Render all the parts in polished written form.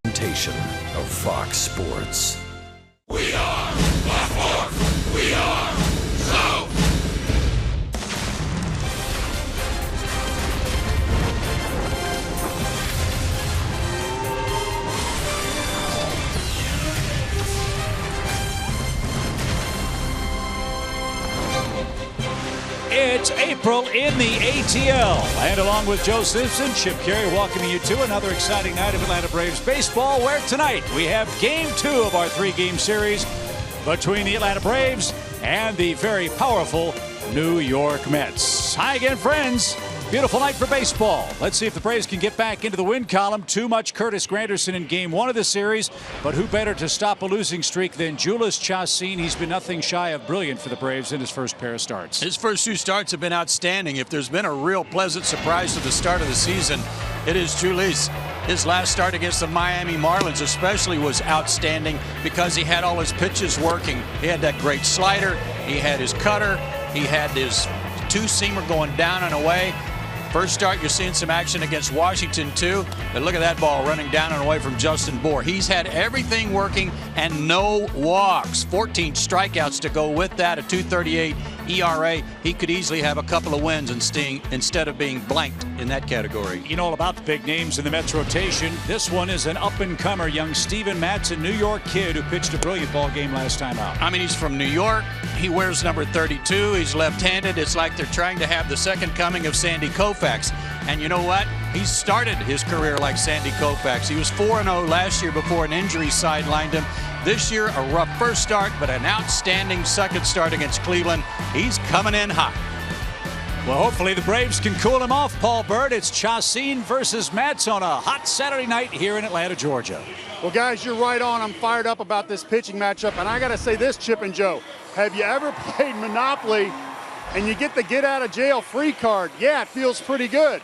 presentation of Fox Sports. We are Fox. We are so. It's April in the ATL. And along with Joe Simpson, Chip Carey welcoming you to another exciting night of Atlanta Braves baseball, where tonight we have Game 2 of our 3-game series between the Atlanta Braves and the very powerful New York Mets. Hi again, friends. Beautiful night for baseball. Let's see if the Braves can get back into the win column. Too much Curtis Granderson in Game 1 of the series, but who better to stop a losing streak than Jhoulys Chacín? He's been nothing shy of brilliant for the Braves in his first pair of starts. His first 2 starts have been outstanding. If there's been a real pleasant surprise to the start of the season, it is Jhoulys. His last start against the Miami Marlins especially was outstanding because he had all his pitches working. He had that great slider, he had his cutter, he had his 2-seamer going down and away. First start, you're seeing some action against Washington, too. But look at that ball running down and away from Justin Bour. He's had everything working and no walks. 14 strikeouts to go with that, a 2.38 ERA. He could easily have a couple of wins instead of being blanked in that category. You know all about the big names in the Mets rotation. This one is an up-and-comer, young Steven Matson, New York kid who pitched a brilliant ball game last time out. I mean, he's from New York. He wears number 32. He's left-handed. It's like they're trying to have the second coming of Sandy Koufax. And you know what? He started his career like Sandy Koufax. He was 4-0 last year before an injury sidelined him. This year, a rough first start, but an outstanding second start against Cleveland. He's coming in hot. Well, hopefully the Braves can cool him off, Paul Bird. It's Chacín versus Mets on a hot Saturday night here in Atlanta, Georgia. Well, guys, you're right on. I'm fired up about this pitching matchup. And I got to say this, Chip and Joe. Have you ever played Monopoly and you get the get-out-of-jail-free card? Yeah, it feels pretty good.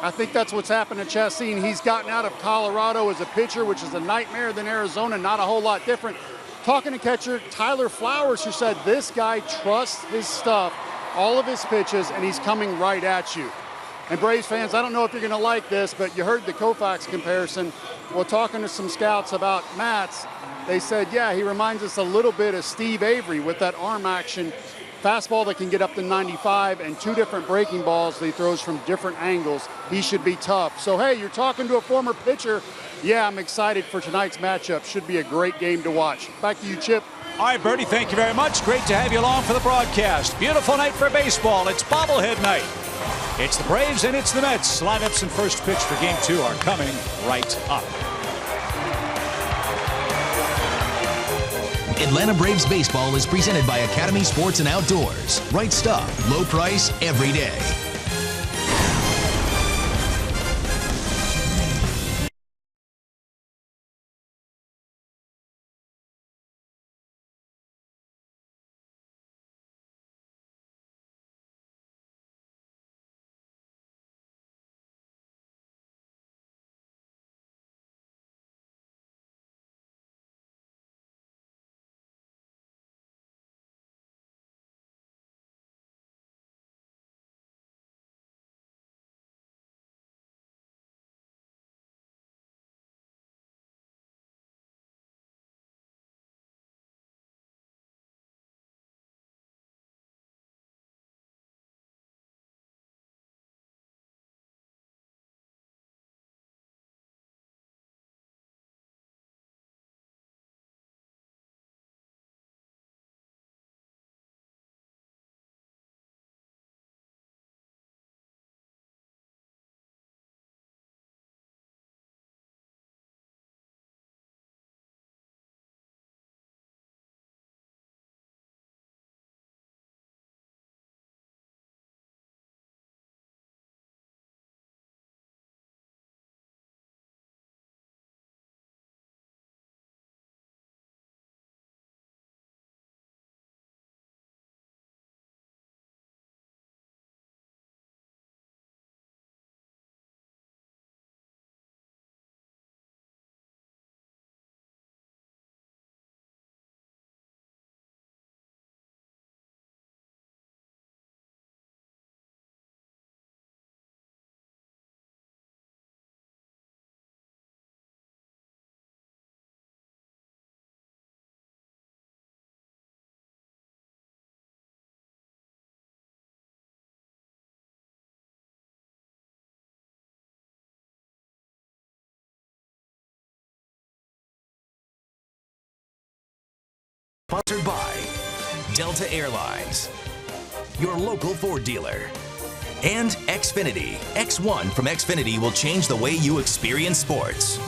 I think that's what's happened to Chacín. He's gotten out of Colorado as a pitcher, which is a nightmare, than Arizona, not a whole lot different. Talking to catcher Tyler Flowers, who said this guy trusts his stuff, all of his pitches, and he's coming right at you. And Braves fans, I don't know if you're going to like this, but you heard the Koufax comparison. Well, talking to some scouts about Matz, they said, yeah, he reminds us a little bit of Steve Avery with that arm action. Fastball that can get up to 95 and 2 different breaking balls that he throws from different angles. He should be tough. So, hey, you're talking to a former pitcher. Yeah, I'm excited for tonight's matchup. Should be a great game to watch. Back to you, Chip. All right, Bertie, thank you very much. Great to have you along for the broadcast. Beautiful night for baseball. It's bobblehead night. It's the Braves and it's the Mets. Lineups and first pitch for Game 2 are coming right up. Atlanta Braves baseball is presented by Academy Sports and Outdoors. Right stuff, low price, every day. Sponsored by Delta Airlines, your local Ford dealer, and Xfinity. X1 from Xfinity will change the way you experience sports.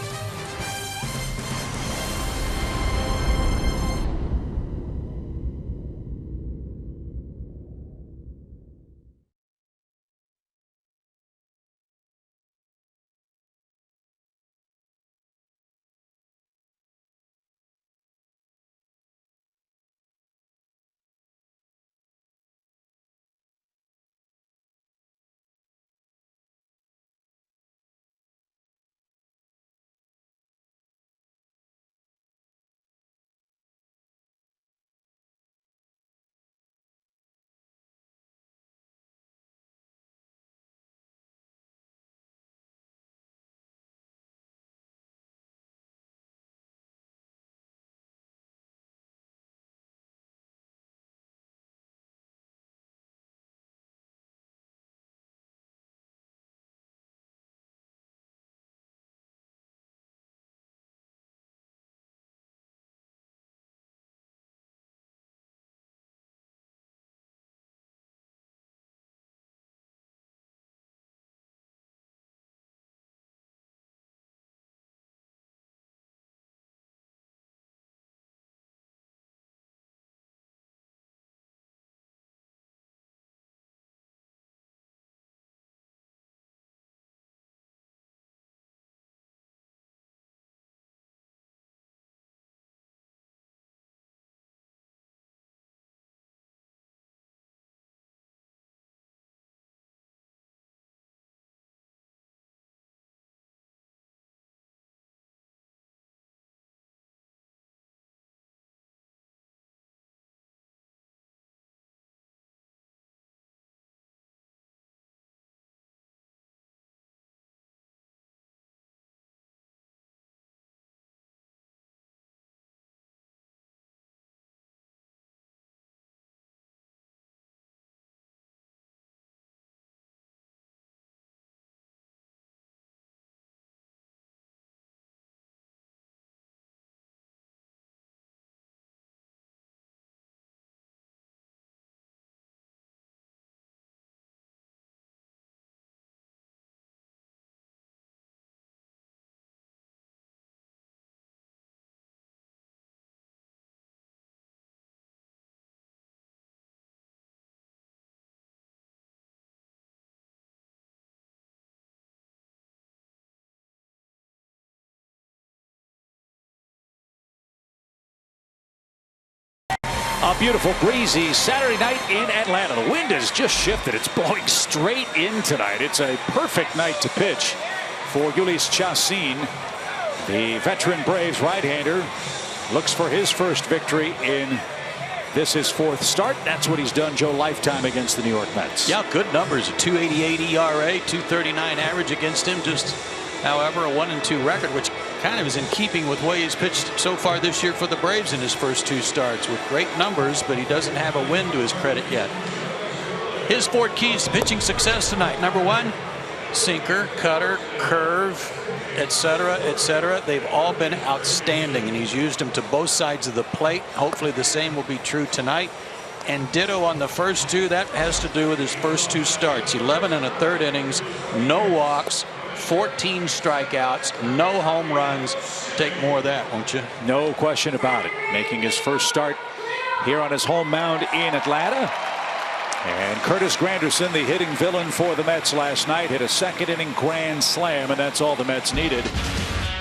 A beautiful breezy Saturday night in Atlanta. The wind has just shifted. It's blowing straight in tonight. It's a perfect night to pitch for Jhoulys Chacín. The veteran Braves right-hander looks for his first victory in his fourth start. That's what he's done, Joe, lifetime against the New York Mets. Yeah, good numbers. A 2.88 ERA, 2.39 average against him. Just, however, a 1-2 record, which kind of is in keeping with the way he's pitched so far this year for the Braves in his first two starts, with great numbers, but he doesn't have a win to his credit yet. His 4 keys to pitching success tonight. Number 1, sinker, cutter, curve, etc., etc. They've all been outstanding, and he's used them to both sides of the plate. Hopefully the same will be true tonight. And ditto on the first 2. That has to do with his first 2 starts. 11 1/3 innings, no walks, 14 strikeouts, no home runs. Take more of that, won't you? No question about it. Making his first start here on his home mound in Atlanta. And Curtis Granderson, the hitting villain for the Mets last night, hit a second-inning grand slam, and that's all the Mets needed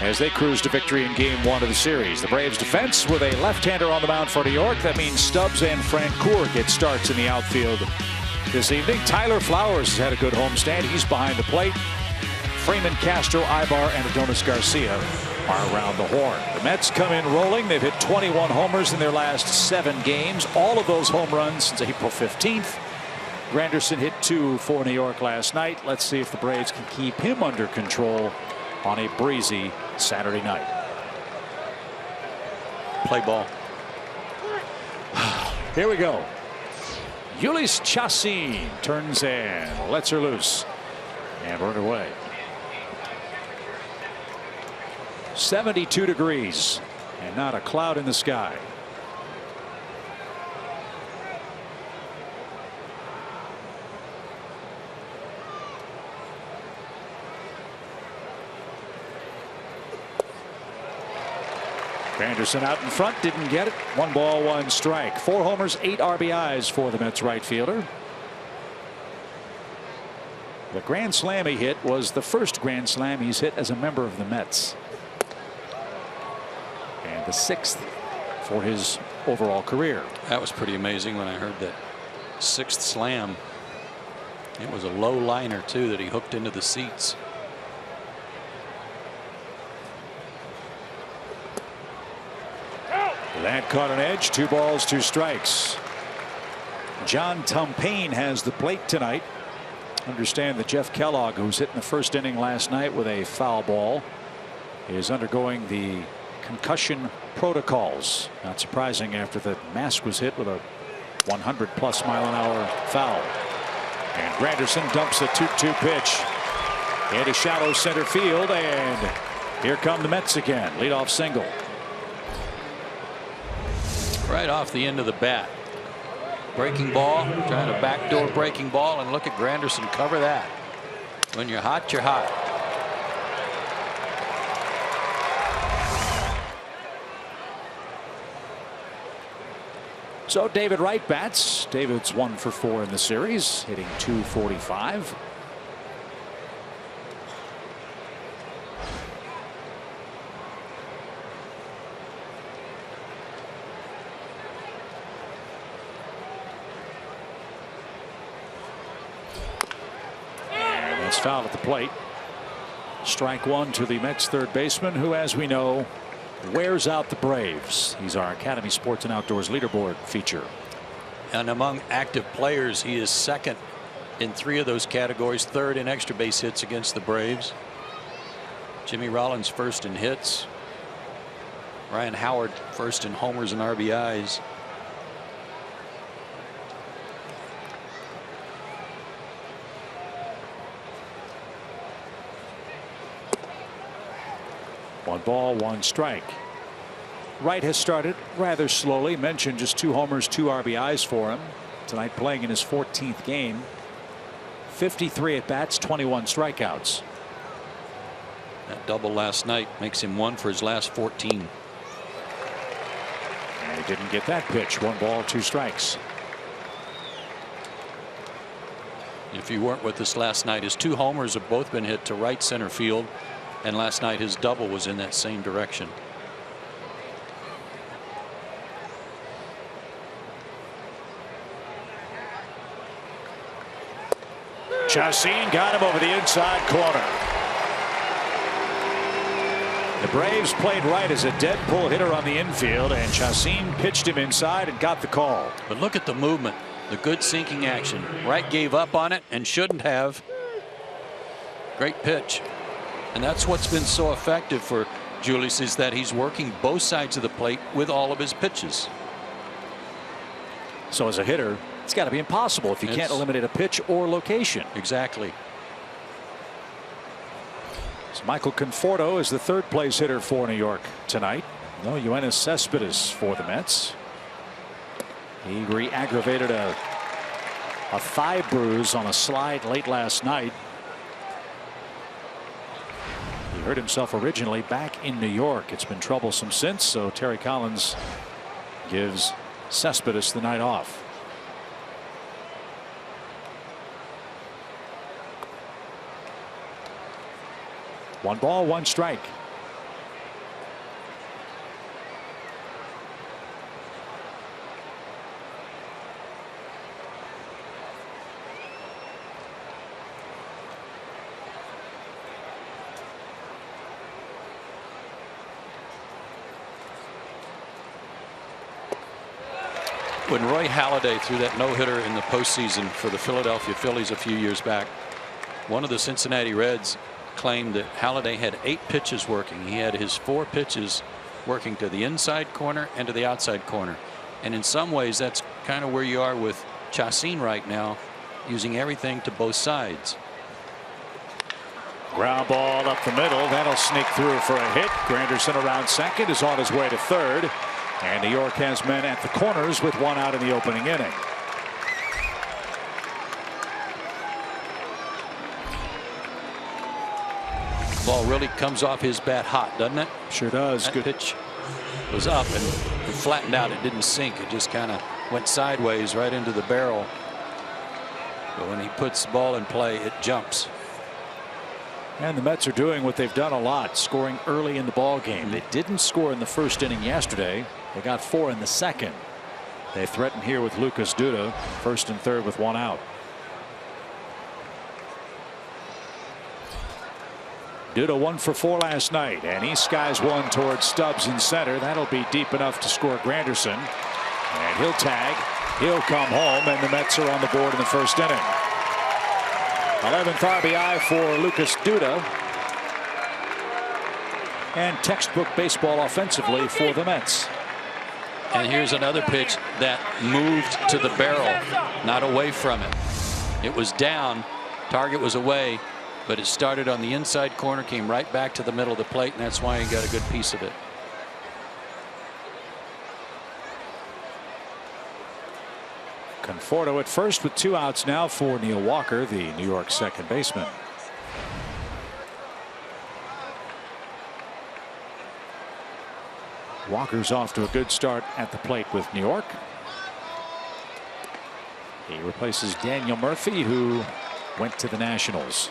as they cruised to victory in Game 1 of the series. The Braves' defense with a left-hander on the mound for New York. That means Stubbs and Francoeur get starts in the outfield this evening. Tyler Flowers has had a good homestand. He's behind the plate. Freeman, Castro, Ibar, and Adonis Garcia are around the horn. The Mets come in rolling. They've hit 21 homers in their last 7 games. All of those home runs since April 15th. Granderson hit 2 for New York last night. Let's see if the Braves can keep him under control on a breezy Saturday night. Play ball. Here we go. Jhoulys Chacín turns in, lets her loose, and we're underway. 72 degrees and not a cloud in the sky. Granderson out in front, didn't get it. 1 ball, 1 strike. 4 homers, 8 RBIs for the Mets right fielder. The grand slam he hit was the first grand slam he's hit as a member of the Mets, and the 6th for his overall career. That was pretty amazing when I heard that 6th slam. It was a low liner too that he hooked into the seats. That caught an edge. 2 balls, 2 strikes. John Tumpane has the plate tonight. Understand that Jeff Kellogg, who was hit in the first inning last night with a foul ball, is undergoing the concussion protocols. Not surprising after the mask was hit with a 100+ mile-an-hour foul. And Granderson dumps a 2-2 pitch into shallow center field, and here come the Mets again. Leadoff single. Right off the end of the bat. Breaking ball, trying to backdoor breaking ball, and look at Granderson cover that. When you're hot, you're hot. So David Wright bats. David's 1 for 4 in the series, hitting .245. Foul at the plate. Strike 1 to the Mets third baseman, who, as we know, wears out the Braves. He's our Academy Sports and Outdoors leaderboard feature. And among active players, he is 2nd in 3 of those categories, 3rd in extra base hits against the Braves. Jimmy Rollins 1st in hits. Ryan Howard 1st in homers and RBIs. One ball, 1 strike. Wright has started rather slowly. Mentioned just 2 homers, 2 RBIs for him tonight, playing in his 14th game. 53 at bats, 21 strikeouts. That double last night makes him 1 for his last 14. And he didn't get that pitch. 1 ball, 2 strikes. If you weren't with us last night, his 2 homers have both been hit to right center field. And last night his double was in that same direction. Chacin got him over the inside corner. The Braves played Wright as a dead pull hitter on the infield, and Chacin pitched him inside and got the call. But look at the movement, the good sinking action. Wright gave up on it and shouldn't have. Great pitch. And that's what's been so effective for Julius, is that he's working both sides of the plate with all of his pitches. So as a hitter, it's got to be impossible if you can't eliminate a pitch or location. Exactly. So Michael Conforto is the 3rd place hitter for New York tonight. No Yoenis Cespedes for the Mets. He re-aggravated a thigh bruise on a slide late last night. He hurt himself originally back in New York. It's been troublesome since, so Terry Collins gives Cespedes the night off. One ball, 1 strike. When Roy Halladay threw that no-hitter in the postseason for the Philadelphia Phillies a few years back, one of the Cincinnati Reds claimed that Halladay had 8 pitches working. He had his 4 pitches working to the inside corner and to the outside corner. And in some ways, that's kind of where you are with Chacin right now, using everything to both sides. Ground ball up the middle. That'll sneak through for a hit. Granderson around 2nd, is on his way to 3rd. And New York has men at the corners with 1 out in the opening inning. Ball really comes off his bat hot, doesn't it? Sure does. That Good pitch was up and it flattened out. It didn't sink. It just kind of went sideways right into the barrel. But when he puts the ball in play, it jumps. And the Mets are doing what they've done a lot, scoring early in the ball game. They didn't score in the first inning yesterday. They got 4 in the second. They threaten here with Lucas Duda, first and third with 1 out. Duda 1 for 4 last night, and he skies one towards Stubbs in center. That'll be deep enough to score Granderson. And he'll tag. He'll come home, and the Mets are on the board in the first inning. 11th RBI for Lucas Duda. And textbook baseball offensively for the Mets. And here's another pitch that moved to the barrel, not away from it. It was down, target was away, but it started on the inside corner, came right back to the middle of the plate, and that's why he got a good piece of it. Conforto at first with 2 outs now for Neil Walker, the New York second baseman. Walker's off to a good start at the plate with New York. He replaces Daniel Murphy, who went to the Nationals.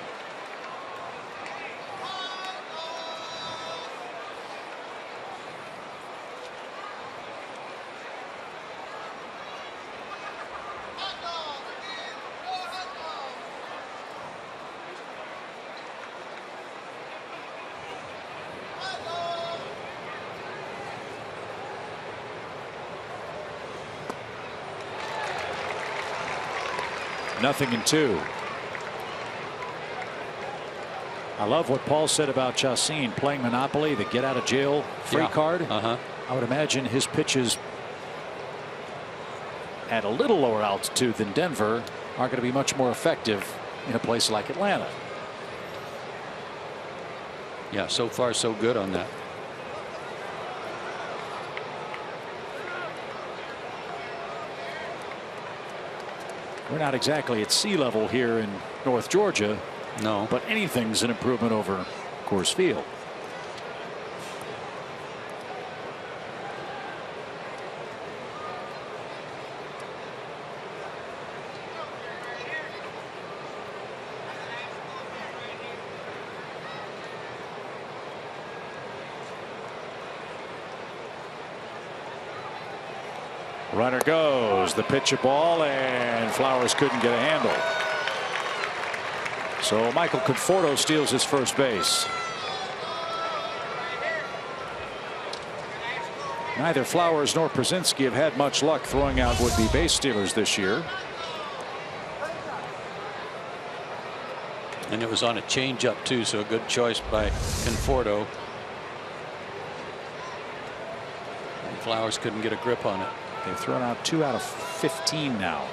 Nothing in 2. I love what Paul said about Chacín playing Monopoly, the get out of jail free card. I would imagine his pitches at a little lower altitude than Denver are going to be much more effective in a place like Atlanta. Yeah, so far so good on that. We're not exactly at sea level here in North Georgia. No. But anything's an improvement over Coors Field. Runner goes. The pitch a ball, and Flowers couldn't get a handle. So Michael Conforto steals his first base. Neither Flowers nor Przinsky have had much luck throwing out would-be base stealers this year. And it was on a changeup too, so a good choice by Conforto. And Flowers couldn't get a grip on it. They've thrown out 2 out of 15 now.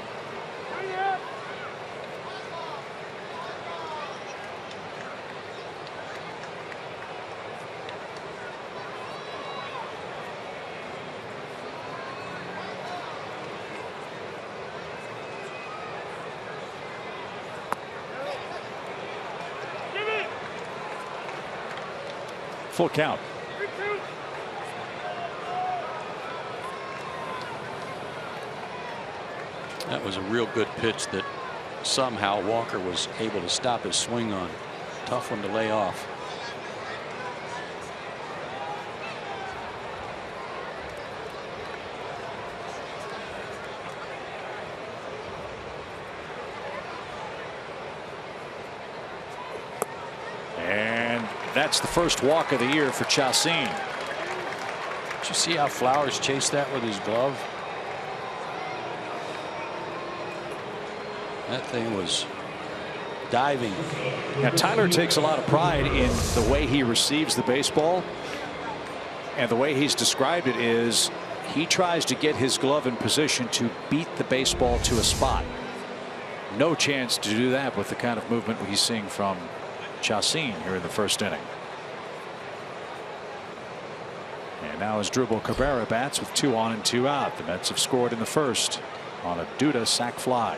Full count. That was a real good pitch that somehow Walker was able to stop his swing on. Tough one to lay off. And that's the first walk of the year for Chacín. Did you see how Flowers chased that with his glove? That thing was diving. Now Tyler takes a lot of pride in the way he receives the baseball, and the way he's described it is he tries to get his glove in position to beat the baseball to a spot. No chance to do that with the kind of movement he's seeing from Chacín here in the first inning. And now Asdrubal Cabrera bats with 2 on and 2 out. The Mets have scored in the first on a Duda sac fly.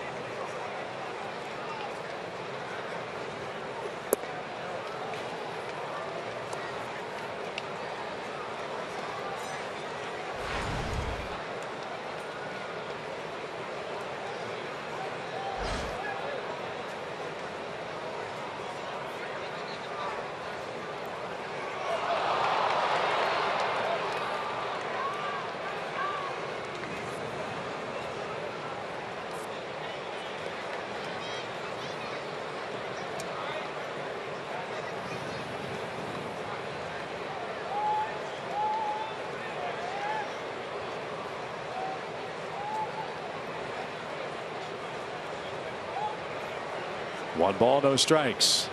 1 ball, no strikes.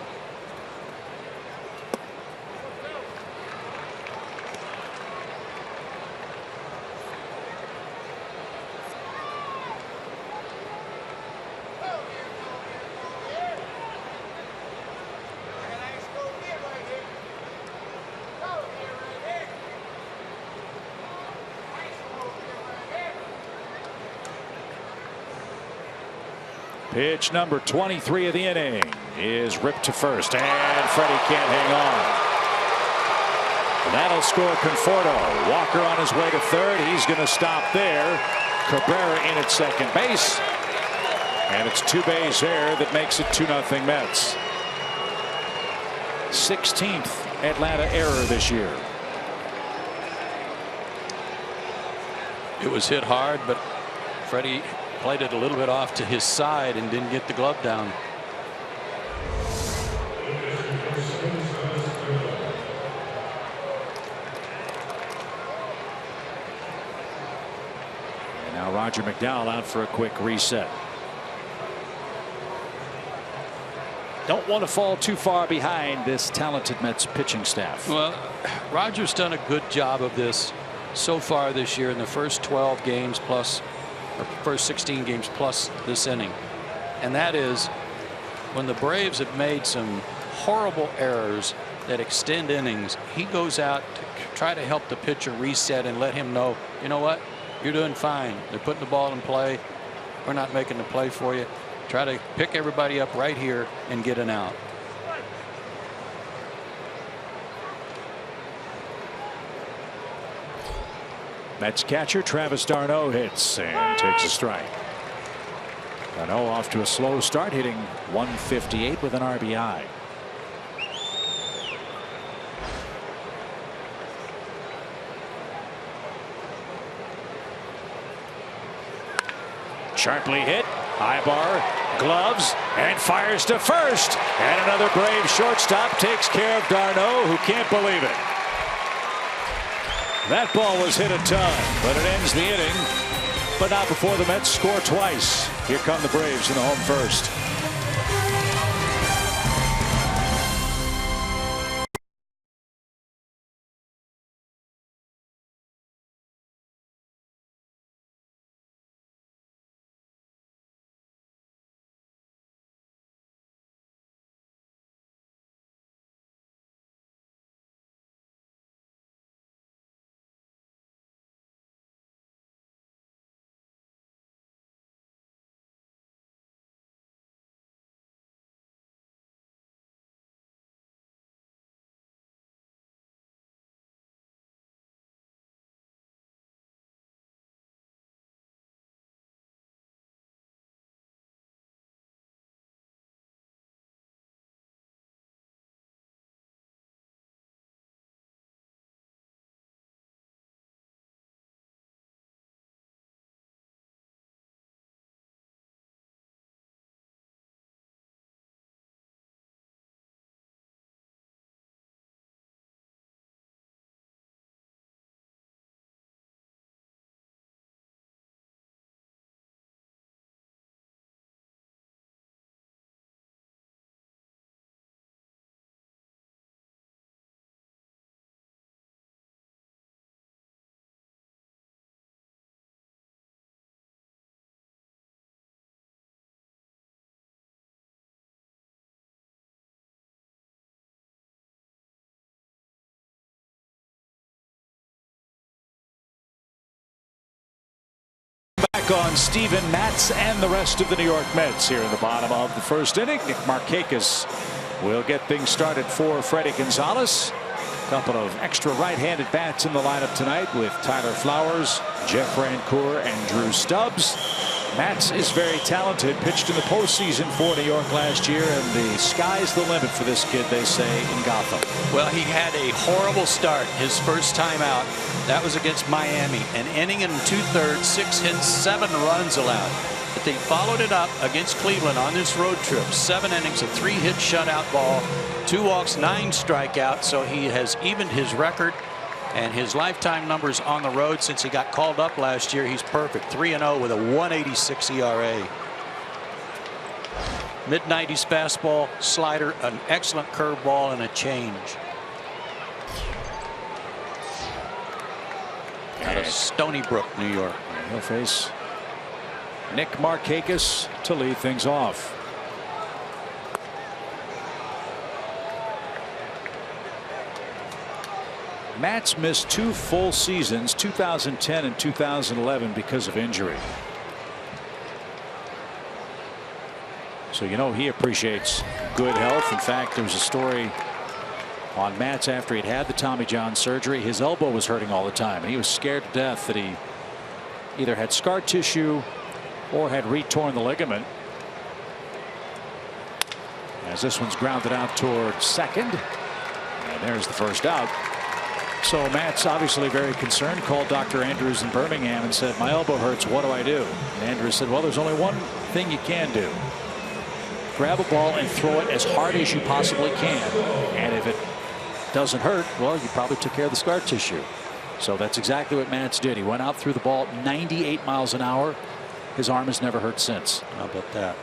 Pitch number 23 of the inning is ripped to first, and Freddie can't hang on. That'll score Conforto. Walker on his way to third. He's going to stop there. Cabrera in at second base, and it's 2-base error that makes it 2-0 Mets. 16th Atlanta error this year. It was hit hard, but Freddie played it a little bit off to his side and didn't get the glove down. And now Roger McDowell out for a quick reset. Don't want to fall too far behind this talented Mets pitching staff. Well, Roger's done a good job of this so far this year in the first 12 games plus, or first 16 games plus this inning. And that is when the Braves have made some horrible errors that extend innings, he goes out to try to help the pitcher reset and let him know, you know what, you're doing fine. They're putting the ball in play. We're not making the play for you. Try to pick everybody up right here and get an out. Mets catcher Travis d'Arnaud hits and takes a strike. d'Arnaud off to a slow start, hitting 158 with an RBI. Sharply hit, high bar, gloves, and fires to first. And another Brave shortstop takes care of d'Arnaud, who can't believe it. That ball was hit a ton, but it ends the inning. But not before the Mets score twice. Here come the Braves in the home first. Back on Steven Matz and the rest of the New York Mets here in the bottom of the first inning. Nick Markakis will get things started for Freddie Gonzalez. A couple of extra right-handed bats in the lineup tonight with Tyler Flowers, Jeff Rancourt, and Drew Stubbs. Matz is very talented, pitched in the postseason for New York last year, and the sky's the limit for this kid, they say, in Gotham. Well, he had a horrible start his first time out. That was against Miami. An inning and 2/3, 6 hits, 7 runs allowed. But they followed it up against Cleveland on this road trip. 7 innings, a 3-hit shutout ball, 2 walks, 9 strikeouts. So he has evened his record. And his lifetime numbers on the road since he got called up last year, he's perfect. 3-0 with a 1.86 ERA. Mid-90s fastball, slider, an excellent curveball, and a change. Out of Stony Brook, New York. He'll face Nick Markakis to lead things off. Matz missed 2 full seasons, 2010 and 2011, because of injury. So you know he appreciates good health. In fact, there was a story on Matz after he'd had the Tommy John surgery. His elbow was hurting all the time, and he was scared to death that he either had scar tissue or had re-torn the ligament. As this one's grounded out toward second, and there's the first out. So Matt's obviously very concerned, called Dr. Andrews in Birmingham and said, my elbow hurts, what do I do? And Andrews said, well, there's only one thing you can do. Grab a ball and throw it as hard as you possibly can. And if it doesn't hurt, well, you probably took care of the scar tissue. So that's exactly what Matz did. He went out, threw the ball 98 miles an hour. His arm has never hurt since. How about that?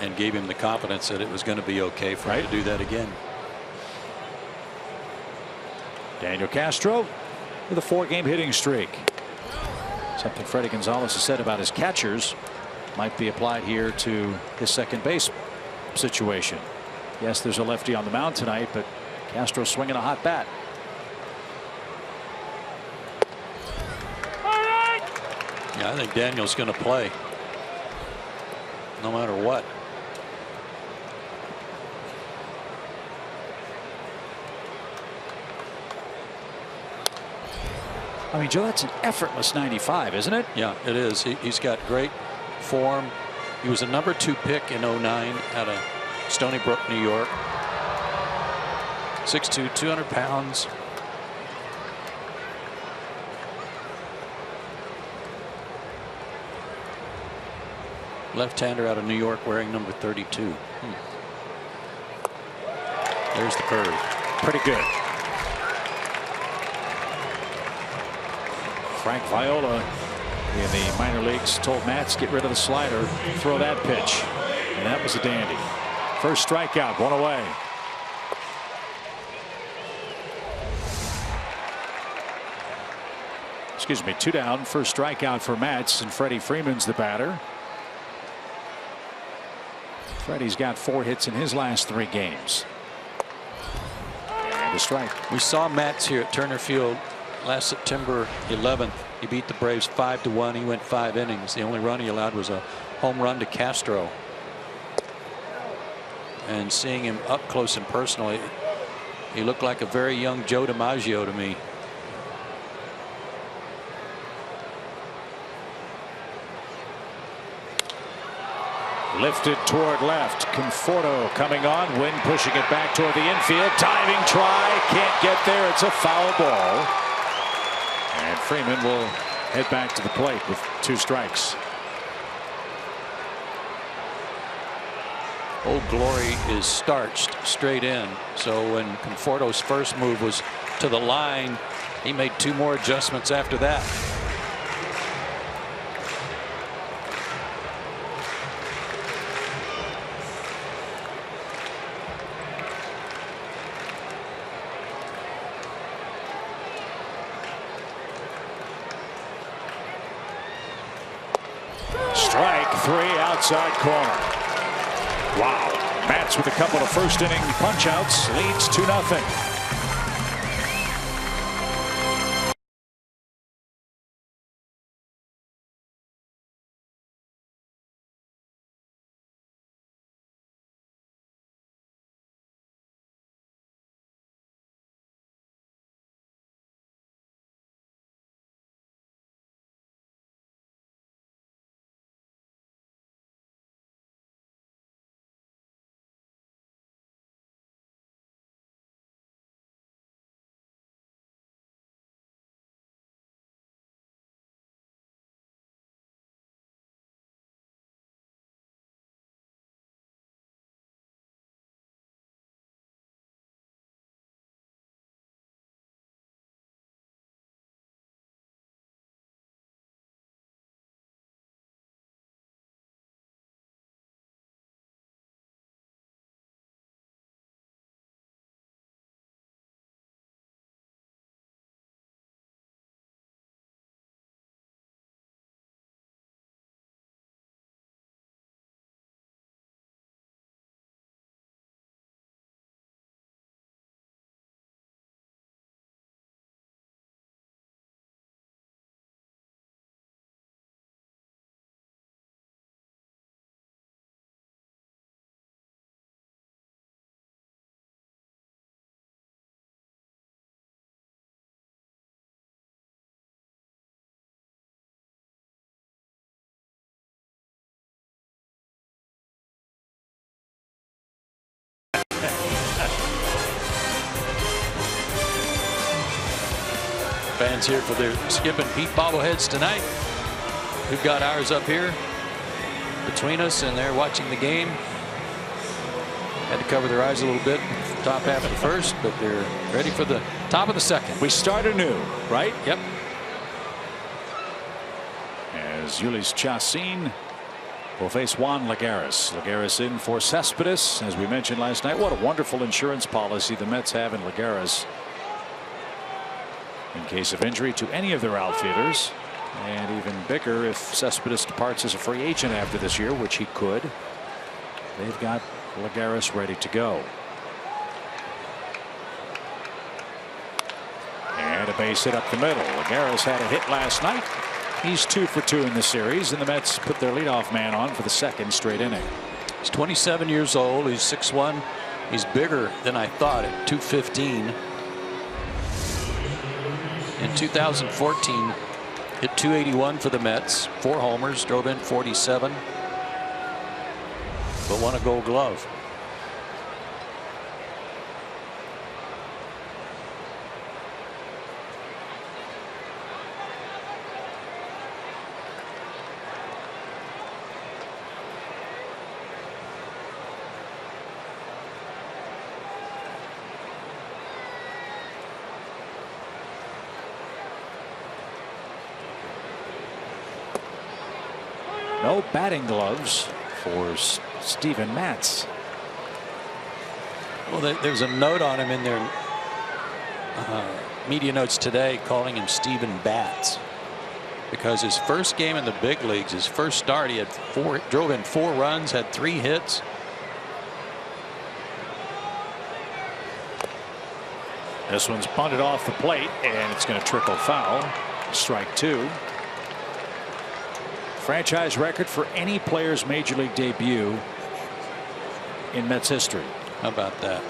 And gave him the confidence that it was going to be okay for him to do that again. Daniel Castro with a 4-game hitting streak. Something Freddie Gonzalez has said about his catchers might be applied here to his second base situation. Yes, there's a lefty on the mound tonight, but Castro swinging a hot bat. Yeah, I think Daniel's going to play no matter what. I mean, Joe, that's an effortless 95, isn't it? Yeah, it is. He's got great form. He was a number 2 pick in '09 out of Stony Brook, New York. 6'2", 200 pounds. Left-hander out of New York, wearing number 32. There's the curve. Pretty good. Frank Viola in the minor leagues told Matz, get rid of the slider, throw that pitch, and that was a dandy. First strikeout, 1 away. Excuse me, 2 down. First strikeout for Matz, and Freddie Freeman's the batter. Freddie's got 4 hits in his last 3 games. And a strike. We saw Matz here at Turner Field last September 11th. He beat the Braves 5-1. He went 5 innings. The only run he allowed was a home run to Castro. And seeing him up close and personal, he looked like a very young Joe DiMaggio to me. Lifted toward left. Conforto coming on. Wynn pushing it back toward the infield. Diving try. Can't get there. It's a foul ball. And Freeman will head back to the plate with 2 strikes. Old Glory is starched straight in. So when Conforto's first move was to the line, he made 2 more adjustments after that. Strike 3 outside corner. Wow. Matz with a couple of first inning punch-outs leads 2-0. fans here for their Skip and Pete bobbleheads tonight. We've got ours up here between us, and they're watching the game. Had to cover their eyes a little bit top half of the first, but they're ready for the top of the second. We start anew, right? Yep. As Ulis Chacin will face Juan Lagares. Lagares in for Cespedes, as we mentioned last night. What a wonderful insurance policy the Mets have in Lagares in case of injury to any of their outfielders, and even bigger if Cespedes departs as a free agent after this year, which he could. They've got Lagares ready to go. And a base hit up the middle. Lagares had a hit last night. He's 2 for 2 in the series, and the Mets put their leadoff man on for the second straight inning. He's 27 years old. He's 6'1". He's bigger than I thought at 215. In 2014, hit 281 for the Mets, 4 homers, drove in 47, but won a Gold Glove. No batting gloves for Steven Matz. Well, there's a note on him in their media notes today calling him Steven Bats, because his first game in the big leagues, his first start, he had drove in 4 runs, had 3 hits. This one's punted off the plate, and it's going to trickle foul. Strike 2. Franchise record for any player's major league debut in Mets history. How about that?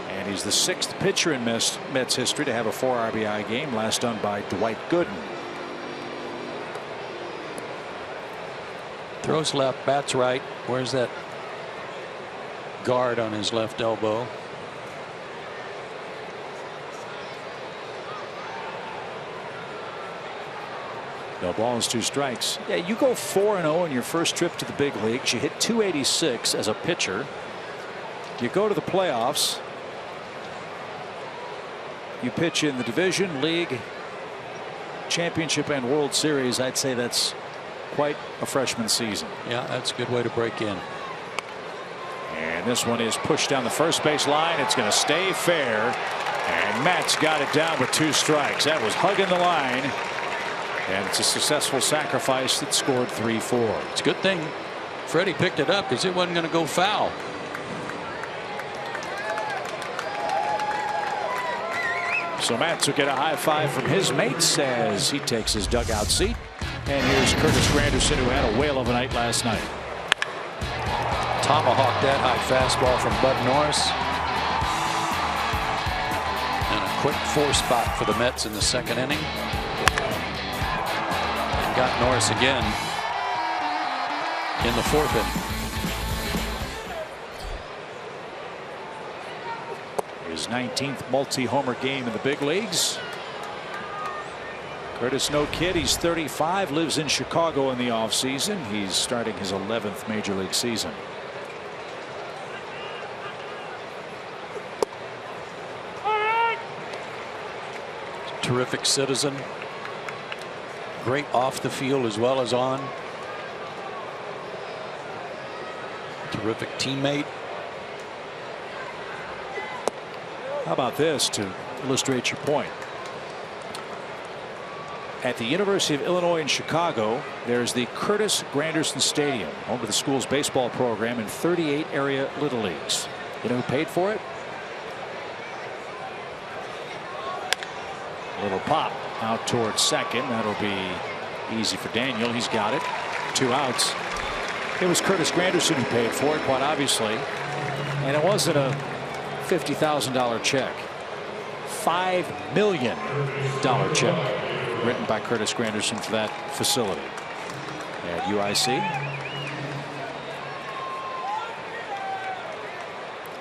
And he's the 6th pitcher in Mets history to have a 4 RBI game, last done by Dwight Gooden. Throws left, bats right. Where's that guard on his left elbow? No balls, 2 strikes. Yeah, you go 4-0 in your first trip to the big leagues. You hit 286 as a pitcher. You go to the playoffs. You pitch in the division, league, championship, and World Series. I'd say that's quite a freshman season. Yeah, that's a good way to break in. And this one is pushed down the first base line. It's going to stay fair. And Matt's got it down with 2 strikes. That was hugging the line. And it's a successful sacrifice that scored 3-4. It's a good thing Freddie picked it up, because it wasn't going to go foul. So Matz will get a high five from his mates as he takes his dugout seat. And here's Curtis Granderson, who had a whale of a night last night. Tomahawked that high fastball from Bud Norris. And a quick 4 spot for the Mets in the second inning. Got Norris again in the 4th inning. His 19th multi-homer game in the big leagues. Curtis, no kid. He's 35, lives in Chicago in the offseason. He's starting his 11th major league season. Terrific citizen. Great off the field as well as on. Terrific teammate. How about this to illustrate your point? At the University of Illinois in Chicago, there's the Curtis Granderson Stadium, home to the school's baseball program and 38 area Little Leagues. You know who paid for it? Little pop out towards second. That'll be easy for Daniel. He's got it. 2 outs. It was Curtis Granderson who paid for it, quite obviously. And it wasn't a $50,000 check. $5 million check written by Curtis Granderson for that facility at UIC.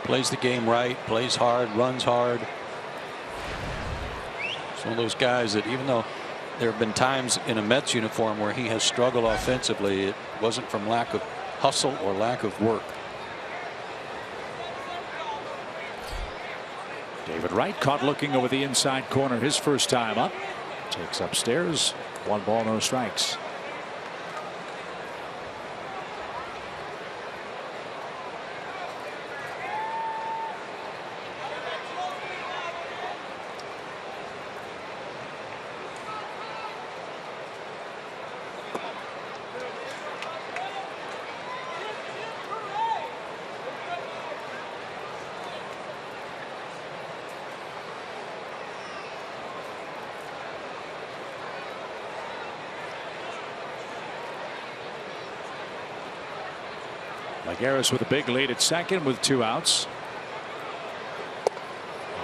Plays the game right, plays hard, runs hard. It's one of those guys that, even though there have been times in a Mets uniform where he has struggled offensively, it wasn't from lack of hustle or lack of work. David Wright caught looking over the inside corner his first time up. Takes upstairs. 1 ball, no strikes. Harris with a big lead at second with 2 outs.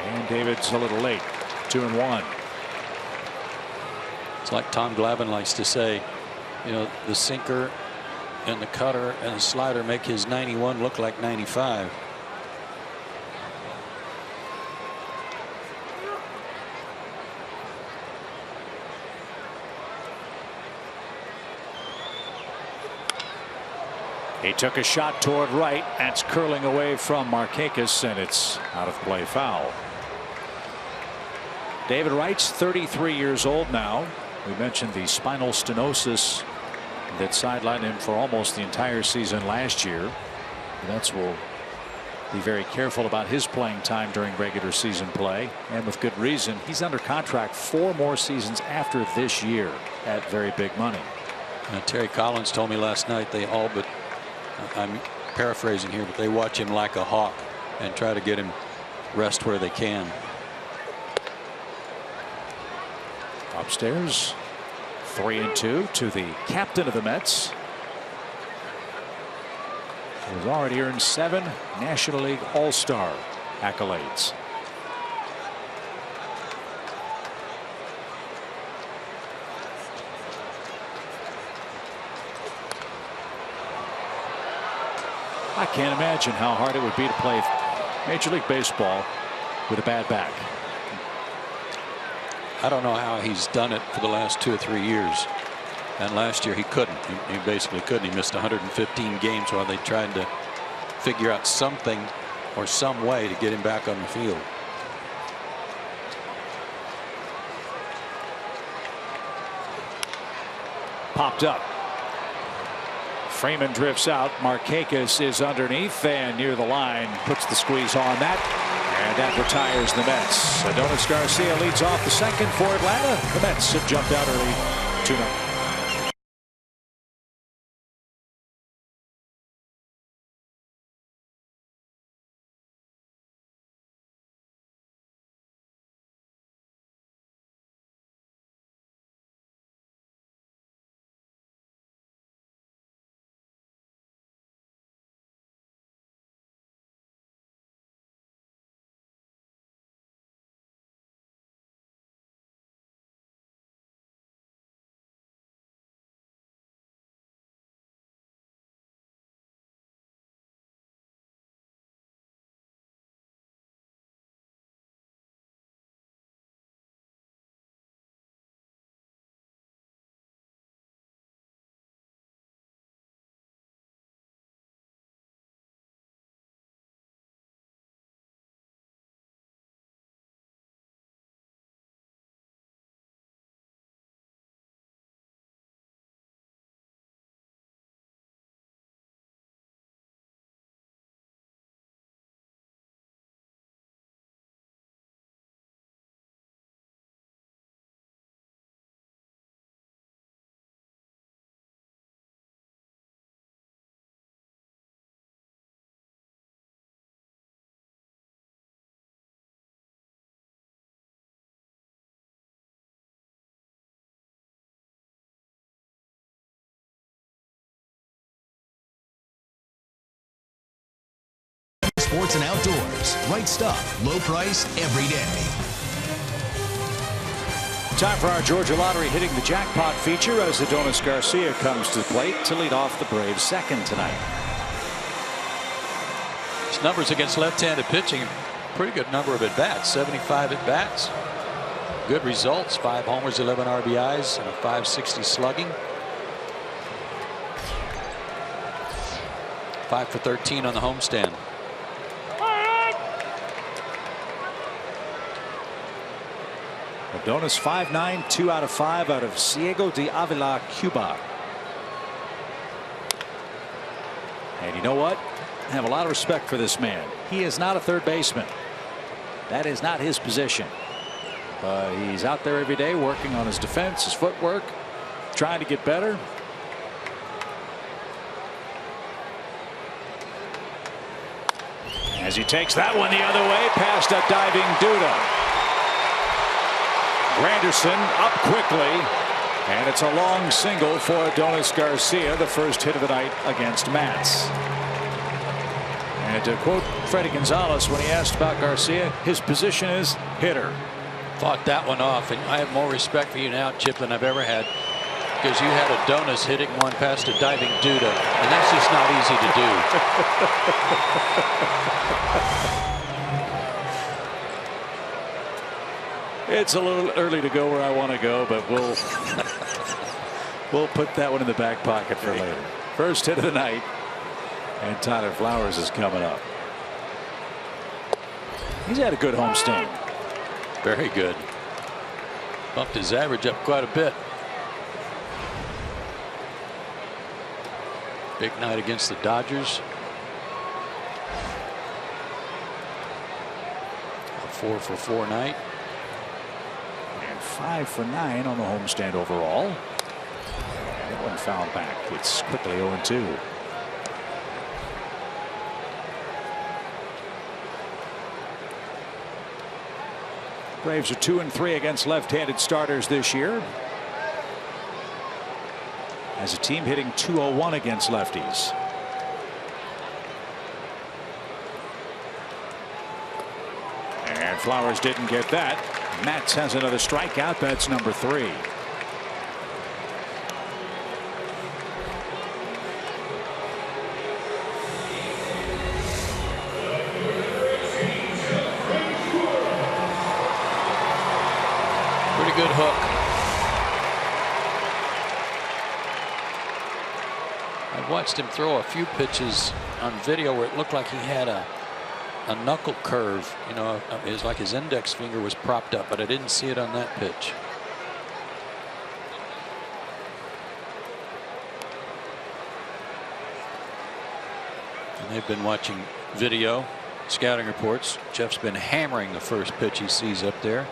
And David's a little late. 2-1. It's like Tom Glavine likes to say, you know, the sinker and the cutter and the slider make his 91 look like 95. He took a shot toward right. That's curling away from Markakis, and it's out of play, foul. David Wright's 33 years old now. We mentioned the spinal stenosis that sidelined him for almost the entire season last year. The Mets will be very careful about his playing time during regular season play, and with good reason. He's under contract 4 more seasons after this year at very big money. Terry Collins told me last night they all but, I'm paraphrasing here, but they watch him like a hawk and try to get him rest where they can. Upstairs, 3-2 to the captain of the Mets, who has already earned 7 National League All-Star accolades. I can't imagine how hard it would be to play Major League Baseball with a bad back. I don't know how he's done it for the last 2 or 3 years. And last year he couldn't. He basically couldn't. He missed 115 games while they tried to figure out something or some way to get him back on the field. Popped up. Freeman drifts out. Markakis is underneath and near the line. Puts the squeeze on that. And that retires the Mets. Adonis Garcia leads off the second for Atlanta. The Mets have jumped out early 2-0. Sports and outdoors. Right stuff, low price, every day. Time for our Georgia Lottery hitting the jackpot feature as Adonis Garcia comes to the plate to lead off the Braves' second tonight. His numbers against left-handed pitching, pretty good number of at-bats, 75 at-bats. Good results. 5 homers, 11 RBIs, and a .560 slugging. 5 for 13 on the homestand. Adonis 5'9", 2 out of 5 out of Ciego de Avila, Cuba. And you know what? I have a lot of respect for this man. He is not a third baseman. That is not his position. He's out there every day working on his defense, his footwork, trying to get better. As he takes that one the other way past a diving Duda. Granderson up quickly, and it's a long single for Adonis Garcia, the first hit of the night against Mats. And to quote Freddie Gonzalez when he asked about Garcia, his position is hitter. Fought that one off, and I have more respect for you now, Chip, than I've ever had, because you had Adonis hitting one past a diving Duda, and that's just not easy to do. It's a little early to go where I want to go, but we'll put that one in the back pocket for later. First hit of the night, and Tyler Flowers is coming up. He's had a good homestand. Very good. Bumped his average up quite a bit. Big night against the Dodgers. A 4 for 4 night. And 5 for 9 on the homestand overall. That one fouled back. It's quickly 0-2. Braves are 2-3 against left-handed starters this year. As a team hitting .201 against lefties. And Flowers didn't get that. Mats has another strikeout. That's number 3. Pretty good hook. I watched him throw a few pitches on video where it looked like he had a knuckle curve. You know, it was like his index finger was propped up, but I didn't see it on that pitch. And they've been watching video, scouting reports. Jeff's been hammering the first pitch he sees up there.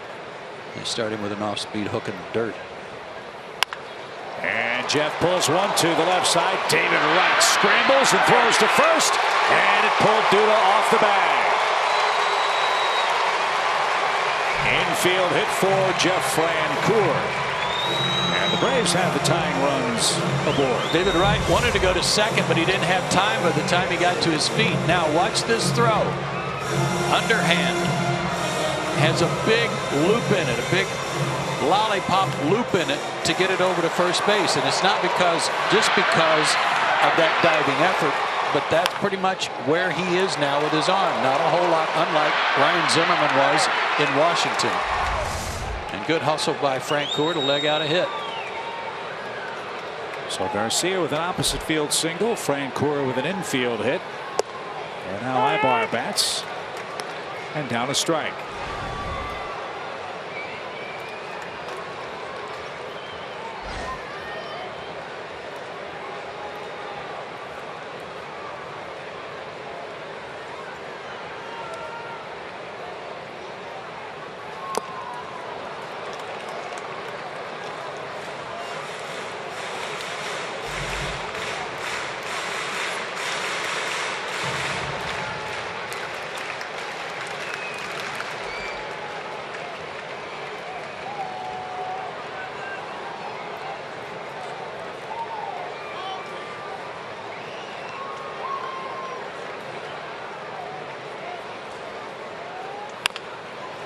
They start him with an off-speed hook in the dirt. And Jeff pulls one to the left side. David Wright scrambles and throws to first, and it pulled Duda off the bag. Infield hit for Jeff Francoeur. And the Braves have the tying runs aboard. David Wright wanted to go to second, but he didn't have time by the time he got to his feet. Now watch this throw. Underhand. Has a big loop in it, a big lollipop loop in it to get it over to first base. And it's not just because of that diving effort, but that's pretty much where he is now with his arm. Not a whole lot unlike Ryan Zimmerman was in Washington. And good hustle by Francoeur to leg out a hit. So Garcia with an opposite field single, Francoeur with an infield hit. And now Ibar bats. And down a strike.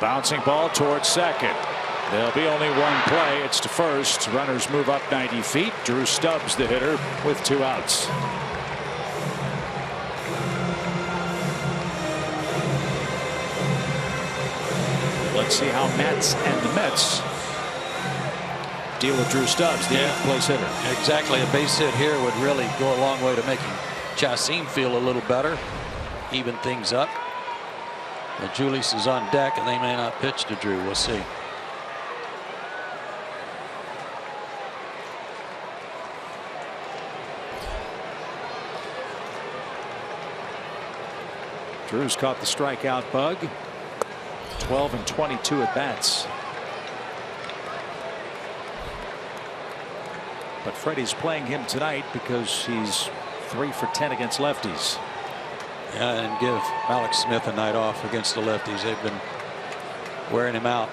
Bouncing ball towards second. There'll be only one play. It's to first. Runners move up 90 feet. Drew Stubbs, the hitter, with 2 outs. Let's see how Mets and the Mets deal with Drew Stubbs, the 8th place hitter. Exactly. A base hit here would really go a long way to making Chacin feel a little better, even things up. But Julius is on deck, and they may not pitch to Drew. We'll see. Drew's caught the strikeout bug. 12 and 22 at bats. But Freddie's playing him tonight because he's 3 for 10 against lefties. Yeah, and give Alex Smith a night off against the lefties. They've been wearing him out.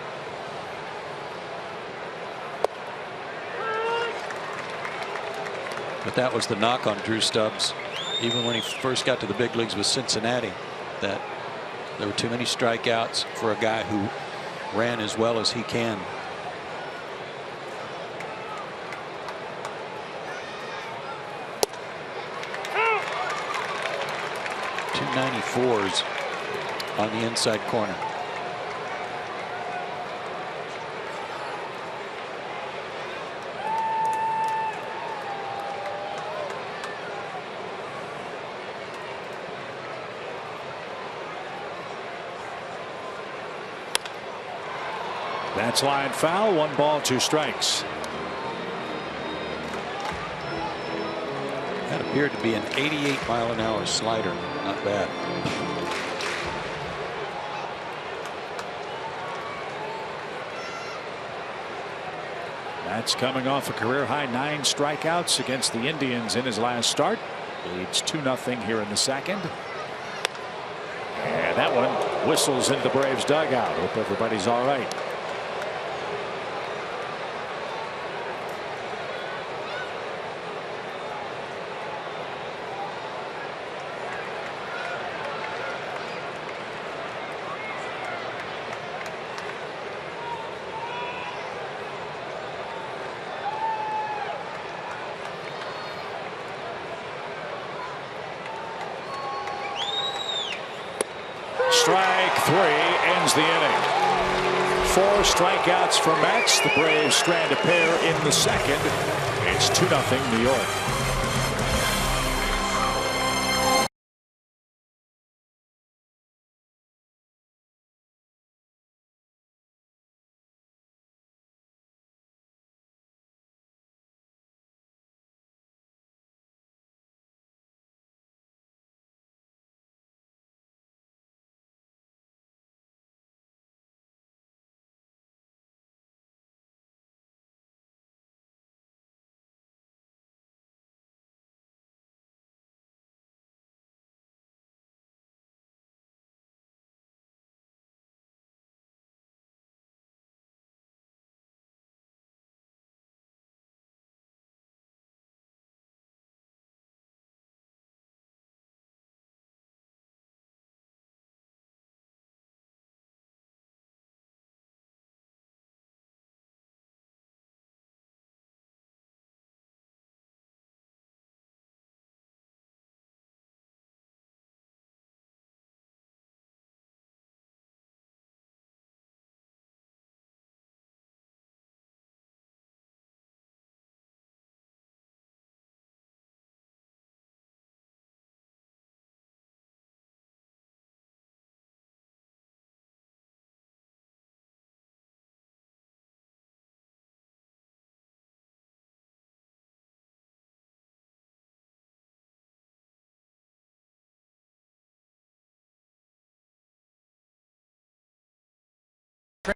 But that was the knock on Drew Stubbs, even when he first got to the big leagues with Cincinnati, that there were too many strikeouts for a guy who ran as well as he can. .294s on the inside corner. That's line foul. 1 ball, 2 strikes. That appeared to be an 88-mile-an-hour slider. Not bad. That's coming off a career-high 9 strikeouts against the Indians in his last start. Leads 2-0 here in the second. And that one whistles into the Braves dugout. Hope everybody's all right. Strike 3 ends the inning. 4 strikeouts for Mets. The Braves strand a pair in the second. It's 2-0 New York.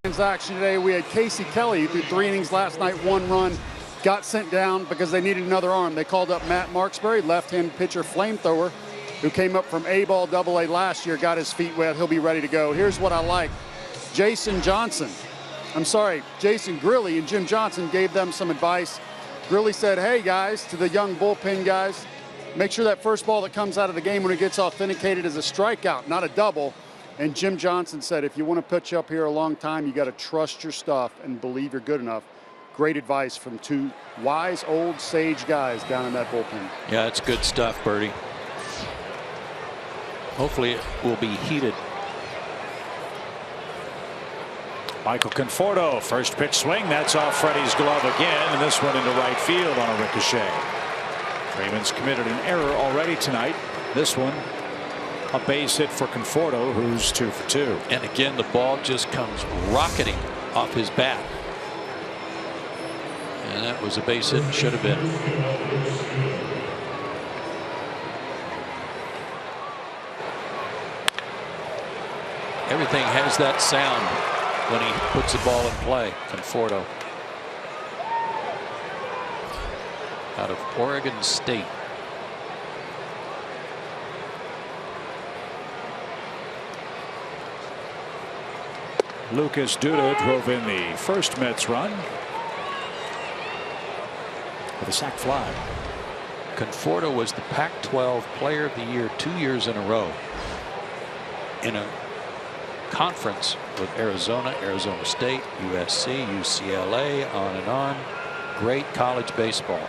Transaction today, we had Casey Kelly, who threw 3 innings last night, 1 run, got sent down because they needed another arm. They called up Matt Marksbury, left-hand pitcher flamethrower, who came up from A-ball, Double-A last year, got his feet wet. He'll be ready to go. Here's what I like. Jason Grilli and Jim Johnson gave them some advice. Grilli said, hey, guys, to the young bullpen guys, make sure that first ball that comes out of the game when it gets authenticated is a strikeout, not a double. And Jim Johnson said, if you want to pitch up here a long time, you got to trust your stuff and believe you're good enough. Great advice from 2 wise, old, sage guys down in that bullpen. Yeah, it's good stuff, Bertie. Hopefully it will be heated. Michael Conforto, first pitch swing. That's off Freddie's glove again, and this one into right field on a ricochet. Freeman's committed an error already tonight. This one, a base hit for Conforto, who's 2 for 2. And again, the ball just comes rocketing off his bat. And that was a base hit, should have been. Everything has that sound when he puts the ball in play. Conforto out of Oregon State. Lucas Duda drove in the first Mets run with a sac fly. Conforto was the Pac-12 Player of the Year 2 years in a row in a conference with Arizona, Arizona State, USC, UCLA, on and on. Great college baseball.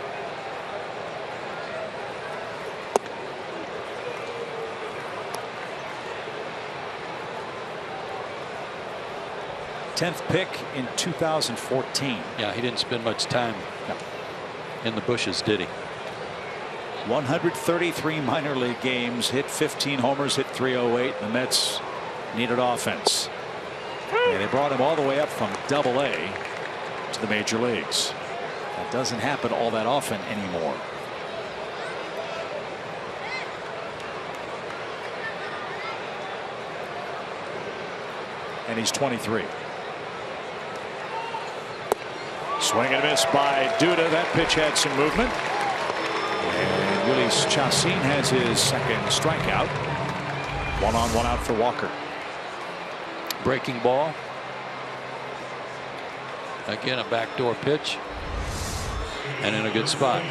Tenth pick in 2014. Yeah, he didn't spend much time in the bushes, did he? 133 minor league games, hit 15 homers, hit 308. The Mets needed offense, and they brought him all the way up from Double-A to the major leagues. That doesn't happen all that often anymore. And he's 23. Swing and a miss by Duda. That pitch had some movement. And Willis Chacin has his second strikeout. 1 on, 1 out for Walker. Breaking ball. Again, a backdoor pitch. And in a good spot.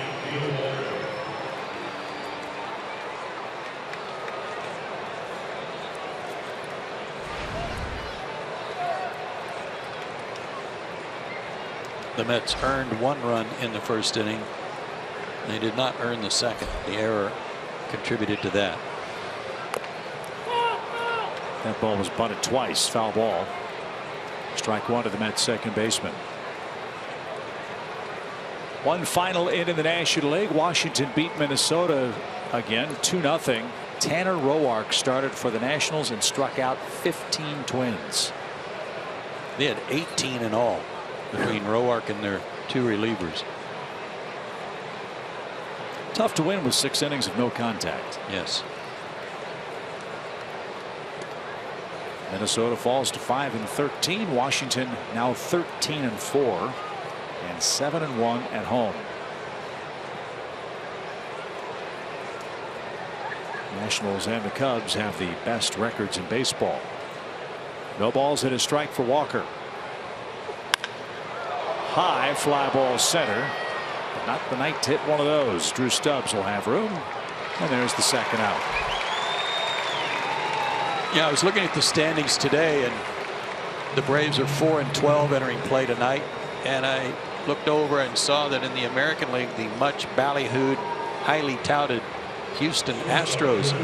The Mets earned 1 run in the first inning. They did not earn the second. The error contributed to that. That ball was bunted twice. Foul ball. Strike 1 to the Mets second baseman. One final inning in the National League. Washington beat Minnesota again 2-0. Tanner Roark started for the Nationals and struck out 15 Twins. They had 18 in all between Roark and their 2 relievers. Tough to win with 6 innings of no contact. Yes. Minnesota falls to 5-13. Washington now 13-4 and 7-1 at home. Nationals and the Cubs have the best records in baseball. No balls and a strike for Walker. High fly ball center, but not the night to hit one of those. Drew Stubbs will have room, and there's the second out. Yeah, I was looking at the standings today, and the Braves are 4-12 entering play tonight. And I looked over and saw that in the American League, the much ballyhooed, highly touted Houston Astros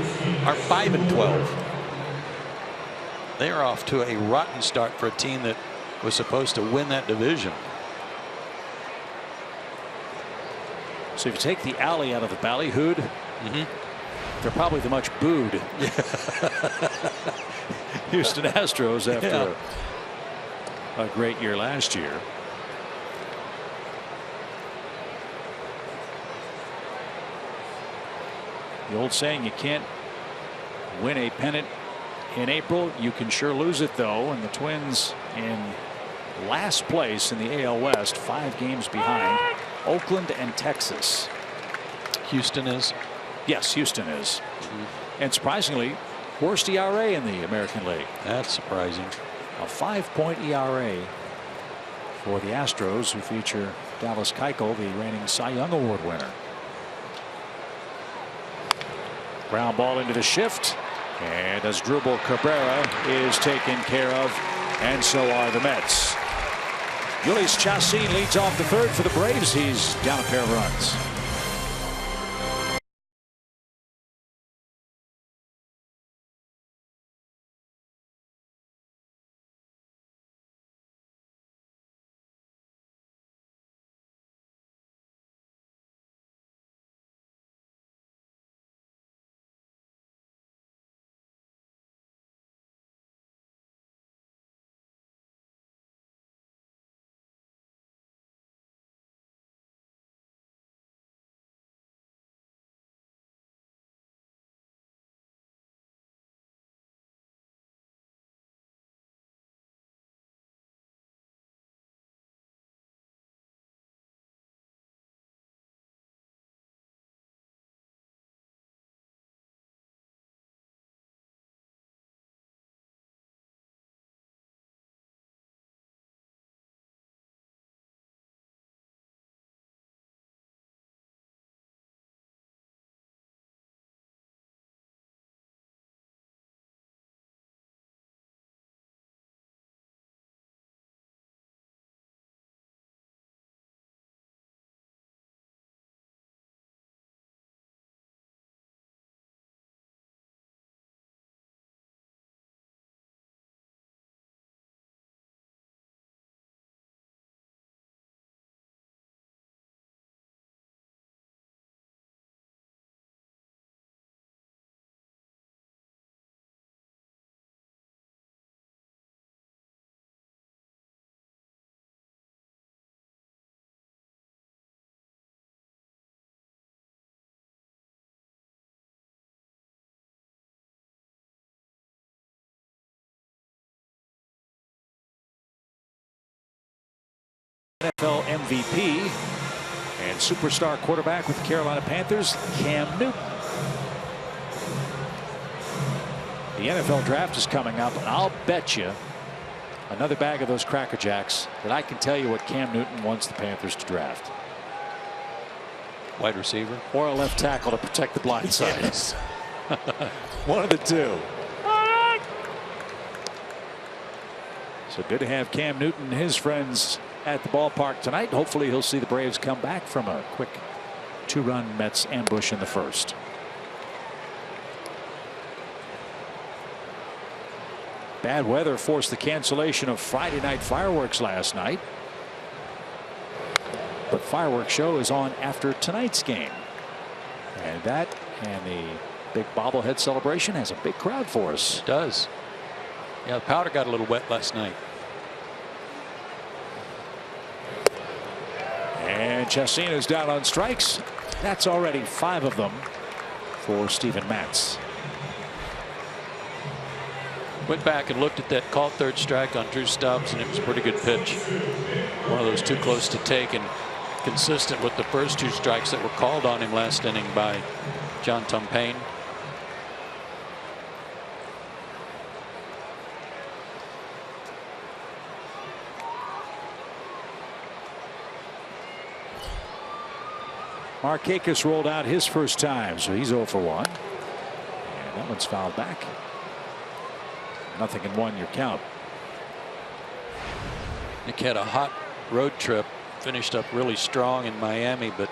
are 5-12. They are off to a rotten start for a team that was supposed to win that division. So if you take the alley out of the ballyhooed, they're probably the much booed Houston Astros after a great year last year. The old saying, you can't win a pennant in April. You can sure lose it, though. And the Twins in last place in the AL West, 5 games behind Oakland and Texas. Houston is? Yes, Houston is. And surprisingly, worst ERA in the American League. That's surprising. A 5-point ERA for the Astros, who feature Dallas Keuchel, the reigning Cy Young Award winner. Ground ball into the shift, and Asdrubal Cabrera is taken care of, and so are the Mets. Willis Chacin leads off the third for the Braves. He's down a pair of runs. NFL MVP and superstar quarterback with the Carolina Panthers, Cam Newton. The NFL draft is coming up, and I'll bet you another bag of those Cracker Jacks that I can tell you what Cam Newton wants the Panthers to draft. Wide receiver or a left tackle to protect the blind side. Yes. One of the two. So good to have Cam Newton and his friends at the ballpark tonight. Hopefully he'll see the Braves come back from a quick 2-run Mets ambush in the first. Bad weather forced the cancellation of Friday night fireworks last night. But fireworks show is on after tonight's game. And that and the big bobblehead celebration has a big crowd for us. It does. Yeah, the powder got a little wet last night. And Chacina's down on strikes. That's already 5 of them for Steven Matz. Went back and looked at that called third strike on Drew Stubbs, and it was a pretty good pitch. One of those too close to take, and consistent with the first 2 strikes that were called on him last inning by John Tumpane. Markakis rolled out his first time, so he's 0 for 1. And that one's fouled back. 0-1 your count. Nick had a hot road trip, finished up really strong in Miami, but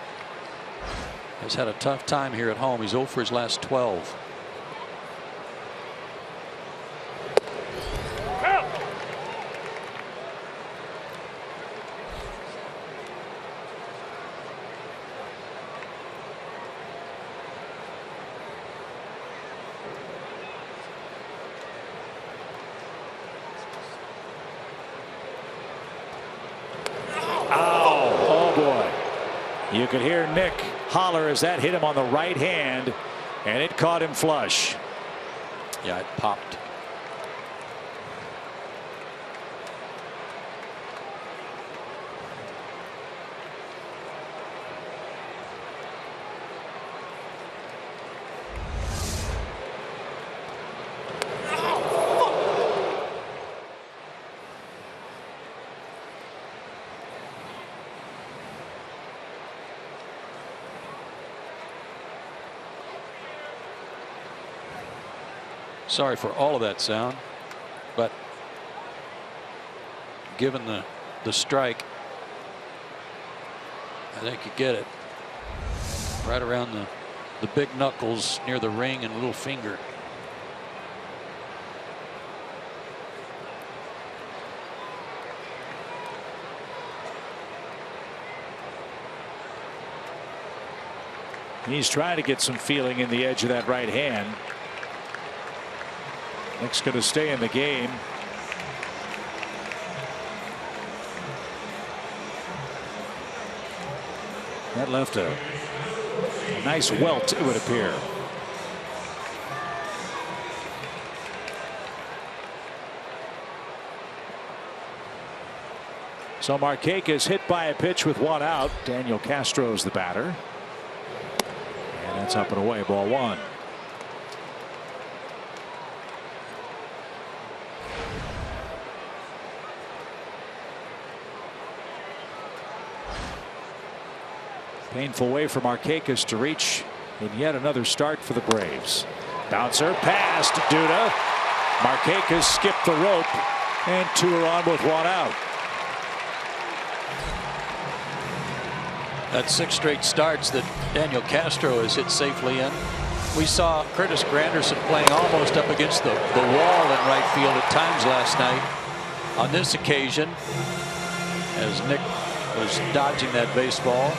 has had a tough time here at home. He's 0 for his last 12. You could hear Nick holler as that hit him on the right hand, and it caught him flush. Yeah, it popped. Sorry for all of that sound, but given the strike, I think you get it right around the big knuckles near the ring and little finger. He's trying to get some feeling in the edge of that right hand. Nick's going to stay in the game. That left a nice welt, it would appear. So Markakis hit by a pitch with 1 out. Daniel Castro's the batter. And that's up and away, ball 1. Painful way for Markakis to reach in yet another start for the Braves. Bouncer past Duda. Markakis skipped the rope, and 2 are on with 1 out. That's 6 straight starts that Daniel Castro has hit safely in. We saw Curtis Granderson playing almost up against the wall in right field at times last night. On this occasion, as Nick was dodging that baseball,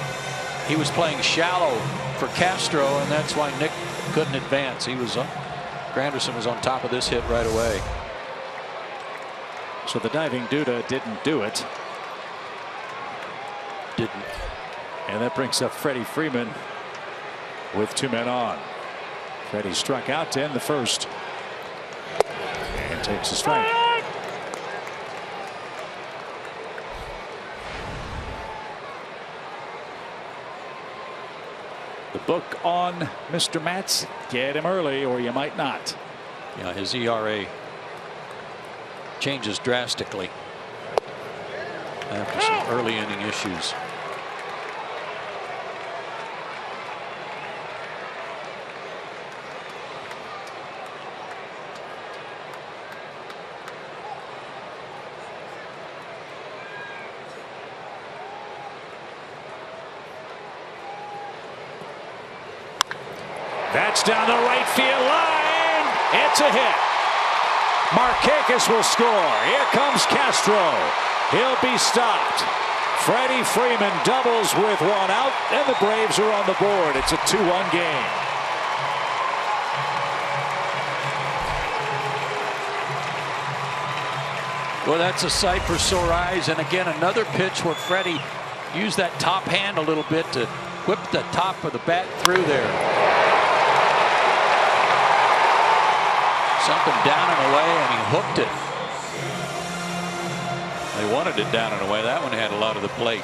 he was playing shallow for Castro, and that's why Nick couldn't advance. Granderson was on top of this hit right away. So the diving Duda didn't do it. Didn't. And that brings up Freddie Freeman with 2 men on. Freddie struck out to end the first and takes a strike. The book on Mr. Matz: get him early or you might not. Yeah, his ERA changes drastically after some early inning issues. That's down the right field line. It's a hit. Markakis will score. Here comes Castro. He'll be stopped. Freddie Freeman doubles with one out, and the Braves are on the board. It's a 2-1 game. Well, that's a sight for sore eyes. And again, another pitch where Freddie used that top hand a little bit to whip the top of the bat through there. Something down and away, and he hooked it. They wanted it down and away. That one had a lot of the plate.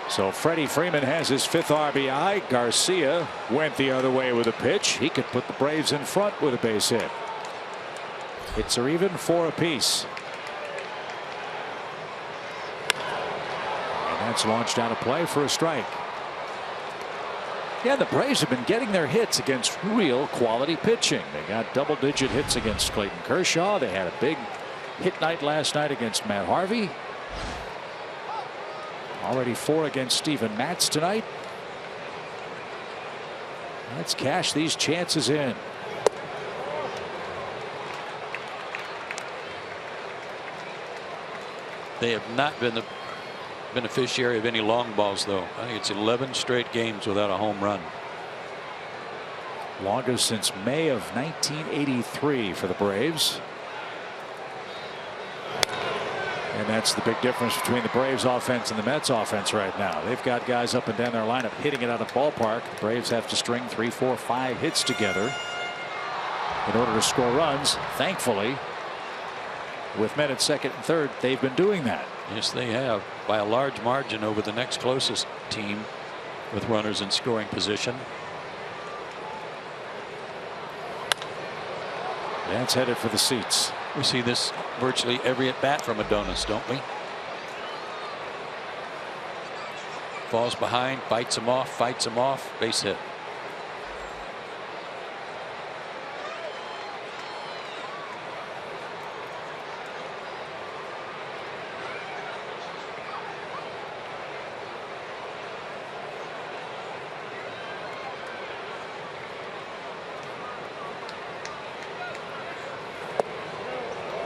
So Freddie Freeman has his 5th RBI. Garcia went the other way with a pitch. He could put the Braves in front with a base hit. Hits are even 4 apiece. And that's launched out of play for a strike. Yeah, the Braves have been getting their hits against real quality pitching. They got double-digit hits against Clayton Kershaw. They had a big hit night last night against Matt Harvey. Already 4 against Steven Matz tonight. Let's cash these chances in. They have not been the beneficiary of any long balls, though. I think it's 11 straight games without a home run. Longest since May of 1983 for the Braves. And that's the big difference between the Braves offense and the Mets offense right now. They've got guys up and down their lineup hitting it out of the ballpark. The Braves have to string 3, 4, 5 hits together in order to score runs. Thankfully, with men at second and third, they've been doing that. Yes, they have, by a large margin over the next closest team with runners in scoring position. That's headed for the seats. We see this virtually every at bat from Adonis, don't we? Falls behind, bites him off, fights him off, base hit.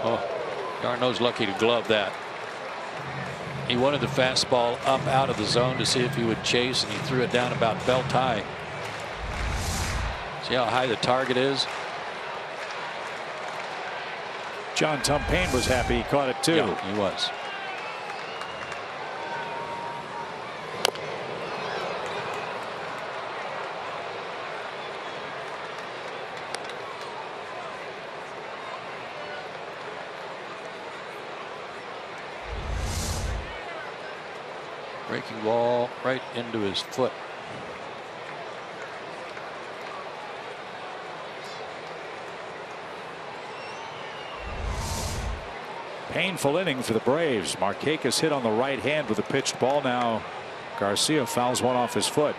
Oh, Darno's lucky to glove that. He wanted the fastball up out of the zone to see if he would chase, and he threw it down about belt high. See how high the target is? John Tumpane was happy he caught it too. Yeah, he was. Breaking ball right into his foot. Painful inning for the Braves. Markakis hit on the right hand with a pitched ball. Now Garcia fouls one off his foot.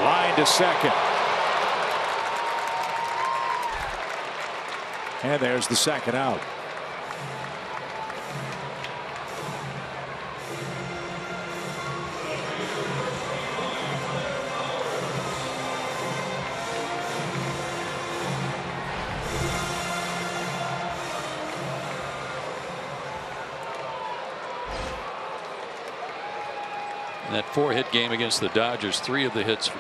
Line to second. And there's the second out. In that 4-hit game against the Dodgers, 3 of the hits for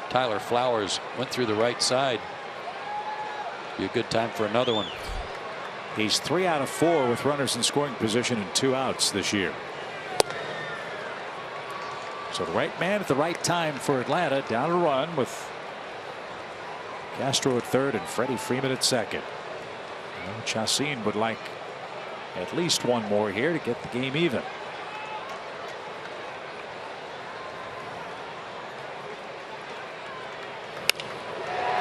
Tyler Flowers went through the right side. Be a good time for another one. He's 3 out of 4 with runners in scoring position and 2 outs this year. So the right man at the right time for Atlanta. Down a run with Castro at third and Freddie Freeman at second. Chacin would like at least one more here to get the game even.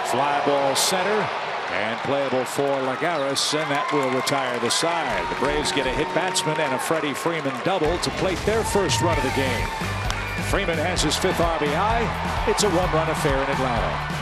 Fly ball center and playable for Lagares, and that will retire the side. The Braves get a hit batsman and a Freddie Freeman double to plate their first run of the game. Freeman has his 5th RBI. It's a 1-run affair in Atlanta.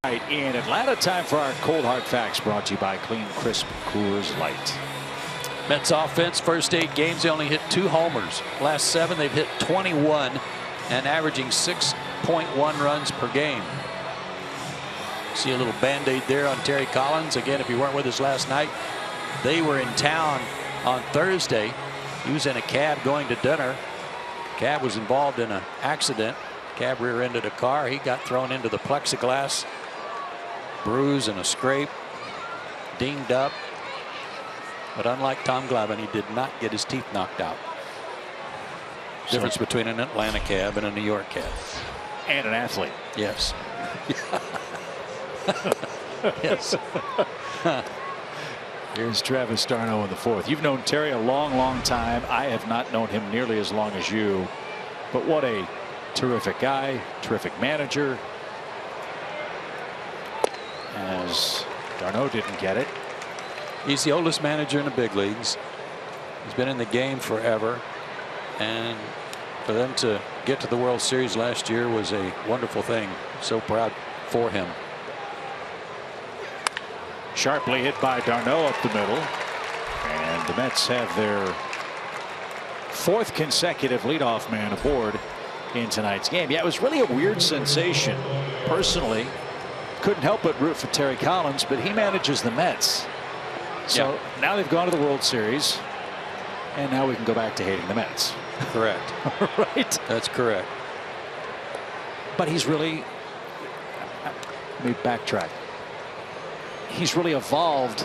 Tonight in Atlanta, time for our Cold Hard Facts, brought to you by Clean Crisp Coors Light. Mets offense, first 8 games, they only hit 2 homers. Last 7, they've hit 21 and averaging 6.1 runs per game. See a little band-aid there on Terry Collins. Again, if you weren't with us last night, they were in town on Thursday. He was in a cab going to dinner. Cab was involved in an accident. Cab rear-ended a car. He got thrown into the plexiglass. Bruise and a scrape, dinged up, but unlike Tom Glavine, he did not get his teeth knocked out. Difference between an Atlanta cab and a New York cab. And an athlete. Yes. Yes. Here's Travis d'Arnaud in the 4th. You've known Terry a long time. I have not known him nearly as long as you, but what a terrific guy, terrific manager. As d'Arnaud didn't get it. He's the oldest manager in the big leagues. He's been in the game forever, and for them to get to the World Series last year was a wonderful thing. So proud for him. Sharply hit by d'Arnaud up the middle, and the Mets have their 4th consecutive leadoff man aboard in tonight's game. Yeah, it was really a weird sensation. Personally, couldn't help but root for Terry Collins, but he manages the Mets. So now they've gone to the World Series, and now we can go back to hating the Mets. Correct. Right? That's correct. But he's really, let me backtrack. He's really evolved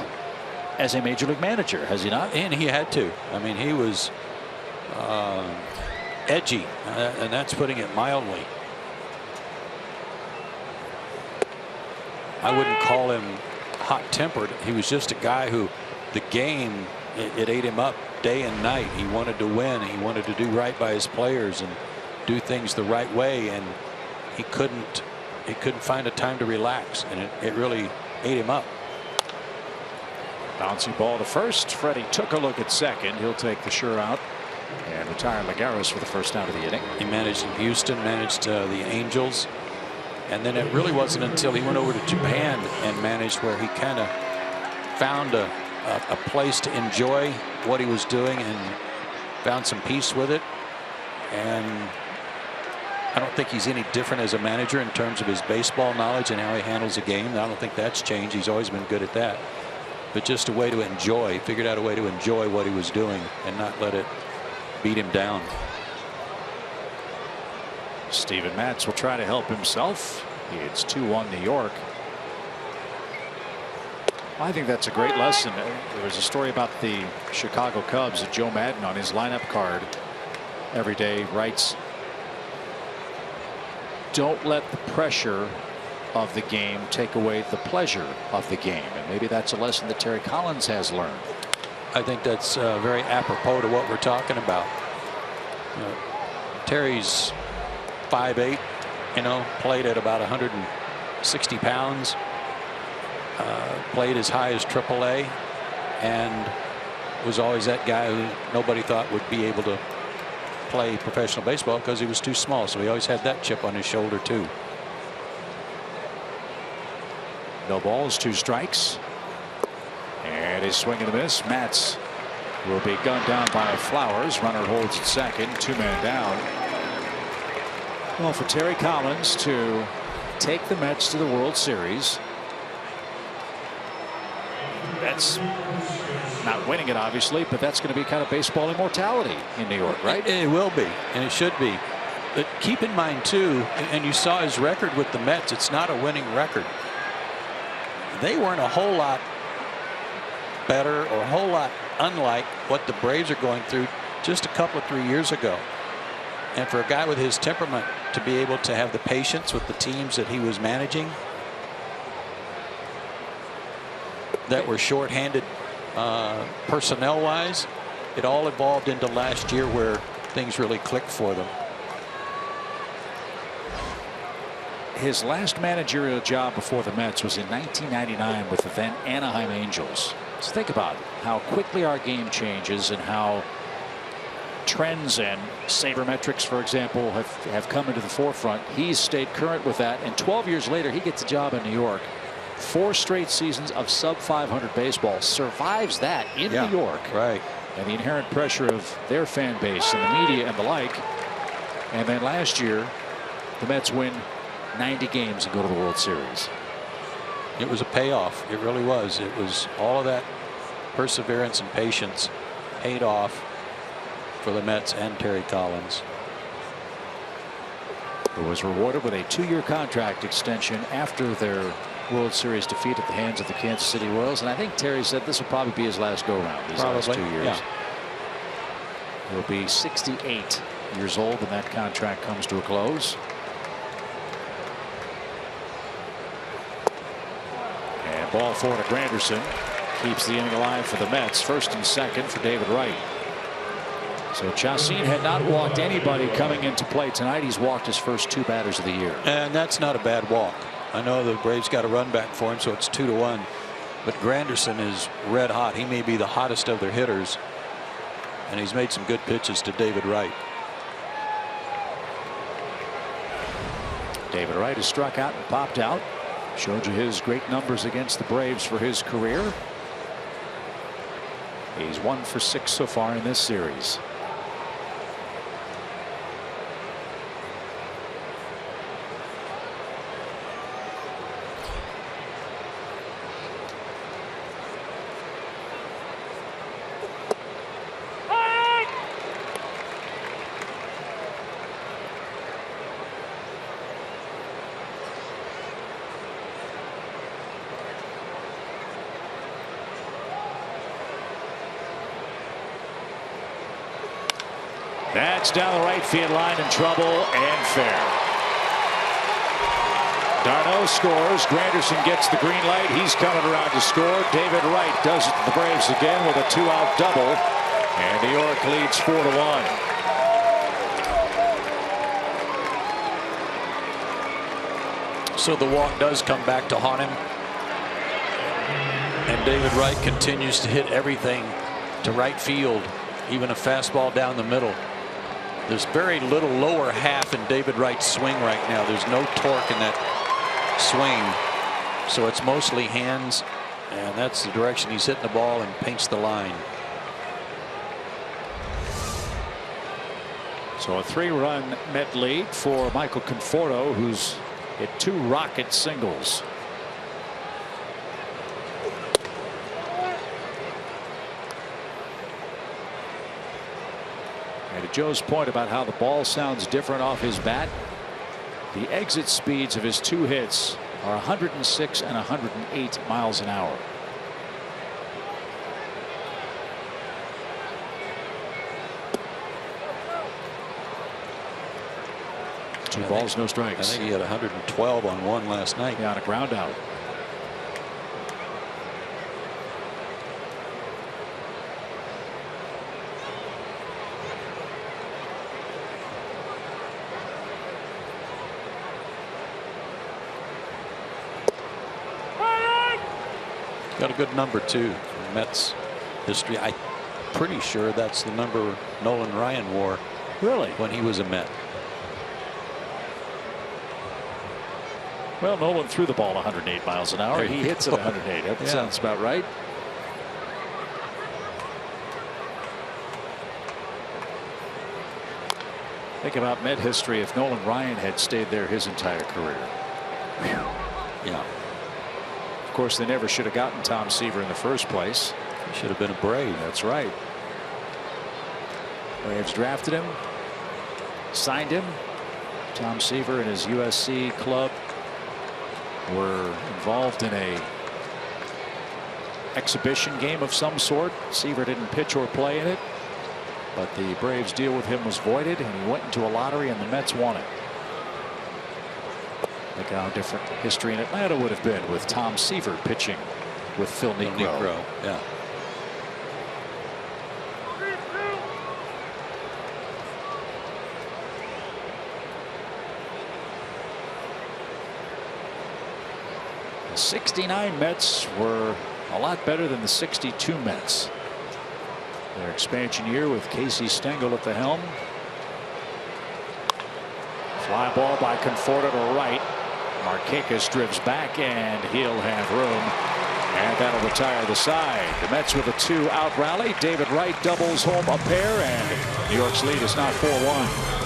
as a major league manager, has he not? And he had to. I mean, he was edgy, and that's putting it mildly. I wouldn't call him hot-tempered. He was just a guy who the game, it ate him up day and night. He wanted to win. He wanted to do right by his players and do things the right way, and he couldn't find a time to relax, and it really ate him up. Bouncy ball to first. Freddie took a look at second. He'll take the sure out and retire Lagares for the first out of the inning. He managed in Houston, managed the Angels, and then it really wasn't until he went over to Japan and managed where he kind of found a place to enjoy what he was doing and found some peace with it. And I don't think he's any different as a manager in terms of his baseball knowledge and how he handles a game. I don't think that's changed. He's always been good at that. But just a way to enjoy, he figured out a way to enjoy what he was doing and not let it beat him down. Steven Matz will try to help himself. It's 2-1 New York. I think that's a great lesson. There was a story about the Chicago Cubs that Joe Madden on his lineup card every day writes, don't let the pressure of the game take away the pleasure of the game. And maybe that's a lesson that Terry Collins has learned. I think that's very apropos to what we're talking about. You know, Terry's 5'8", you know, played at about 160 pounds, played as high as AAA, and was always that guy who nobody thought would be able to play professional baseball because he was too small. So he always had that chip on his shoulder too. No balls, 2 strikes. And his swing and a miss. Matz will be gunned down by Flowers. Runner holds at second. 2-man down. Well, for Terry Collins to take the Mets to the World Series, that's not winning it, obviously, but that's going to be kind of baseball immortality in New York, right? It will be, and it should be. But keep in mind, too, and you saw his record with the Mets, it's not a winning record. They weren't a whole lot better or a whole lot unlike what the Braves are going through just a couple of 3 years ago. And for a guy with his temperament to be able to have the patience with the teams that he was managing that were shorthanded personnel wise, it all evolved into last year where things really clicked for them. His last managerial job before the Mets was in 1999 with the then Anaheim Angels. So think about how quickly our game changes and how trends and sabermetrics, for example, have come into the forefront. He's stayed current with that, and 12 years later he gets a job in New York. 4 straight seasons of sub-500 baseball, survives that in New York, right? And the inherent pressure of their fan base and the media and the like. And then last year the Mets win 90 games and go to the World Series. It was a payoff. It really was. It was all of that perseverance and patience paid off for the Mets and Terry Collins, who was rewarded with a 2-year contract extension after their World Series defeat at the hands of the Kansas City Royals. And I think Terry said this will probably be his last go-round these last 2 years. Yeah. He'll be 68 years old when that contract comes to a close. And ball 4 to Granderson keeps the inning alive for the Mets. First and second for David Wright. So Chacín had not walked anybody coming into play tonight. He's walked his first 2 batters of the year. And that's not a bad walk. I know the Braves got a run back for him, so it's 2-1. But Granderson is red hot. He may be the hottest of their hitters. And he's made some good pitches to David Wright. David Wright has struck out and popped out. Showed you his great numbers against the Braves for his career. He's 1 for 6 so far in this series. That's down the right field line, in trouble and fair. Darno scores. Granderson gets the green light. He's coming around to score. David Wright does it to the Braves again with a 2-out double. And New York leads 4-1. So the walk does come back to haunt him. And David Wright continues to hit everything to right field, even a fastball down the middle. There's very little lower half in David Wright's swing right now. There's no torque in that swing. So it's mostly hands, and that's the direction he's hitting the ball and paints the line. So a 3-run Met lead for Michael Conforto, who's hit 2 rocket singles. And to Joe's point about how the ball sounds different off his bat, the exit speeds of his 2 hits are 106 and 108 miles an hour. Two balls, no strikes. I think he had 112 on one last night. Yeah, on a ground out. Got a good number too for Mets history. I'm pretty sure that's the number Nolan Ryan wore. Really? When he was a Met. Well, Nolan threw the ball 108 miles an hour. He hits at 108. That sounds about right. Think about Met history if Nolan Ryan had stayed there his entire career. Yeah. Of course, they never should have gotten Tom Seaver in the first place. He should have been a Brave. That's right. Braves drafted him, signed him. Tom Seaver and his USC club were involved in a exhibition game of some sort. Seaver didn't pitch or play in it, but the Braves deal with him was voided, and he went into a lottery, and the Mets won it. Look how different history in Atlanta would have been with Tom Seaver pitching with Phil Niekro. Yeah. The 69 Mets were a lot better than the 62 Mets. Their expansion year with Casey Stengel at the helm. Fly ball by Conforto to right. Markakis drifts back, and he'll have room, and that'll retire the side. The Mets with a 2-out rally. David Wright doubles home a pair, and New York's lead is now 4-1.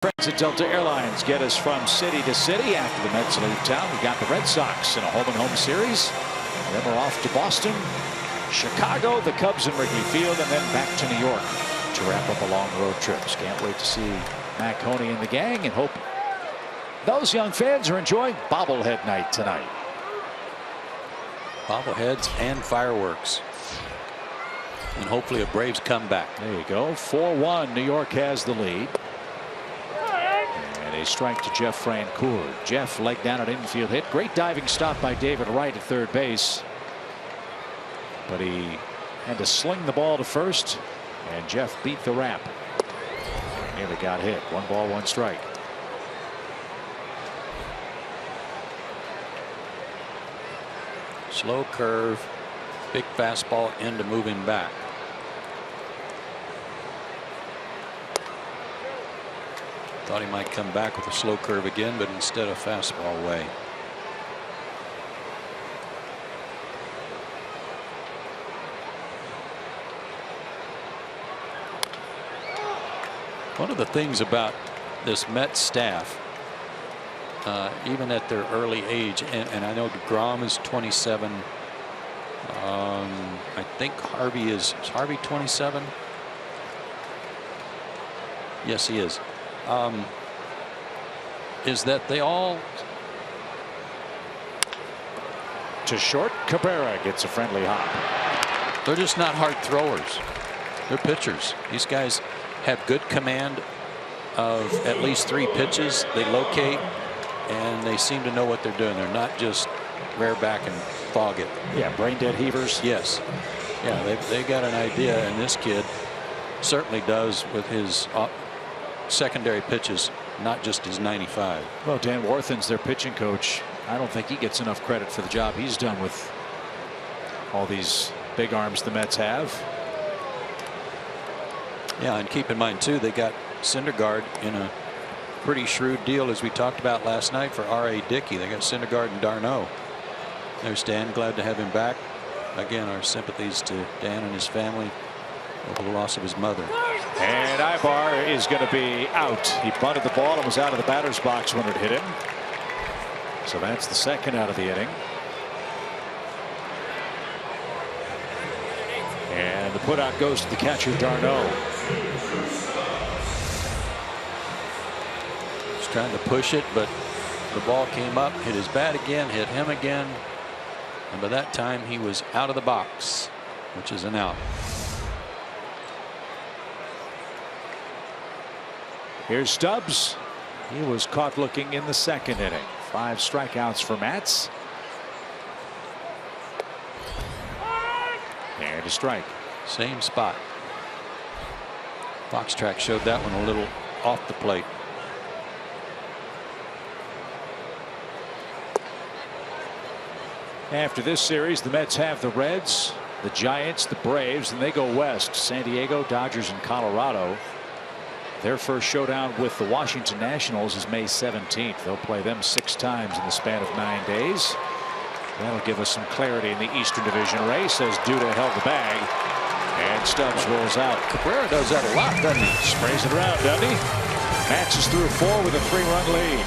Friends at Delta Airlines get us from city to city. After the Mets leave town, we got the Red Sox in a home-and-home series. Then we're off to Boston, Chicago, the Cubs in Wrigley Field, and then back to New York to wrap up a long road trips. Can't wait to see Mac Honey and the gang, and hope those young fans are enjoying bobblehead night tonight. Bobbleheads and fireworks. And hopefully a Braves comeback. There you go. 4-1. New York has the lead. A strike to Jeff Francoeur. Jeff leg down at infield hit. Great diving stop by David Wright at third base. But he had to sling the ball to first, and Jeff beat the wrap. Nearly got hit. 1 ball, 1 strike. Slow curve, big fastball into moving back. Thought he might come back with a slow curve again, but instead a fastball away. One of the things about this Mets staff, even at their early age, and I know DeGrom is 27. I think Harvey is Harvey 27? Yes, he is. Is that they all To short, Cabrera gets a friendly hop. They're just not hard throwers. They're pitchers. These guys have good command of at least 3 pitches. They locate and they seem to know what they're doing. They're not just rear back and fog it. Yeah, brain dead heavers. Yes. Yeah, they got an idea, and this kid certainly does with his secondary pitches, not just his 95. Well, Dan Warthen's their pitching coach. I don't think he gets enough credit for the job he's done with all these big arms the Mets have. Yeah, and keep in mind too, they got Syndergaard in a pretty shrewd deal, as we talked about last night, for R.A. Dickey. They got Syndergaard and d'Arnaud. There's Dan, glad to have him back. Again, our sympathies to Dan and his family over the loss of his mother. And Ibar is going to be out. He bunted the ball and was out of the batter's box when it hit him. So that's the second out of the inning. And the putout goes to the catcher, d'Arnaud. He's trying to push it, but the ball came up, hit his bat again, hit him again. And by that time, he was out of the box, which is an out. Here's Stubbs. He was caught looking in the second inning. 5 strikeouts for Matz. And a strike. Same spot. Fox track showed that one a little off the plate. After this series, the Mets have the Reds, the Giants, the Braves, and they go west. San Diego, Dodgers, and Colorado. Their first showdown with the Washington Nationals is May 17th. They'll play them 6 times in the span of 9 days. That'll give us some clarity in the Eastern Division race as Duda held the bag. And Stubbs rolls out. Cabrera does that a lot, doesn't he? Sprays it around, doesn't he? Matz is through 4 with a 3-run lead.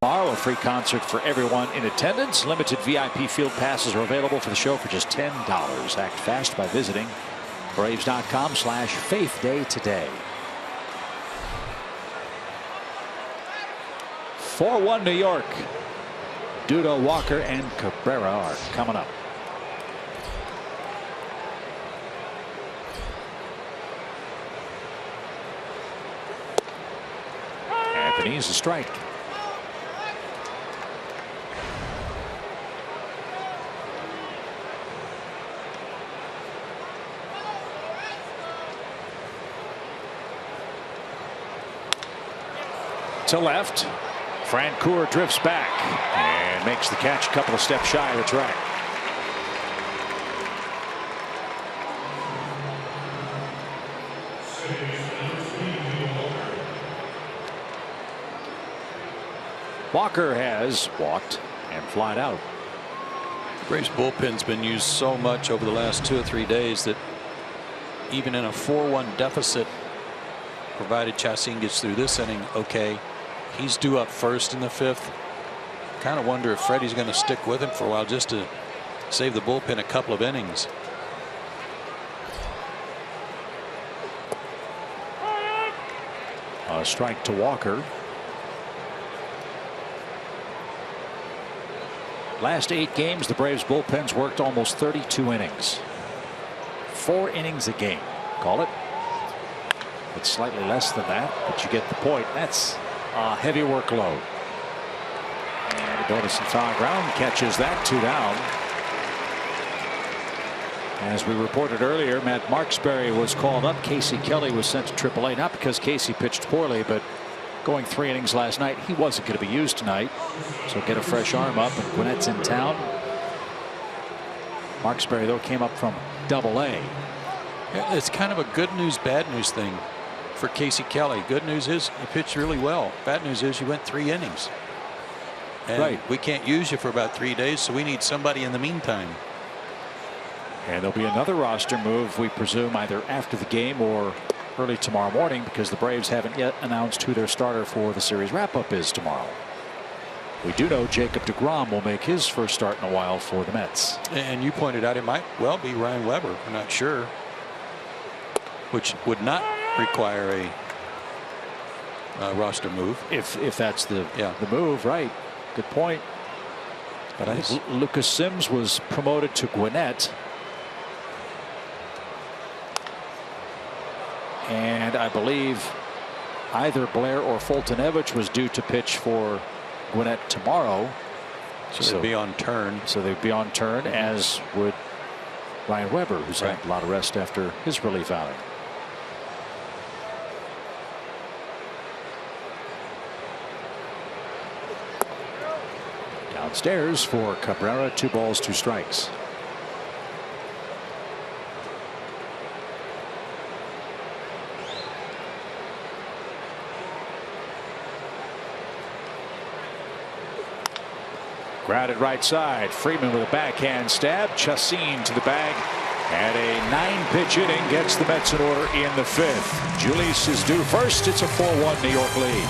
Tomorrow, a free concert for everyone in attendance. Limited VIP field passes are available for the show for just $10. Act fast by visiting Braves.com/faithday today. 4-1 New York. Duda, Walker, and Cabrera are coming up. Anthony's a strike. To left. Francoeur drifts back and makes the catch a couple of steps shy of the track. Walker has walked and flied out. The Braves bullpen's been used so much over the last 2 or 3 days that even in a 4-1 deficit, provided Chacín gets through this inning okay, he's due up first in the 5th. Kind of wonder if Freddie's going to stick with him for a while just to save the bullpen a couple of innings. A strike to Walker. Last 8 games, the Braves bullpen's worked almost 32 innings. 4 innings a game. Call it. It's slightly less than that, but you get the point. That's a heavy workload. And Adonis in foul ground catches that. 2 down. As we reported earlier, Matt Marksberry was called up. Casey Kelly was sent to AAA, not because Casey pitched poorly, but going 3 innings last night, he wasn't going to be used tonight. So get a fresh arm up, and Gwinnett's in town. Marksberry, though, came up from AA. Yeah, it's kind of a good news, bad news thing for Casey Kelly. Good news is he pitched really well. Bad news is you went 3 innings. And right. We can't use you for about 3 days, so we need somebody in the meantime. And there'll be another roster move, we presume, either after the game or early tomorrow morning, because the Braves haven't yet announced who their starter for the series wrap-up is tomorrow. We do know Jacob deGrom will make his first start in a while for the Mets. And you pointed out it might well be Ryan Weber. We're not sure. Which would not require a roster move. If that's the move, right? Good point. But I think Lucas Sims was promoted to Gwinnett. And I believe either Blair or Fultonevich was due to pitch for Gwinnett tomorrow. So they'd be on turn. So they'd be on turn, as would Ryan Weber, who's had a lot of rest after his relief outing. Downstairs for Cabrera, 2 balls, 2 strikes. Grounded right side. Freeman with a backhand stab. Chacín to the bag. And a 9-pitch inning gets the Mets in order in the 5th. Julius is due first. It's a 4-1 New York lead.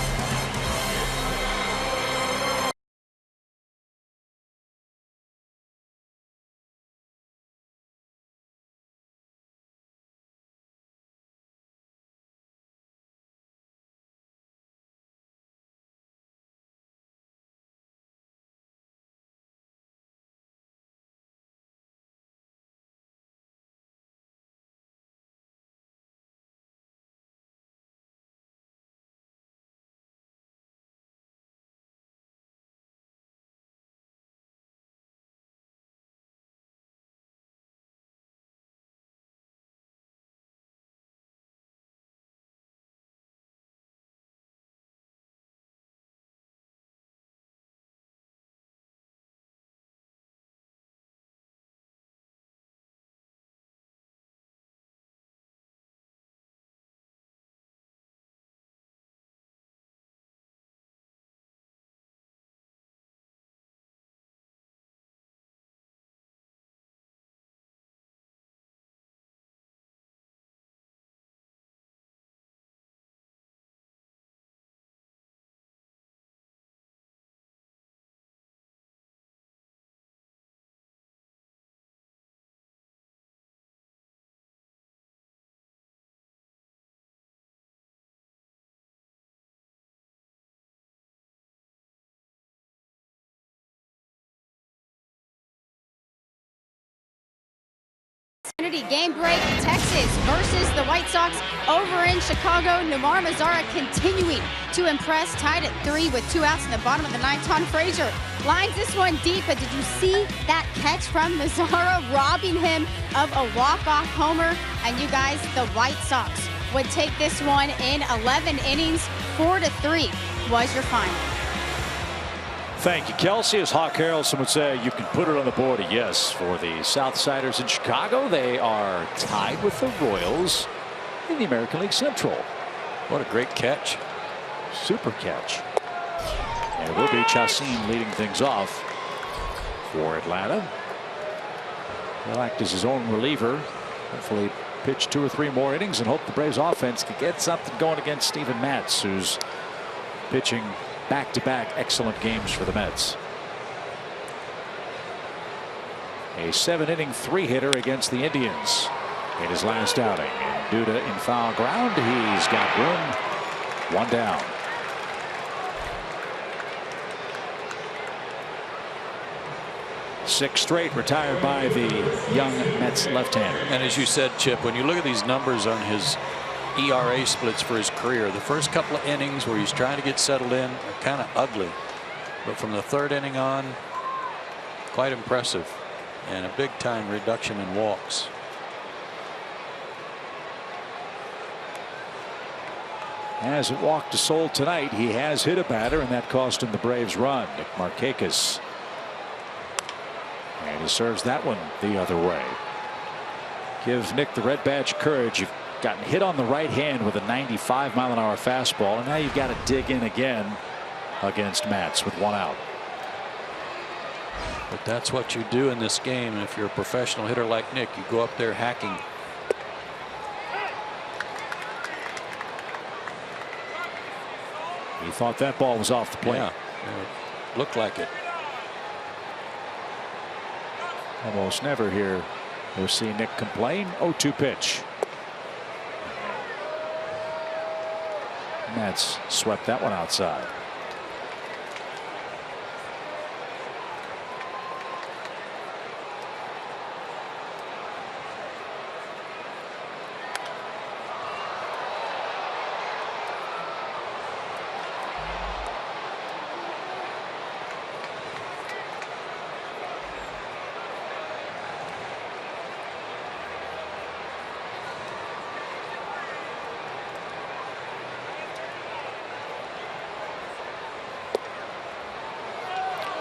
Game break, Texas versus the White Sox over in Chicago. Nomar Mazara continuing to impress, tied at 3 with 2 outs in the bottom of the 9th. Tom Frazier lines this one deep, but did you see that catch from Mazara, robbing him of a walk-off homer? And you guys, the White Sox would take this one in 11 innings. 4-3 was your final. Thank you, Kelsey. As Hawk Harrelson would say, you can put it on the board. Yes, for the Southsiders in Chicago, they are tied with the Royals in the American League Central. What a great catch. Super catch. And it will be Chacin leading things off for Atlanta. He'll act as his own reliever. Hopefully pitch 2 or 3 more innings and hope the Braves offense can get something going against Steven Matz, who's pitching back-to-back excellent games for the Mets. A 7-inning 3-hitter against the Indians in his last outing. And Duda in foul ground. He's got room. 1 down. Six straight retired by the young Mets left-hander. And as you said, Chip, when you look at these numbers on his ERA splits for his career, the first couple of innings where he's trying to get settled in are kind of ugly, but from the 3rd inning on, quite impressive, and a big-time reduction in walks. Hasn't walked a soul tonight. He has hit a batter, and that cost him the Braves run. Nick Markakis, and he serves that one the other way. Give Nick the red badge of courage. You've gotten hit on the right hand with a 95-mile-an-hour fastball, and now you've got to dig in again against Matz with 1 out. But that's what you do in this game. And if you're a professional hitter like Nick, you go up there hacking. He thought that ball was off the plate. Yeah, it looked like it. Almost never hear or see Nick complain. 0-2 pitch. Matz swept that one outside.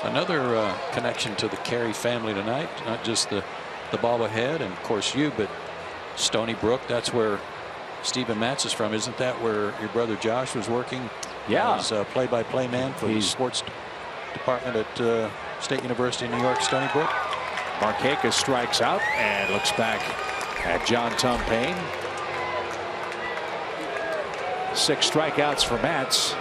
Another connection to the Carey family tonight, not just the bobblehead and of course you, but Stony Brook. That's where Steven Matz is from. Isn't that where your brother Josh was working? Yeah, as a play-by-play man for the sports department at State University of New York, Stony Brook. Markakis strikes out and looks back at John Tumpane. 6 strikeouts for Matz.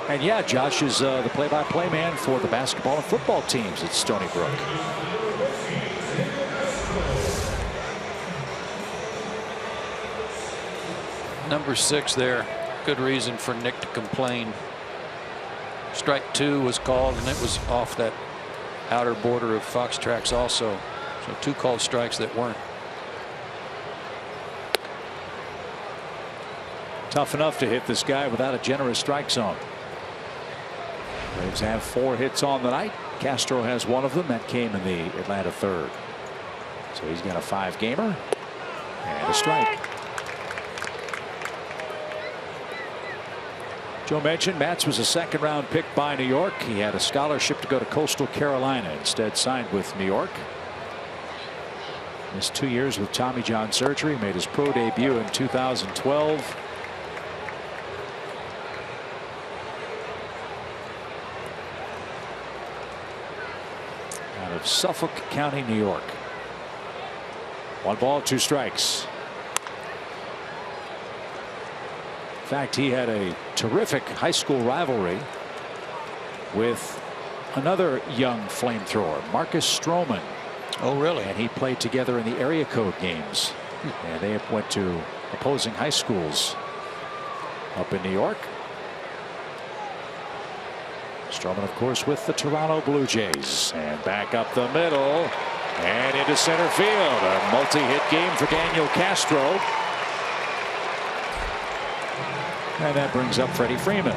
And yeah, Josh is the play-by-play man for the basketball and football teams at Stony Brook. Number 6 there. Good reason for Nick to complain. Strike 2 was called, and it was off that outer border of Fox Tracks also. So 2 called strikes that weren't. Tough enough to hit this guy without a generous strike zone. Braves have 4 hits on the night. Castro has 1 of them. That came in the Atlanta 3rd. So he's got a 5-gamer and a strike. Joe mentioned Matz was a 2nd-round pick by New York. He had a scholarship to go to Coastal Carolina. Instead signed with New York. Missed 2 years with Tommy John surgery. Made his pro debut in 2012. Out of Suffolk County, New York. 1 ball, 2 strikes. In fact, he had a terrific high school rivalry with another young flamethrower, Marcus Stroman. Oh, really? And he played together in the area code games. And they went to opposing high schools up in New York. Stroman, of course, with the Toronto Blue Jays. And back up the middle. And into center field. A multi-hit game for Daniel Castro. And that brings up Freddie Freeman.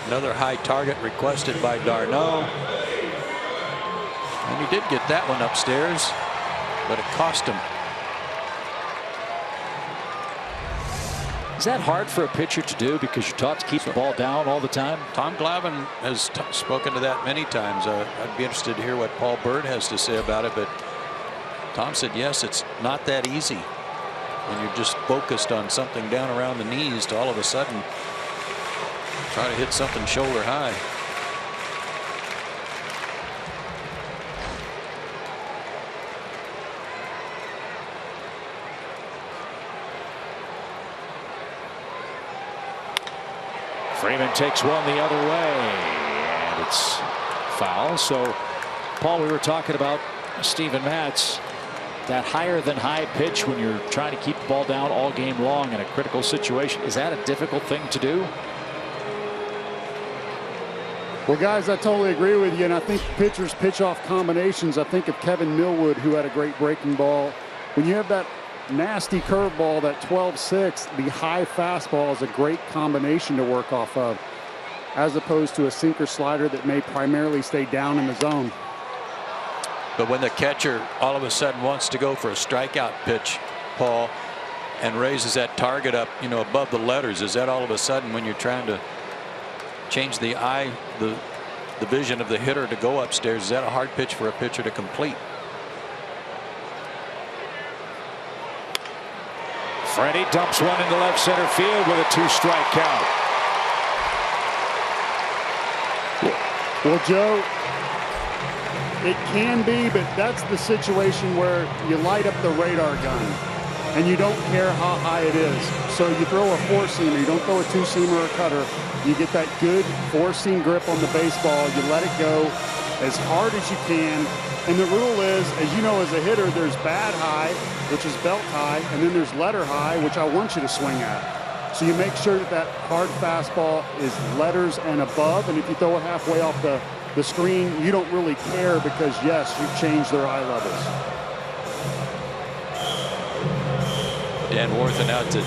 Another high target requested by d'Arnaud. And he did get that one upstairs, but it cost him. Is that hard for a pitcher to do because you're taught to keep the ball down all the time? Tom Glavine has spoken to that many times. I'd be interested to hear what Paul Byrd has to say about it, but Tom said yes, it's not that easy when you're just focused on something down around the knees to all of a sudden try to hit something shoulder high. Freeman takes one the other way, and it's foul. So, Paul, we were talking about Steven Matz, that higher than high pitch when you're trying to keep the ball down all game long in a critical situation. Is that a difficult thing to do? Well, guys, I totally agree with you, and I think pitchers pitch off combinations. I think of Kevin Millwood, who had a great breaking ball. When you have that nasty curveball, that 12-6, the high fastball is a great combination to work off of, as opposed to a sinker slider that may primarily stay down in the zone. But when the catcher all of a sudden wants to go for a strikeout pitch, Paul, and raises that target up, you know, above the letters, is that all of a sudden when you're trying to change the eye, the vision of the hitter to go upstairs, is that a hard pitch for a pitcher to complete? Freddie dumps one into left center field with a 2-strike count. Well, Joe, it can be, but that's the situation where you light up the radar gun and you don't care how high it is. So you throw a 4-seamer, you don't throw a 2-seamer or a cutter. You get that good 4-seam grip on the baseball. You let it go as hard as you can. And the rule is, as you know, as a hitter, there's bad high, which is belt high, and then there's letter high, which I want you to swing at. So you make sure that that hard fastball is letters and above, and if you throw it halfway off the screen, you don't really care because, yes, you've changed their eye levels. Dan Warthen out to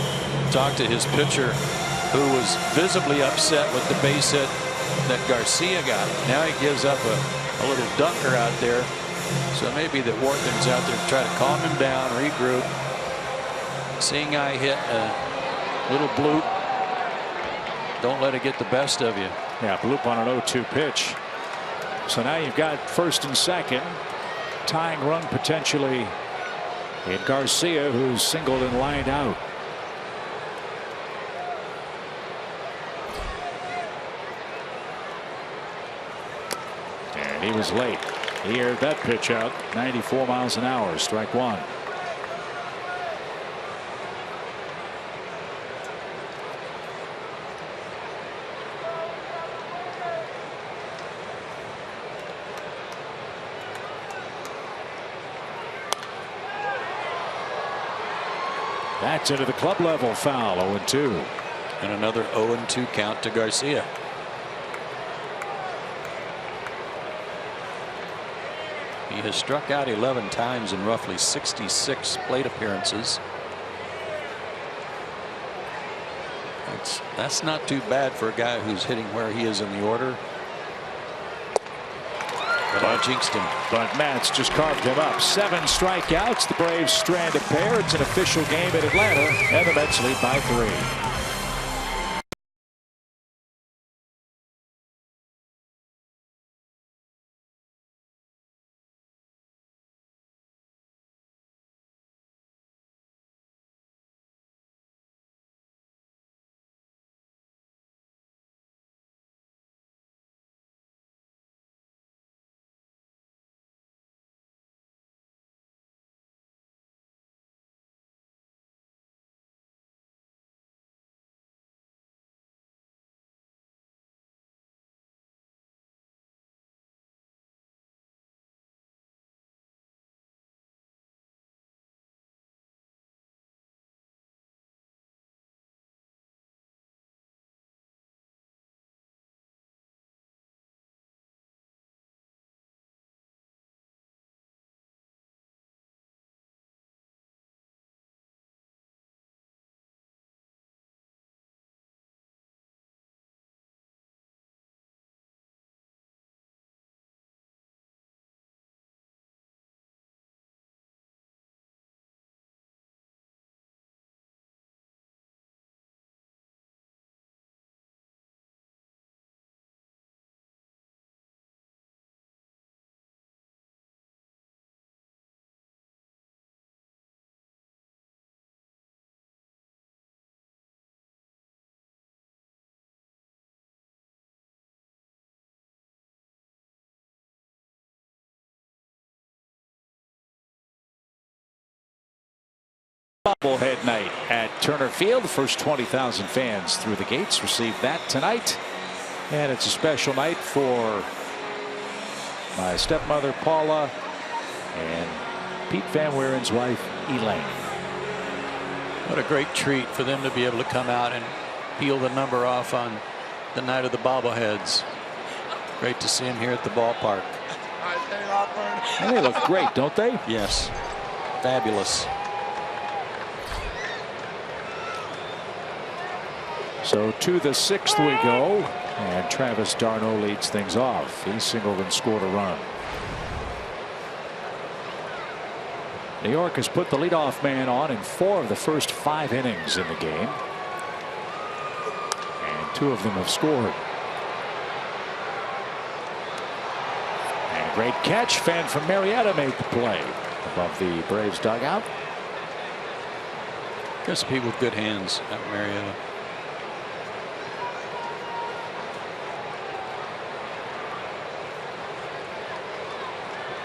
talk to his pitcher, who was visibly upset with the base hit that Garcia got. Now he gives up a little dunker out there. So maybe that Warthen's out there to try to calm him down, regroup. Seeing I hit a little bloop. Don't let it get the best of you. Yeah, bloop on an 0-2 pitch. So now you've got first and second. Tying run potentially in Garcia, who's singled and lined out. And he was late. He aired that pitch out. 94 miles an hour. Strike one. That's into the club level foul. 0-2. And another 0-2 count to Garcia. He has struck out 11 times in roughly 66 plate appearances. That's not too bad for a guy who's hitting where he is in the order. But I jinxed him. But Matz just carved him up. 7 strikeouts. The Braves strand a pair. It's an official game in Atlanta, and the Mets lead by 3. Bobblehead night at Turner Field. The first 20,000 fans through the gates receive that tonight. And it's a special night for my stepmother, Paula, and Pete Van Weeren's wife, Elaine. What a great treat for them to be able to come out and peel the number off on the night of the bobbleheads. Great to see him here at the ballpark. And they look great, don't they? Yes. Fabulous. So to the 6th we go, and Travis d'Arnaud leads things off. He singled and scored a run. New York has put the leadoff man on in 4 of the first 5 innings in the game, and 2 of them have scored. And a great catch. Fan from Marietta made the play above the Braves dugout. There's some people with good hands at Marietta.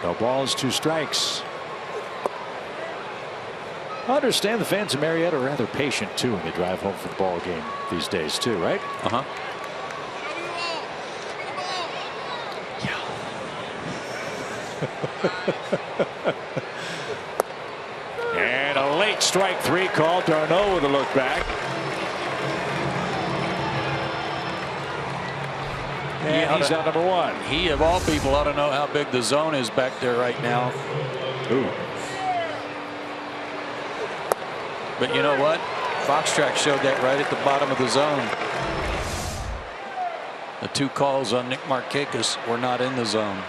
No balls, 2 strikes. I understand the fans of Marietta are rather patient too when they drive home from the ball game these days too, right? And a late strike 3 call. d'Arnaud with a look back. And he's out number 1. He of all people ought to know how big the zone is back there right now. Ooh. But you know what? Foxtrack showed that right at the bottom of the zone. The 2 calls on Nick Markakis were not in the zone.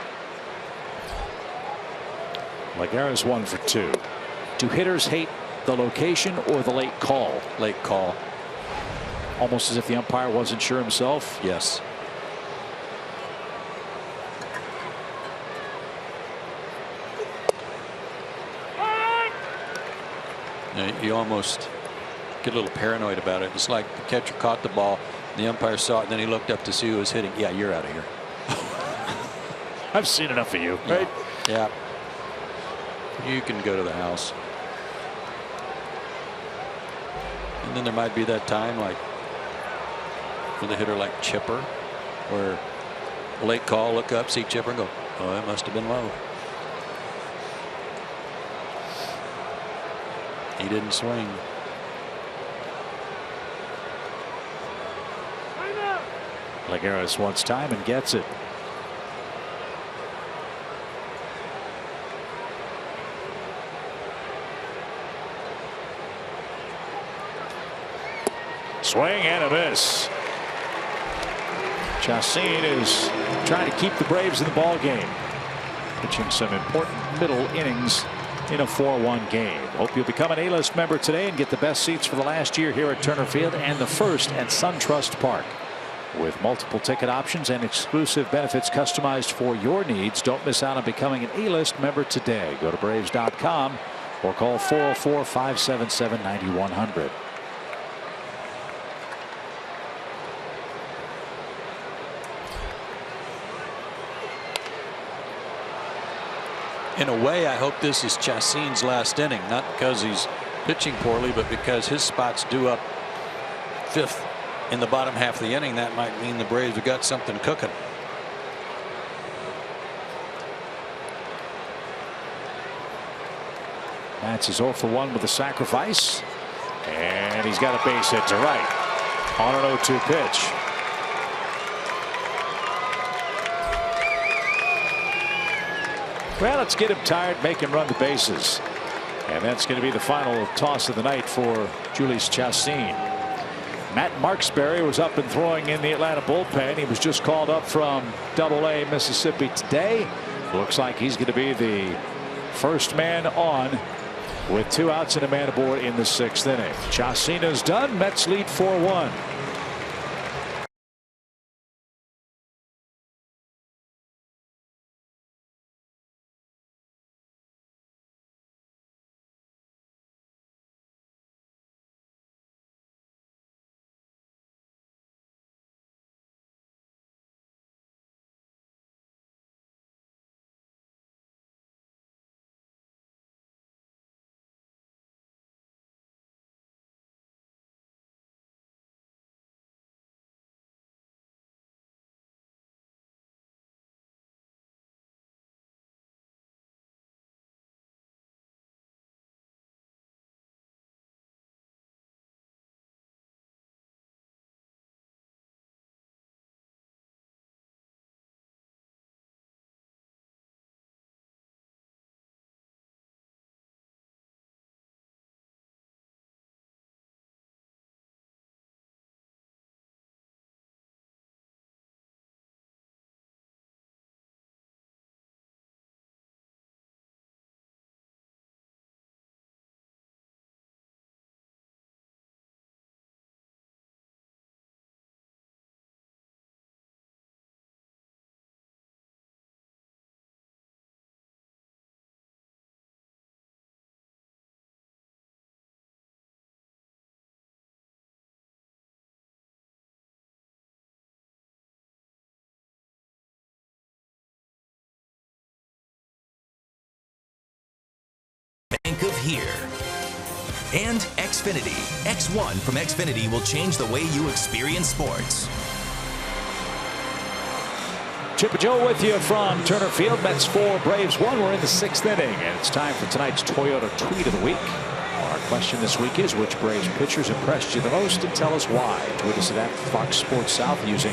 Lagares 1 for 2. Do hitters hate the location or the late call? Late call. Almost as if the umpire wasn't sure himself. Yes. You almost get a little paranoid about it. It's like the catcher caught the ball, the umpire saw it, and then he looked up to see who was hitting. Yeah, you're out of here. I've seen enough of you, right? Yeah. You can go to the house. And then there might be that time, like for the hitter like Chipper, where a late call, look up, see Chipper, and go, oh, it must have been low. He didn't swing. Lagares wants time and gets it. Swing and a miss. Chacin is trying to keep the Braves in the ball game, pitching some important middle innings in a 4-1 game. Hope you'll become an A-list member today and get the best seats for the last year here at Turner Field and the first at SunTrust Park. With multiple ticket options and exclusive benefits customized for your needs, don't miss out on becoming an A-list member today. Go to Braves.com or call 404-577-9100. In a way, I hope this is Chacin's last inning, not because he's pitching poorly, but because his spot's due up 5th in the bottom half of the inning. That might mean the Braves have got something cooking. Matz is 0 for 1 with a sacrifice, and he's got a base hit to right on an 0-2 pitch. Well, let's get him tired, make him run the bases. And that's going to be the final toss of the night for Jhoulys Chacin. Matt Marksberry was up and throwing in the Atlanta bullpen. He was just called up from AA Mississippi today. Looks like he's going to be the first man on with 2 outs and a man aboard in the 6th inning. Chacin is done. Mets lead 4-1. think of here. And Xfinity. X1 from Xfinity will change the way you experience sports. Chip and Joe with you from Turner Field. Mets 4, Braves 1. We're in the 6th inning, and it's time for tonight's Toyota Tweet of the Week. Our question this week is, which Braves pitchers impressed you the most, and tell us why. Tweet us at Fox Sports South using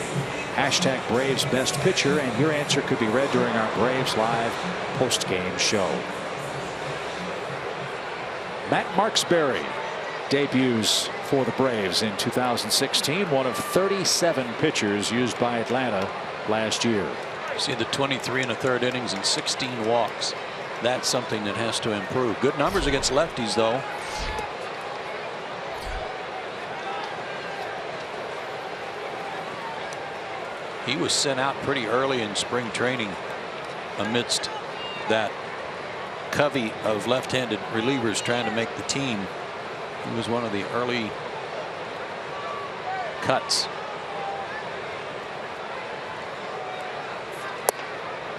hashtag Braves Best Pitcher, and your answer could be read during our Braves Live post-game show. Matt Marksberry debuts for the Braves in 2016, one of 37 pitchers used by Atlanta last year. See the 23 1/3 innings and 16 walks. That's something that has to improve. Good numbers against lefties, though. He was sent out pretty early in spring training amidst that covey of left-handed relievers trying to make the team. He was one of the early cuts.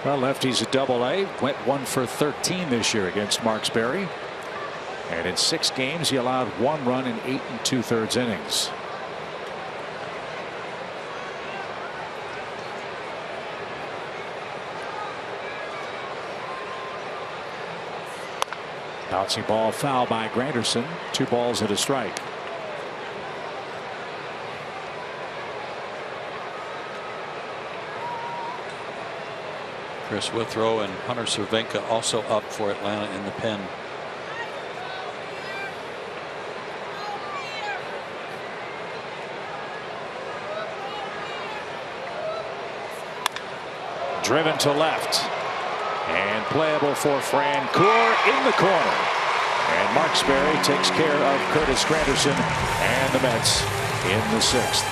Well, lefty's at Double-A, went 1 for 13 this year against Marksberry, and in 6 games he allowed 1 run in 8 2/3 innings. Bouncing ball foul by Granderson. 2 balls and a strike. Chris Withrow and Hunter Cervenka also up for Atlanta in the pen. Driven to left and playable for Francoeur in the corner, and Marksberry takes care of Curtis Granderson and the Mets in the 6th.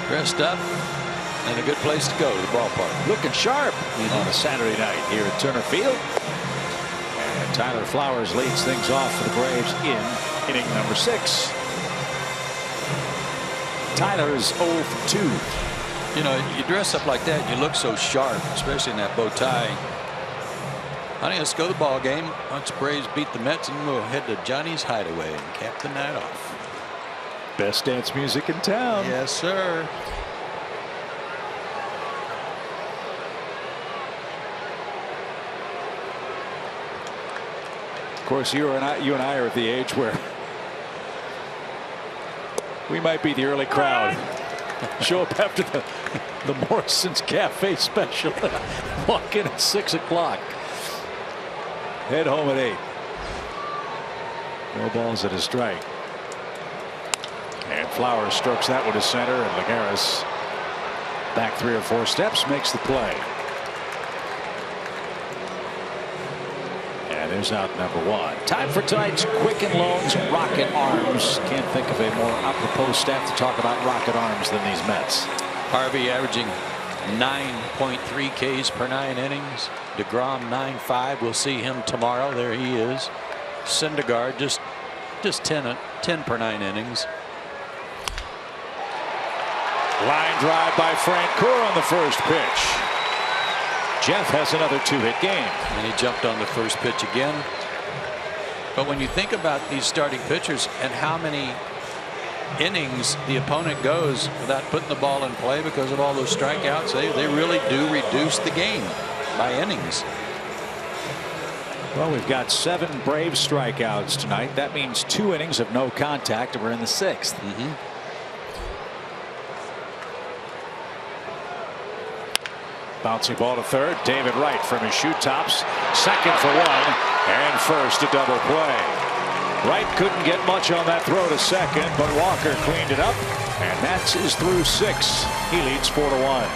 Dressed up and a good place to go to the ballpark. Looking sharp on a Saturday night here at Turner Field. And Tyler Flowers leads things off for the Braves in inning number 6. Tyler's 0 for 2. You know, you dress up like that, you look so sharp, especially in that bow tie. Honey, let's go to the ball game. Once the Braves beat the Mets, and we'll head to Johnny's Hideaway and cap the night off. Best dance music in town. Yes, sir. Of course, you and I are at the age where we might be the early crowd. Show up after the Morrison's Cafe special. Walk in at 6 o'clock. Head home at 8. No balls at a strike. And Flowers strokes that one to center, and Lagares back 3 or 4 steps, makes the play. And there's out number 1. Time for tonight's Quicken Loans Rocket Arms. Can't think of a more apropos stat to talk about Rocket Arms than these Mets. Harvey averaging 9.3 Ks per 9 innings. DeGrom 9.5. We'll see him tomorrow. There he is. Syndergaard just 10 per 9 innings. Line drive by Francoeur on the first pitch. Jeff has another 2-hit game. And he jumped on the first pitch again. But when you think about these starting pitchers and how many innings the opponent goes without putting the ball in play because of all those strikeouts, they really do reduce the game by innings. Well, we've got 7 Braves strikeouts tonight. That means 2 innings of no contact, and we're in the 6th. Bouncing ball to third. David Wright from his shoe tops. Second for 1, and first a double play. Wright couldn't get much on that throw to second, but Walker cleaned it up, and Nats is through 6. He leads 4-1.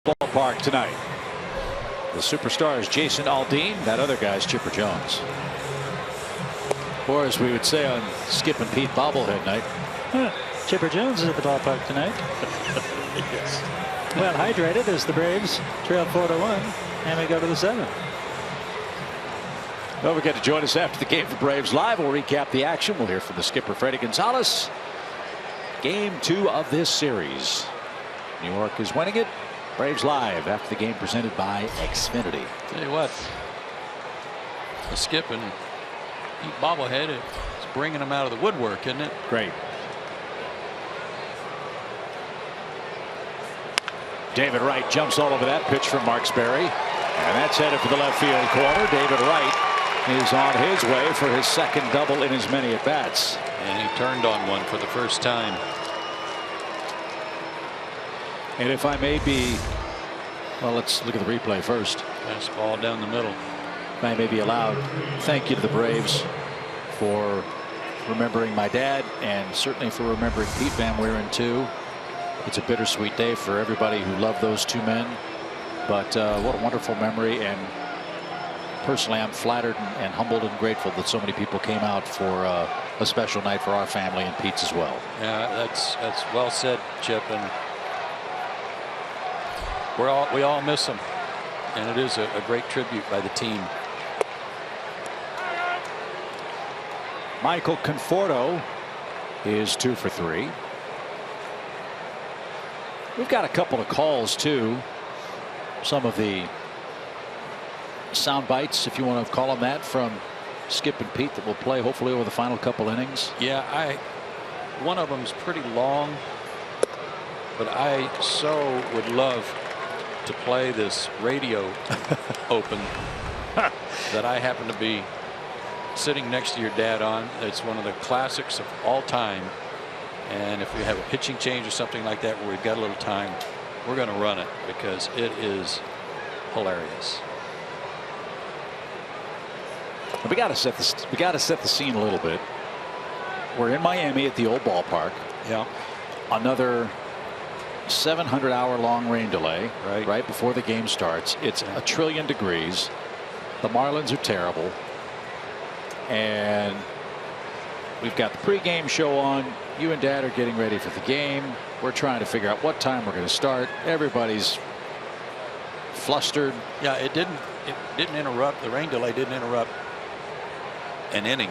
Ballpark tonight. The superstar is Jason Aldean. That other guy's Chipper Jones. Or as we would say on Skip and Pete bobblehead night. Chipper Jones is at the ballpark tonight. Yes. Well hydrated as the Braves trail 4-1, and we go to the 7th. Don't forget to join us after the game for Braves Live. We'll recap the action. We'll hear from the skipper Freddie Gonzalez. Game 2 of this series. New York is winning it. Braves Live after the game presented by Xfinity. Tell you what, the Skip and Pete bobblehead is bringing them out of the woodwork, isn't it? Great. David Wright jumps all over that pitch from Mark Sperry, and that's headed for the left field corner. David Wright is on his way for his 2nd double in as many at bats, and he turned on one for the first time. And if I may be, well, let's look at the replay first. Fastball down the middle. If I may be allowed, thank you to the Braves for remembering my dad, and certainly for remembering Pete Van Wieren too. It's a bittersweet day for everybody who loved those 2 men, but what a wonderful memory. And personally, I'm flattered and humbled and grateful that so many people came out for a special night for our family and Pete's as well. Yeah, that's well said, Chip, and we all miss him, and it is a great tribute by the team. Michael Conforto is 2 for 3. We've got a couple of calls too. some of the sound bites, if you want to call them that, from Skip and Pete that will play hopefully over the final couple innings. Yeah, one of them's pretty long, but I so would love to play this radio open that I happen to be sitting next to your dad on. It's one of the classics of all time, and if we have a pitching change or something like that where we've got a little time, we're going to run it because it is hilarious. We got to set the scene a little bit. We're in Miami at the old ballpark. Yeah. Another 700-hour-long rain delay right before the game starts. It's a trillion degrees. The Marlins are terrible. And we've got the pregame show on. You and Dad are getting ready for the game. We're trying to figure out what time we're going to start. Everybody's flustered. Yeah, it didn't interrupt. The rain delay didn't interrupt an inning.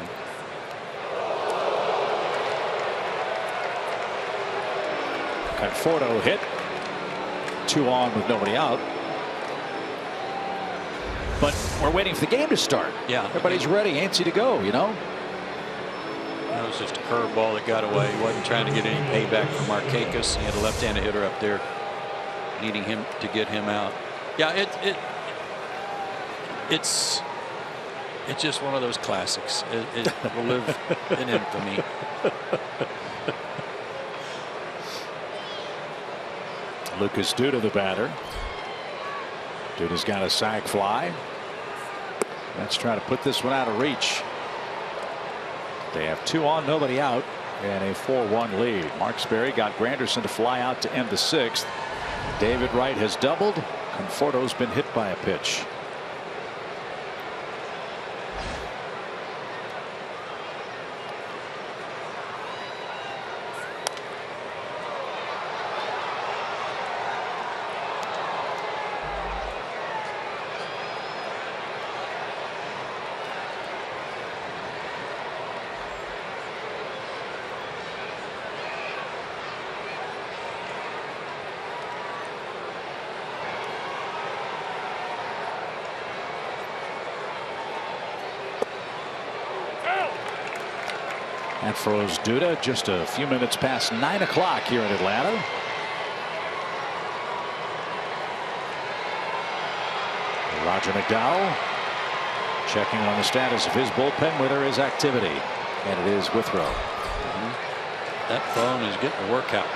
Conforto hit. 2 on with nobody out. But we're waiting for the game to start. Yeah. Everybody's ready, antsy to go, you know. That was just a curveball that got away. He wasn't trying to get any payback from Markakis. He had a left-handed hitter up there needing him to get him out. Yeah, it's just one of those classics. It will live in infamy. Lucas Duda, the batter. Duda's got a sac fly. Let's try to put this one out of reach. They have 2 on, nobody out, and a 4-1 lead. Mark Sperry got Granderson to fly out to end the 6th. David Wright has doubled. Conforto's been hit by a pitch. That froze Duda just a few minutes past 9 o'clock here in Atlanta. Roger McDowell checking on the status of his bullpen where there is activity, and it is Withrow. That phone is getting a workout.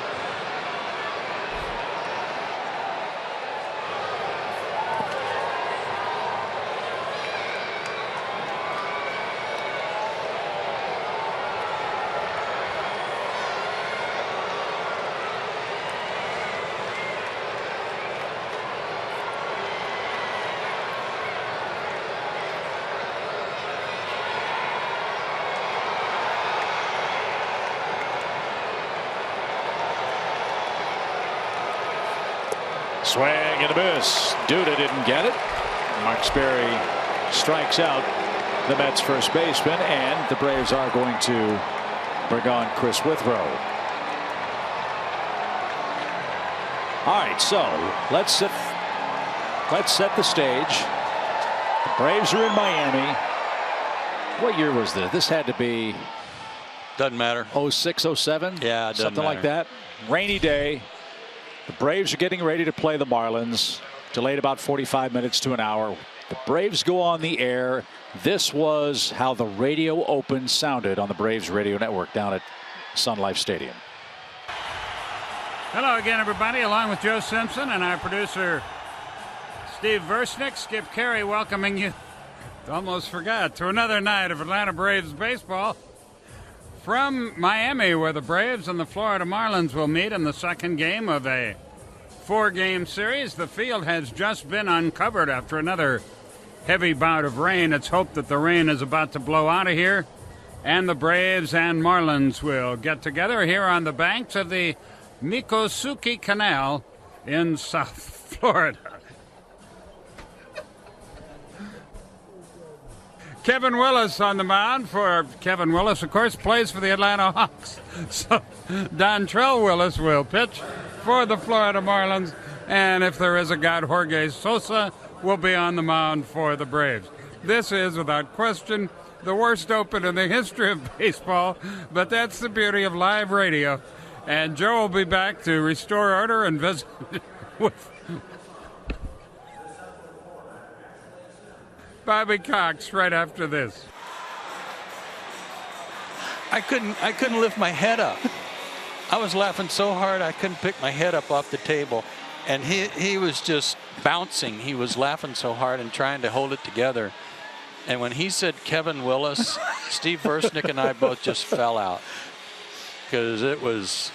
Swing and a miss. Duda didn't get it. Mark Sperry strikes out the Mets first baseman, and the Braves are going to bring on Chris Withrow. All right, so let's set the stage. The Braves are in Miami. What year was this? This had to be Doesn't matter. 06, 07? Yeah, it doesn't something like matter. that. Rainy day. The Braves are getting ready to play the Marlins. Delayed about 45 minutes to an hour. The Braves go on the air. This was how the radio open sounded on the Braves radio network down at Sun Life Stadium. Hello again, everybody, along with Joe Simpson and our producer Steve Versnick. Skip Carey welcoming you, almost forgot, to another night of Atlanta Braves baseball from Miami, where the Braves and the Florida Marlins will meet in the second game of a 4-game series. The field has just been uncovered after another heavy bout of rain. It's hoped that the rain is about to blow out of here, and the Braves and Marlins will get together here on the banks of the Miccosukee Canal in South Florida. Kevin Willis on the mound for Kevin Willis, of course, plays for the Atlanta Hawks. So Dontrell Willis will pitch for the Florida Marlins. And if there is a God, Jorge Sosa will be on the mound for the Braves. This is, without question, the worst open in the history of baseball, but that's the beauty of live radio. And Joe will be back to restore order and visit with Bobby Cox right after this. I couldn't lift my head up. I was laughing so hard I couldn't pick my head up off the table. And he was just bouncing. He was laughing so hard and trying to hold it together. And when he said Kevin Willis, Steve Versnick and I both just fell out. Because it was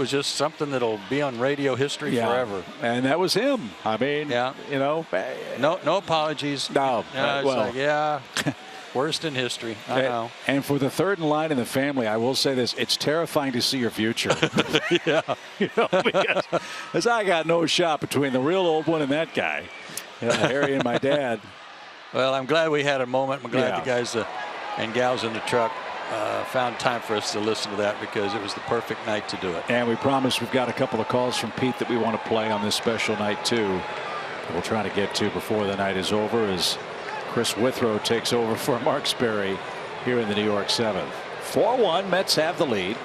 just something that'll be on radio history forever. And that was him. I mean, you know. No apologies. No. It's like, yeah. Worst in history. I know. And for the third in line in the family, I will say this: it's terrifying to see your future. Yeah. You know, because I got no shot between the real old one and that guy, Harry and my dad. Well, I'm glad we had a moment. I'm glad the guys and gals in the truck found time for us to listen to that, because it was the perfect night to do it. And we promise we've got a couple of calls from Pete that we want to play on this special night too. We'll try to get to before the night is over, as Chris Withrow takes over for Mark Sperry here in the New York 7th. 4-1, Mets have the lead.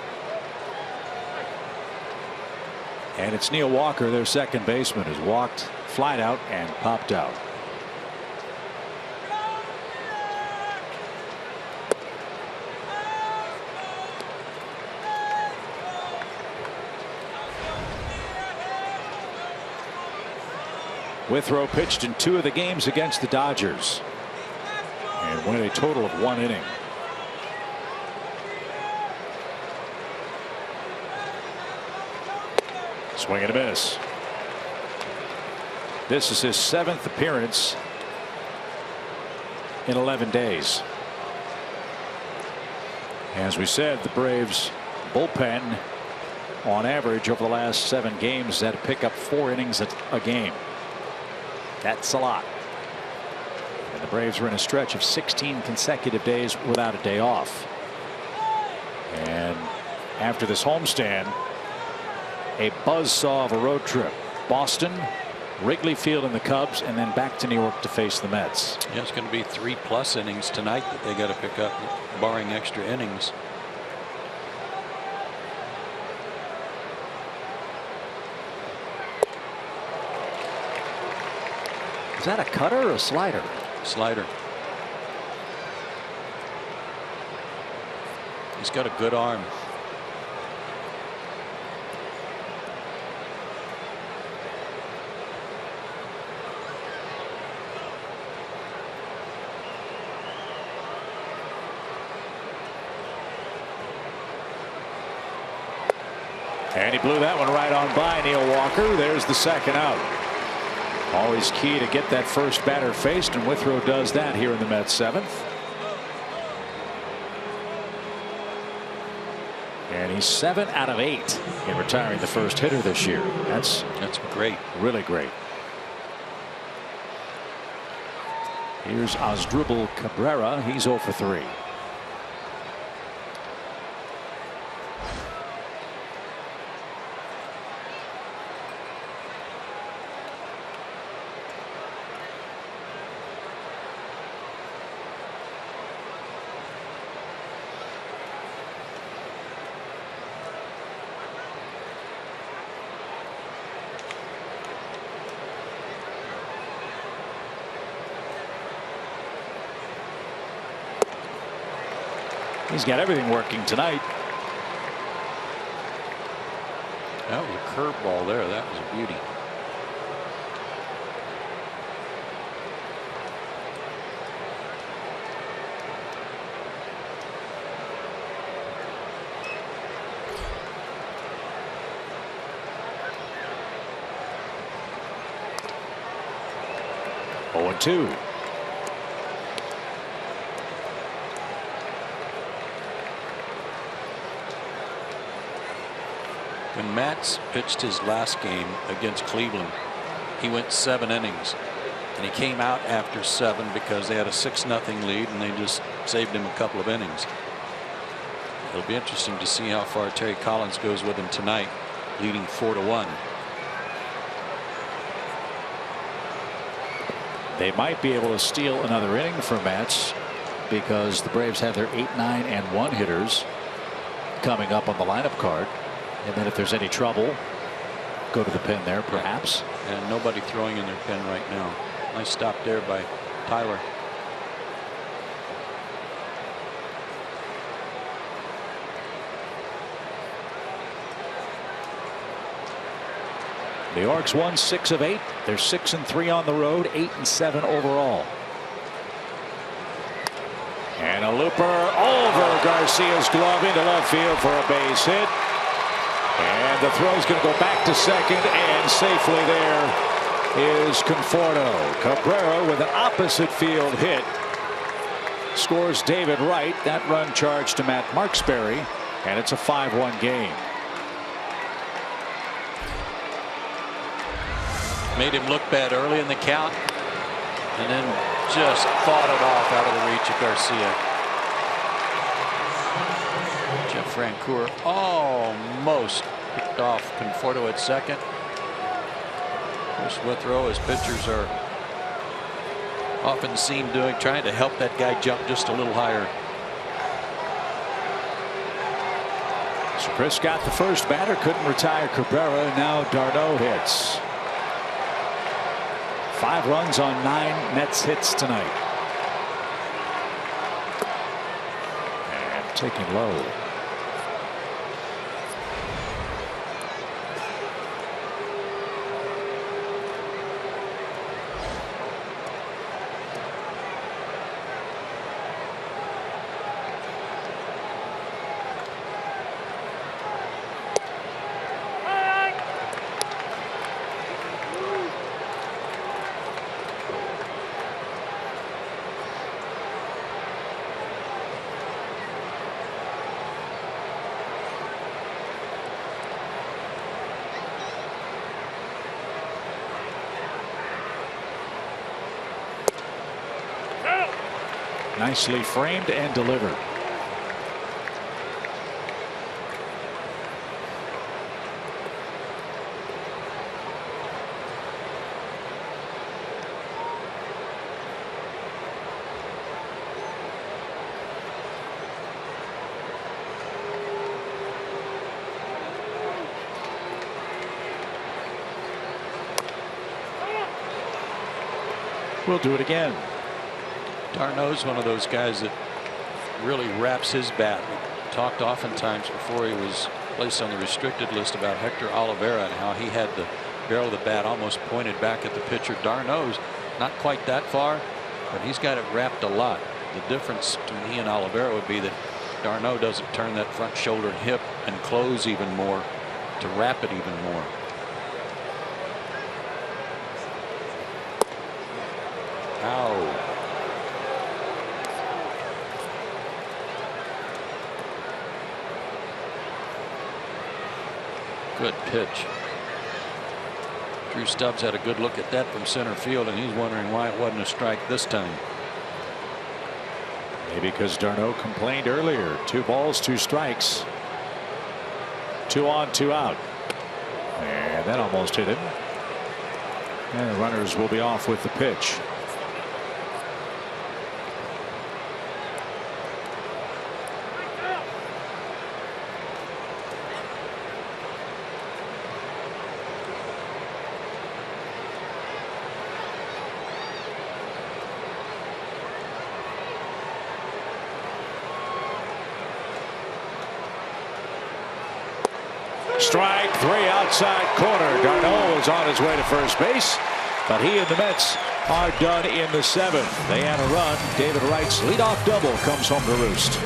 And it's Neil Walker, their second baseman, who's walked, flied out, and popped out. Withrow pitched in 2 of the games against the Dodgers and went a total of 1 inning. Swing and a miss. This is his 7th appearance in 11 days. As we said, the Braves bullpen on average over the last 7 games had to pick up 4 innings a game. That's a lot. And the Braves were in a stretch of 16 consecutive days without a day off. And after this homestand, a buzzsaw of a road trip. Boston, Wrigley Field and the Cubs, and then back to New York to face the Mets. Yeah, it's going to be 3+ innings tonight that they got to pick up, barring extra innings. Is that a cutter or a slider? Slider. He's got a good arm. And he blew that one right on by Neil Walker. There's the second out. Always key to get that first batter faced, and Withrow does that here in the Mets 7th. And he's 7 out of 8 in retiring the first hitter this year. That's great. Really great. Here's Asdrubal Cabrera. He's 0 for 3. He's got everything working tonight. That was a curveball there. That was a beauty. Oh, 0-2. When Matz pitched his last game against Cleveland, he went 7 innings, and he came out after 7 because they had a 6-0 lead, and they just saved him a couple of innings. It'll be interesting to see how far Terry Collins goes with him tonight, leading 4-1. They might be able to steal another inning from Mets because the Braves have their 8, 9, and 1 hitters coming up on the lineup card. And then if there's any trouble, go to the pen there, perhaps. And nobody throwing in their pen right now. Nice stop there by Tyler. The Orcs won 6 of 8. They're 6-3 on the road, 8-7 overall. And a looper over Garcia's glove into left field for a base hit. And the throw is going to go back to second, and safely there is Conforto. Cabrera with an opposite field hit scores David Wright. That run charged to Matt Marksberry, and it's a 5-1 game. Made him look bad early in the count, and then just fought it off out of the reach of Garcia. Jeff Francoeur almost picked off Conforto at second. Chris Withrow, as pitchers are often seen doing, trying to help that guy jump just a little higher. So Chris got the first batter, couldn't retire Cabrera. Now Darno hits. 5 runs on 9 Mets hits tonight. And taking low. Nicely framed and delivered. We'll do it again. Darno's one of those guys that really wraps his bat. We talked oftentimes before he was placed on the restricted list about Hector Olivera and how he had the barrel of the bat almost pointed back at the pitcher. Darno's not quite that far, but he's got it wrapped a lot. The difference between he and Olivera would be that Darno doesn't turn that front shoulder and hip and close even more to wrap it even more. Ow. Good pitch. Drew Stubbs had a good look at that from center field, and he's wondering why it wasn't a strike this time. Maybe because Darno complained earlier. 2 balls, 2 strikes. 2 on, 2 out. And that almost hit him. And the runners will be off with the pitch. Strike 3 outside corner. Darno is on his way to first base, but he and the Mets are done in the 7th. They had a run. David Wright's leadoff double comes home to roost.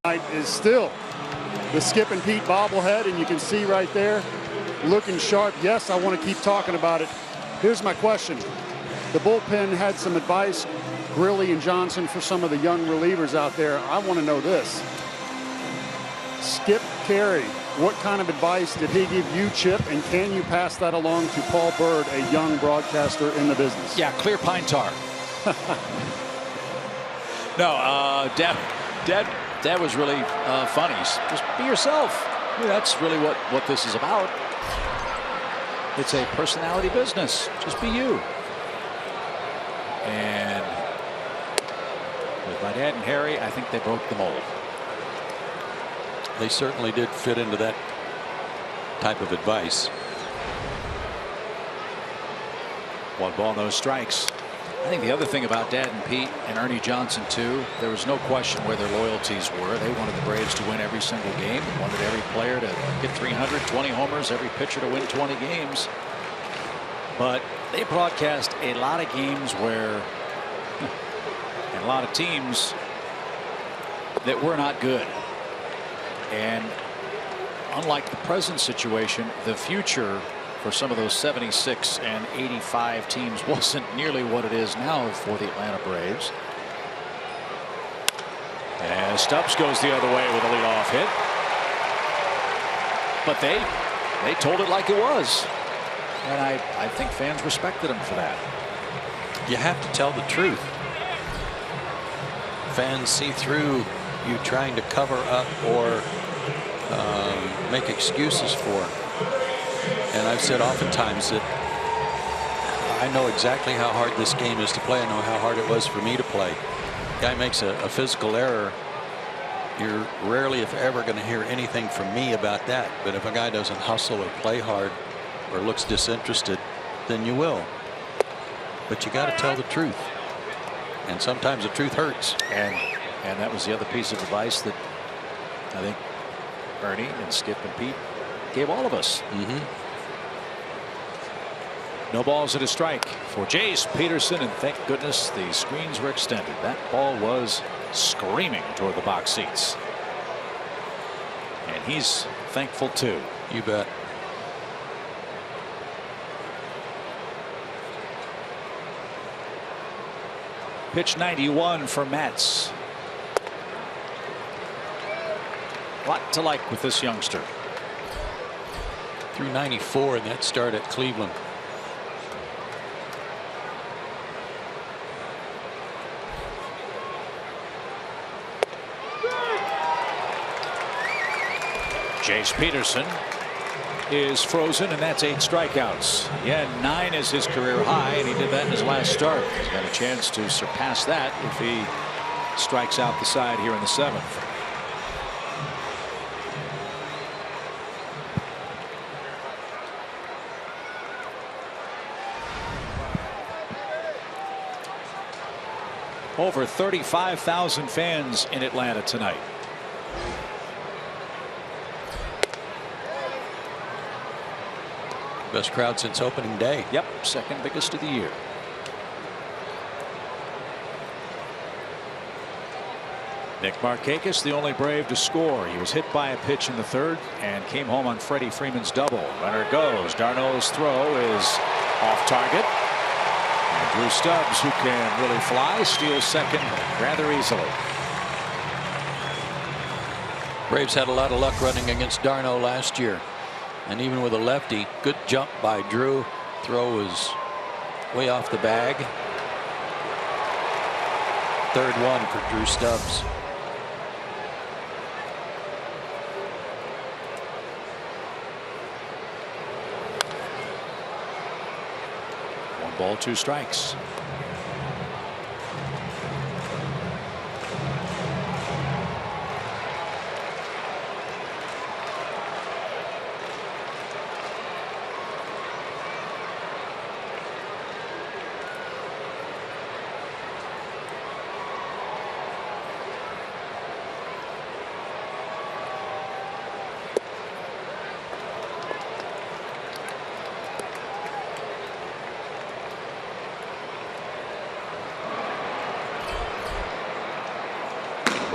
is still the Skip and Pete bobblehead, and you can see right there, looking sharp. Yes, I want to keep talking about it. Here's my question. The bullpen had some advice, Grilly and Johnson, for some of the young relievers out there. I want to know this. Skip Carey, what kind of advice did he give you, Chip, and can you pass that along to Paul Bird, a young broadcaster in the business? Yeah, clear pine tar. No, Dad was really funny. Just be yourself. Yeah, that's really what this is about. It's a personality business. Just be you. And with my dad and Harry, I think they broke the mold. They certainly did fit into that type of advice. 1 ball, no strikes. I think the other thing about Dad and Pete and Ernie Johnson too, there was no question where their loyalties were. They wanted the Braves to win every single game. They wanted every player to hit 320 homers, every pitcher to win 20 games. But they broadcast a lot of games where, and a lot of teams that were not good. And unlike the present situation, the future for some of those 76 and 85 teams wasn't nearly what it is now for the Atlanta Braves. And Stubbs goes the other way with a leadoff hit. But they told it like it was. And I think fans respected him for that. You have to tell the truth. Fans see through you trying to cover up or make excuses for. And I've said oftentimes that I know exactly how hard this game is to play. I know how hard it was for me to play. Guy makes a physical error. You're rarely, if ever, going to hear anything from me about that. But if a guy doesn't hustle or play hard or looks disinterested, then you will. But you got to tell the truth. And sometimes the truth hurts. And that was the other piece of advice that I think Ernie and Skip and Pete gave all of us. No balls and a strike for Jace Peterson, and thank goodness the screens were extended. That ball was screaming toward the box seats. And he's thankful too. You bet. Pitch 91 for Mets. A lot to like with this youngster. Through 94 in that start at Cleveland. Jace Peterson is frozen, and that's 8 strikeouts. Yeah, 9 is his career high, and he did that in his last start. He's got a chance to surpass that if he strikes out the side here in the 7th. Over 35,000 fans in Atlanta tonight. Best crowd since opening day. Yep, second biggest of the year. Nick Markakis, the only Brave to score. He was hit by a pitch in the 3rd and came home on Freddie Freeman's double. Runner goes. Darno's throw is off target. And Drew Stubbs, who can really fly, steals second rather easily. Braves had a lot of luck running against Darno last year. And even with a lefty, good jump by Drew. Throw was way off the bag. 3rd one for Drew Stubbs. One ball, 2 strikes.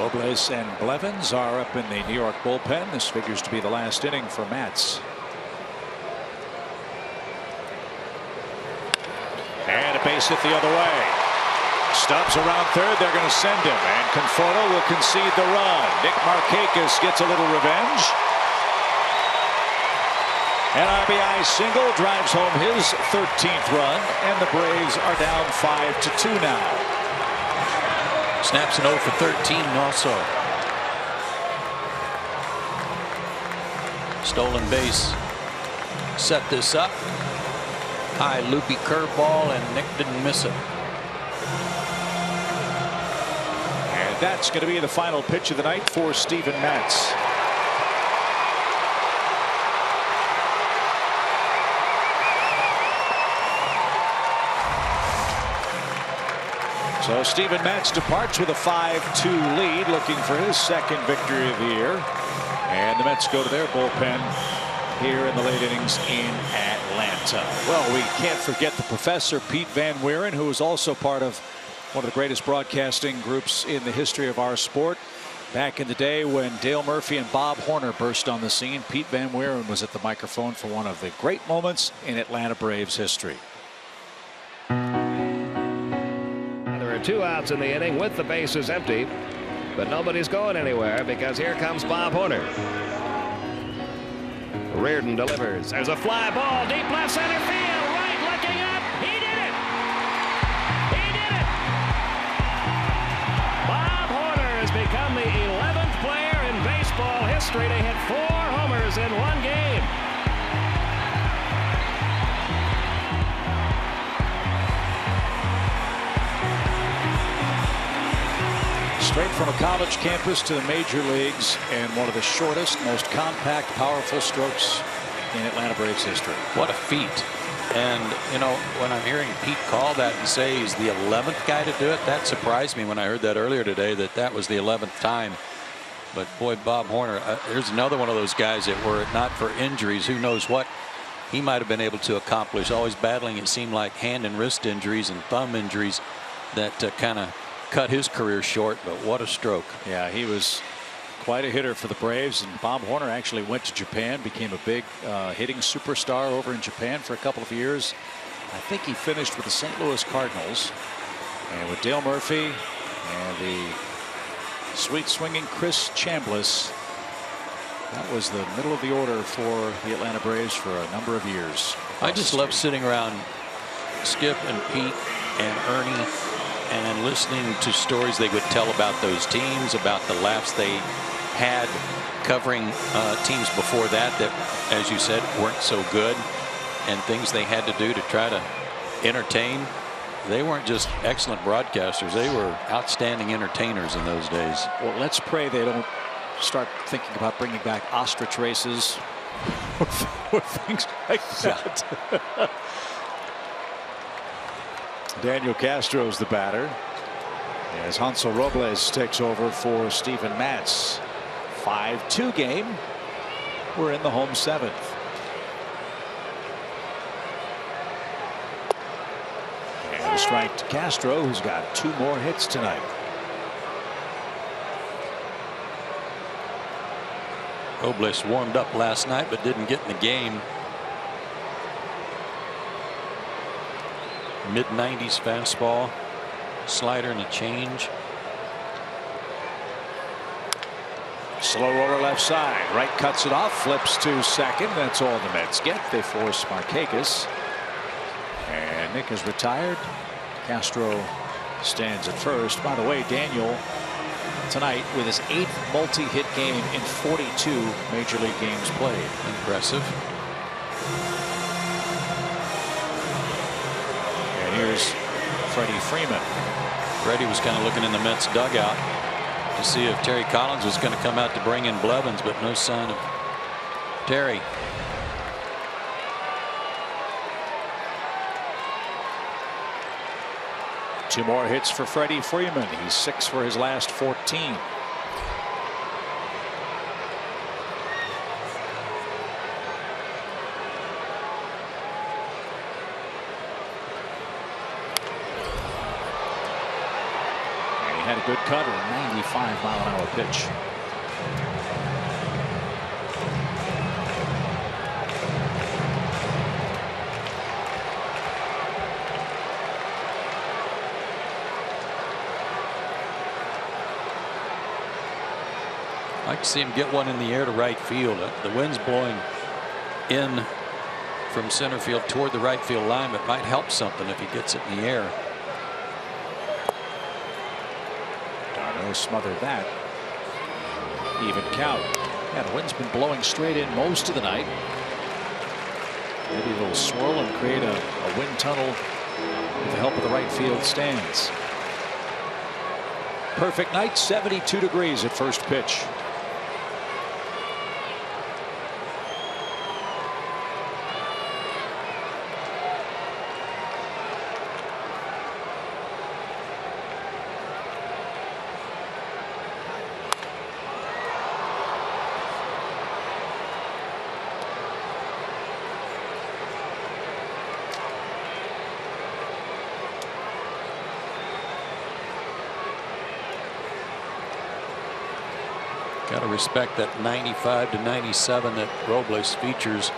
Robles and Blevins are up in the New York bullpen. This figures to be the last inning for Matz. And a base hit the other way. Stubbs around third. They're going to send him. And Conforto will concede the run. Nick Markakis gets a little revenge. An RBI single drives home his 13th run. And the Braves are down 5-2 now. Snaps an 0 for 13 also. Stolen base. Set this up. High loopy curveball, and Nick didn't miss it. And that's going to be the final pitch of the night for Steven Matz. So Steven Matz departs with a 5-2 lead, looking for his second victory of the year. And the Mets go to their bullpen here in the late innings in Atlanta. Well, we can't forget the professor, Pete Van Wieren, who was also part of one of the greatest broadcasting groups in the history of our sport. Back in the day when Dale Murphy and Bob Horner burst on the scene, Pete Van Wieren was at the microphone for one of the great moments in Atlanta Braves history. There are 2 outs in the inning with the bases empty, but nobody's going anywhere because here comes Bob Horner. Reardon delivers. There's a fly ball deep left center field. Right looking up. He did it. He did it. Bob Horner has become the 11th player in baseball history to hit 4 homers in one game. Straight from a college campus to the major leagues, and one of the shortest, most compact, powerful strokes in Atlanta Braves history. What a feat. And, you know, when I'm hearing Pete call that and say he's the 11th guy to do it, that surprised me when I heard that earlier today, that was the 11th time. But, boy, Bob Horner, here's another one of those guys that were it not for injuries, who knows what he might have been able to accomplish. Always battling, it seemed like, hand and wrist injuries and thumb injuries that kind of cut his career short, but what a stroke. Yeah, he was quite a hitter for the Braves, and Bob Horner actually went to Japan, became a big hitting superstar over in Japan for a couple of years. I think he finished with the St. Louis Cardinals, and with Dale Murphy and the sweet swinging Chris Chambliss. That was the middle of the order for the Atlanta Braves for a number of years. I just love sitting around Skip and Pete and Ernie and listening to stories they would tell about those teams, about the laughs they had covering teams before that, as you said, weren't so good, and things they had to do to try to entertain. They weren't just excellent broadcasters, they were outstanding entertainers in those days. Well, let's pray they don't start thinking about bringing back ostrich races or things like that. Daniel Castro's the batter as Hansel Robles takes over for Steven Matz. 5-2 game. We're in the home 7th. And a strike to Castro, who's got 2 more hits tonight. Robles warmed up last night but didn't get in the game. Mid-90s fastball, slider, and a change. Slow roller left side. Right cuts it off, flips to second. That's all the Mets get. They force Markakis. And Nick is retired. Castro stands at first. By the way, Daniel tonight with his 8th multi-hit game in 42 major league games played. Impressive. Here's Freddie Freeman. Freddie was kind of looking in the Mets dugout to see if Terry Collins was going to come out to bring in Blevins, but no sign of Terry. Two more hits for Freddie Freeman. He's 6 for his last 14. had a good cutter, a 95-mile-an-hour pitch. I'd like to see him get one in the air to right field. The wind's blowing in from center field toward the right field line. It might help something if he gets it in the air. Darno smothered that. Even count. Yeah, the wind's been blowing straight in most of the night. Maybe a little swirl and create a wind tunnel with the help of the right field stands. Perfect night, 72 degrees at first pitch. Got to respect that 95 to 97 that Robles features.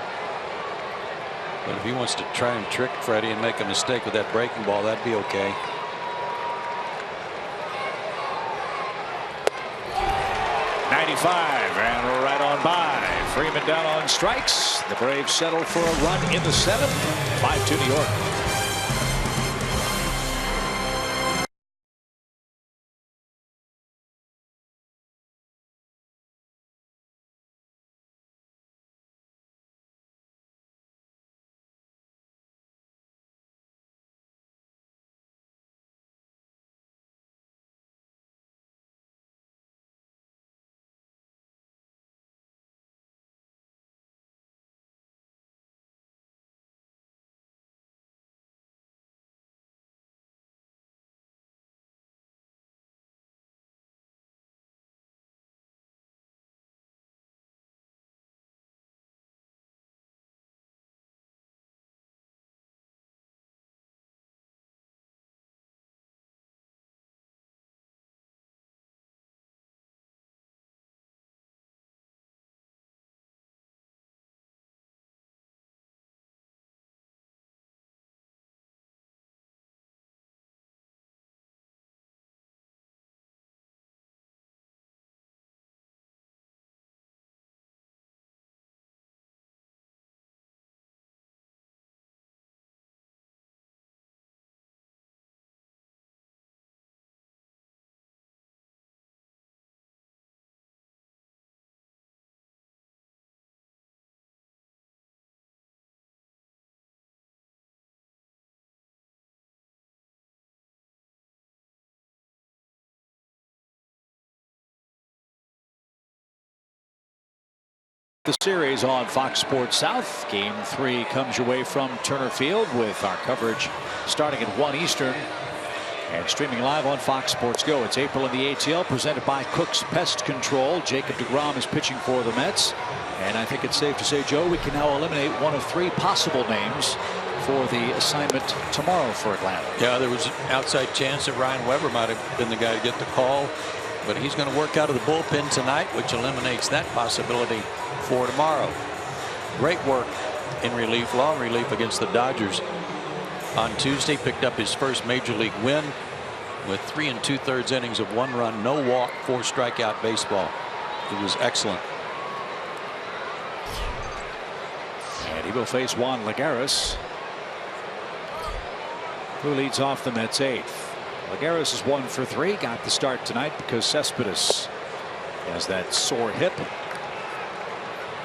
But if he wants to try and trick Freddie and make a mistake with that breaking ball, that'd be okay. .95 and right on by. Freeman down on strikes. The Braves settle for a run in the seventh. 5-2 New York. The series on Fox Sports South. Game 3 comes your way from Turner Field with our coverage starting at 1 Eastern and streaming live on Fox Sports Go. It's April in the ATL presented by Cook's Pest Control. Jacob deGrom is pitching for the Mets. And I think it's safe to say, Joe, we can now eliminate one of 3 possible names for the assignment tomorrow for Atlanta. Yeah, there was an outside chance that Ryan Weber might have been the guy to get the call. But he's going to work out of the bullpen tonight, which eliminates that possibility for tomorrow. Great work in relief, long relief against the Dodgers on Tuesday. Picked up his first major league win with 3 2/3 innings of 1 run, no walk, 4 strikeout baseball. It was excellent. And he will face Juan Lagares, who leads off the Mets 8th. Lagares is 1 for 3. Got the start tonight because Cespedes has that sore hip.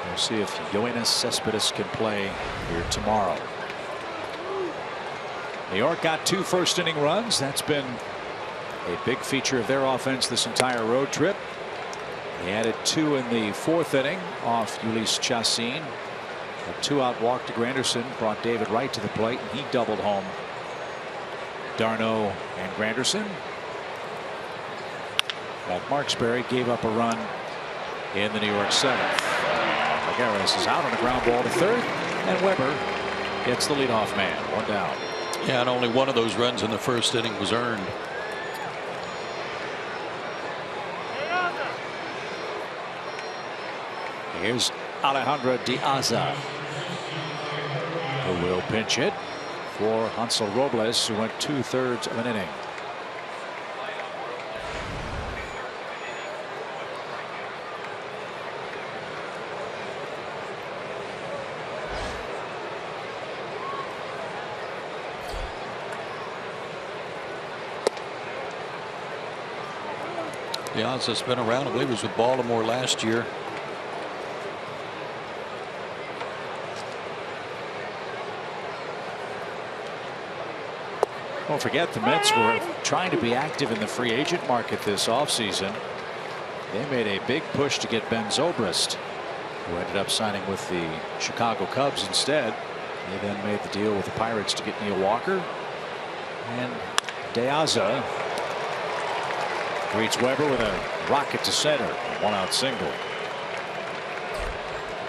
We'll see if Yoenis Cespedes can play here tomorrow. New York got 2 first-inning runs. That's been a big feature of their offense this entire road trip. They added 2 in the 4th inning off Ulysse Chacin. A 2-out walk to Granderson brought David Wright to the plate, and he doubled home Darno and Granderson. Matt Marksberry gave up a run in the New York 7th. Lagares is out on a ground ball to 3rd, and Weber gets the leadoff man. 1 down. Yeah, and only one of those runs in the 1st inning was earned. Here's Alejandro Diaza, who will pinch hit for Hansel Robles, who went 2/3 of an inning. Diaza's been around. I believe he was with Baltimore last year. Don't forget, the Mets were trying to be active in the free agent market this offseason. They made a big push to get Ben Zobrist, who ended up signing with the Chicago Cubs instead. They then made the deal with the Pirates to get Neil Walker. And Diaza greets Weber with a rocket to center, a one-out single.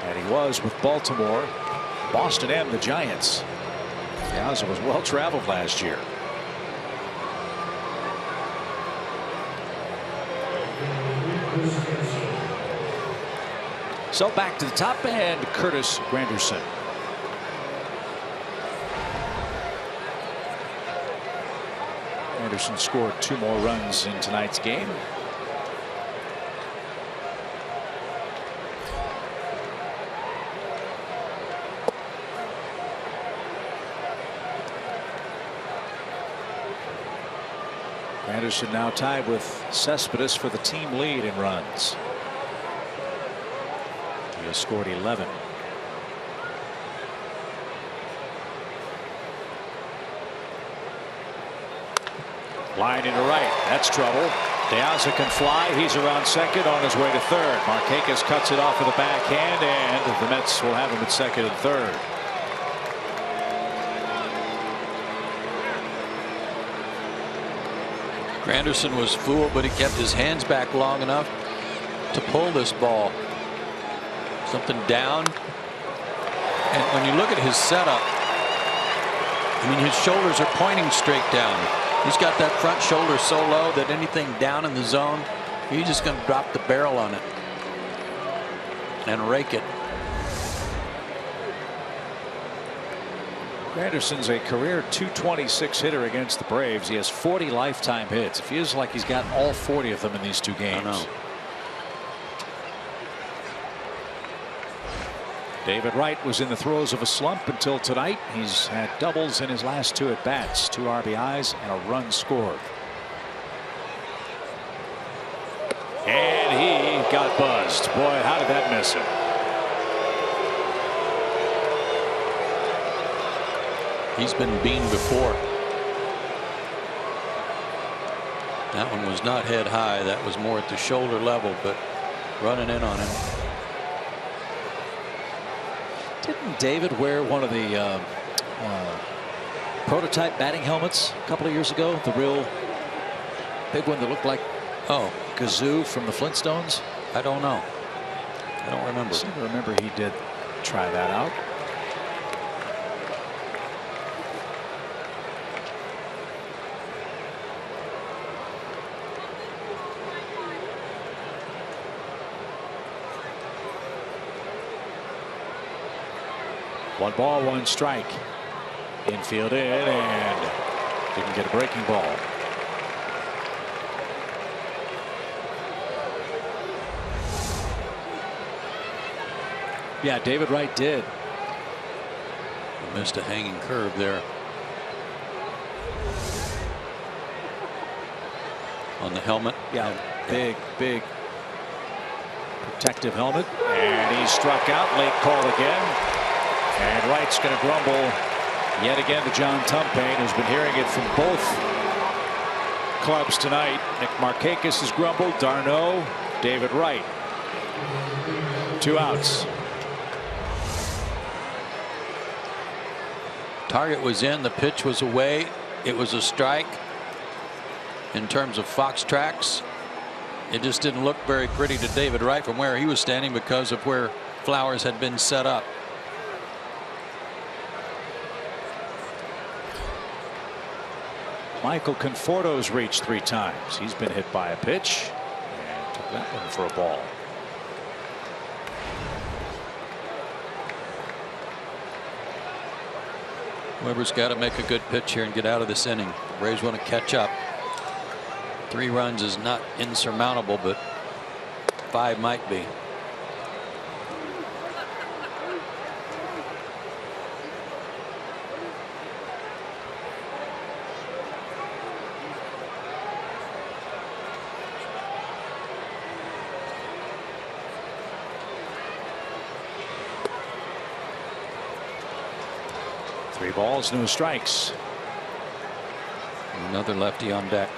And he was with Baltimore, Boston, and the Giants. Diaza was well traveled last year. So back to the top, and Curtis Granderson. Anderson scored 2 more runs in tonight's game. Anderson now tied with Cespedes for the team lead in runs. He has scored 11. Line into right. That's trouble. Diaza can fly. He's around second, on his way to third. Markakis cuts it off with a backhand, and the Mets will have him at second and third. Granderson was fooled, but he kept his hands back long enough to pull this ball. Something down. And when you look at his setup, I mean, his shoulders are pointing straight down. He's got that front shoulder so low that anything down in the zone, he's just going to drop the barrel on it and rake it. Granderson's a career .226 hitter against the Braves. He has 40 lifetime hits. It feels like he's got all 40 of them in these 2 games. I know. David Wright was in the throes of a slump until tonight. He's had doubles in his last 2 at-bats, 2 RBIs and a run scored. And he got buzzed. Boy, how did that miss him? He's been beamed before. That one was not head high. That was more at the shoulder level, but running in on him. Didn't David wear one of the prototype batting helmets a couple of years ago? The real big one that looked like Gazoo from the Flintstones? I don't know. I don't remember. I seem to remember he did try that out. One ball, one strike. Infield in, and didn't get a breaking ball. Yeah, David Wright did. He missed a hanging curve there. On the helmet. Yeah, big protective helmet. And he struck out. Late call again. And Wright's going to grumble yet again to John Tumpane, who's been hearing it from both clubs tonight. Nick Markakis has grumbled. Darno, David Wright. 2 outs. Target was in. The pitch was away. It was a strike. In terms of Fox tracks, it just didn't look very pretty to David Wright from where he was standing because of where Flowers had been set up. Michael Conforto's reached 3 times. He's been hit by a pitch and took that one for a ball. Weber's got to make a good pitch here and get out of this inning. The Braves want to catch up. 3 runs is not insurmountable, but 5 might be. Three balls, no strikes. Another lefty on deck.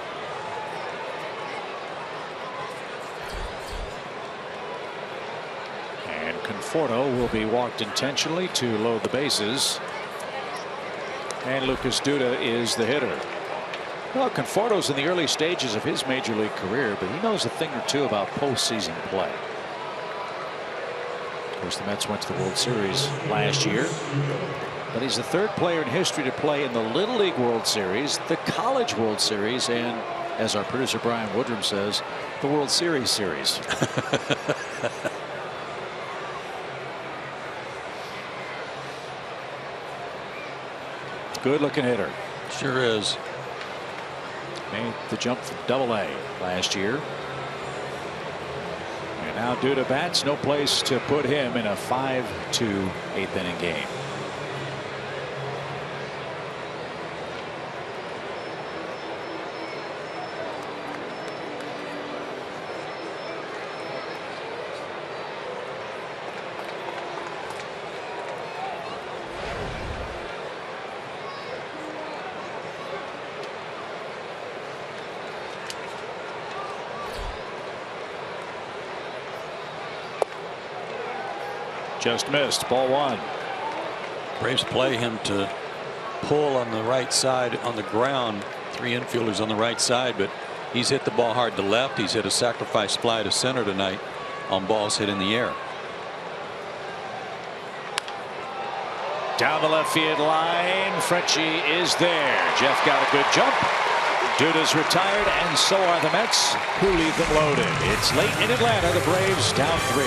And Conforto will be walked intentionally to load the bases. And Lucas Duda is the hitter. Well, Conforto's in the early stages of his major league career, but he knows a thing or two about postseason play. Of course, the Mets went to the World Series last year. But he's the 3rd player in history to play in the Little League World Series, the College World Series, and, as our producer Brian Woodrum says, the World Series series. Good looking hitter. Sure is. Made the jump from Double-A last year. And now Duda bats. No place to put him in a 5-2 8th inning game. Just missed. Ball 1. Braves play him to pull on the right side on the ground. 3 infielders on the right side, but he's hit the ball hard to left. He's hit a sacrifice fly to center tonight on balls hit in the air. Down the left field line. Frenchie is there. Jeff got a good jump. Duda's retired, and so are the Mets, who leave them loaded. It's late in Atlanta. The Braves down 3.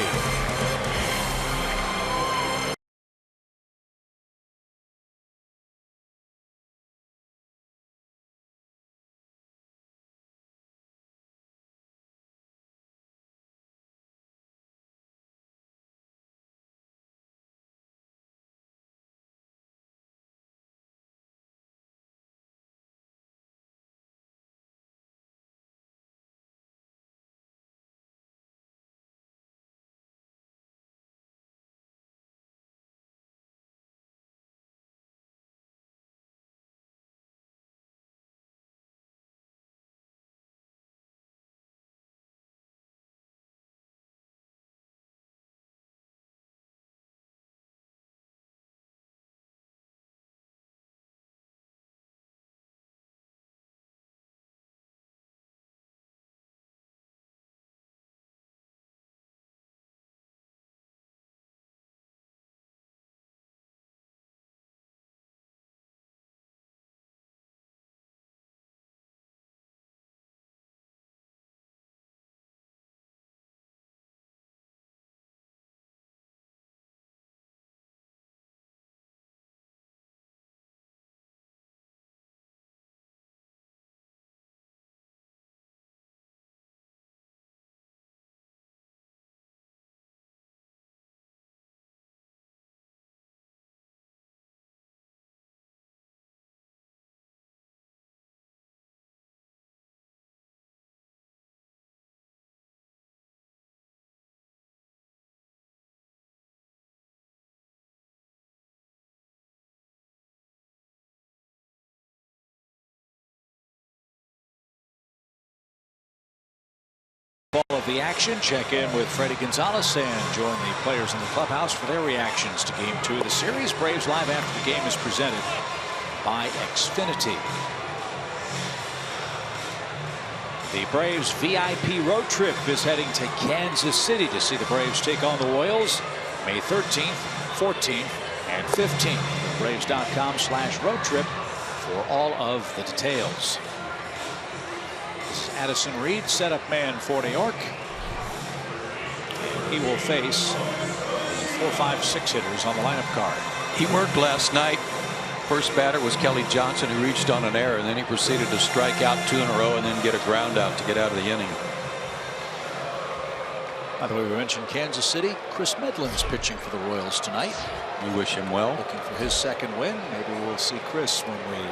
All of the action. Check in with Freddie Gonzalez and join the players in the clubhouse for their reactions to Game 2 of the series. Braves Live after the game is presented by Xfinity. The Braves VIP road trip is heading to Kansas City to see the Braves take on the Royals May 13th, 14th, and 15th. Braves.com/road trip for all of the details. This is Addison Reed, setup man for New York. He will face 4, 5, 6 hitters on the lineup card. He worked last night First batter was Kelly Johnson, who reached on an error, and then he proceeded to strike out 2 in a row and then get a ground out to get out of the inning. By the way, we mentioned Kansas City. Chris Medlin's pitching for the Royals tonight. We wish him well. Looking for his second win. Maybe we'll see Chris when we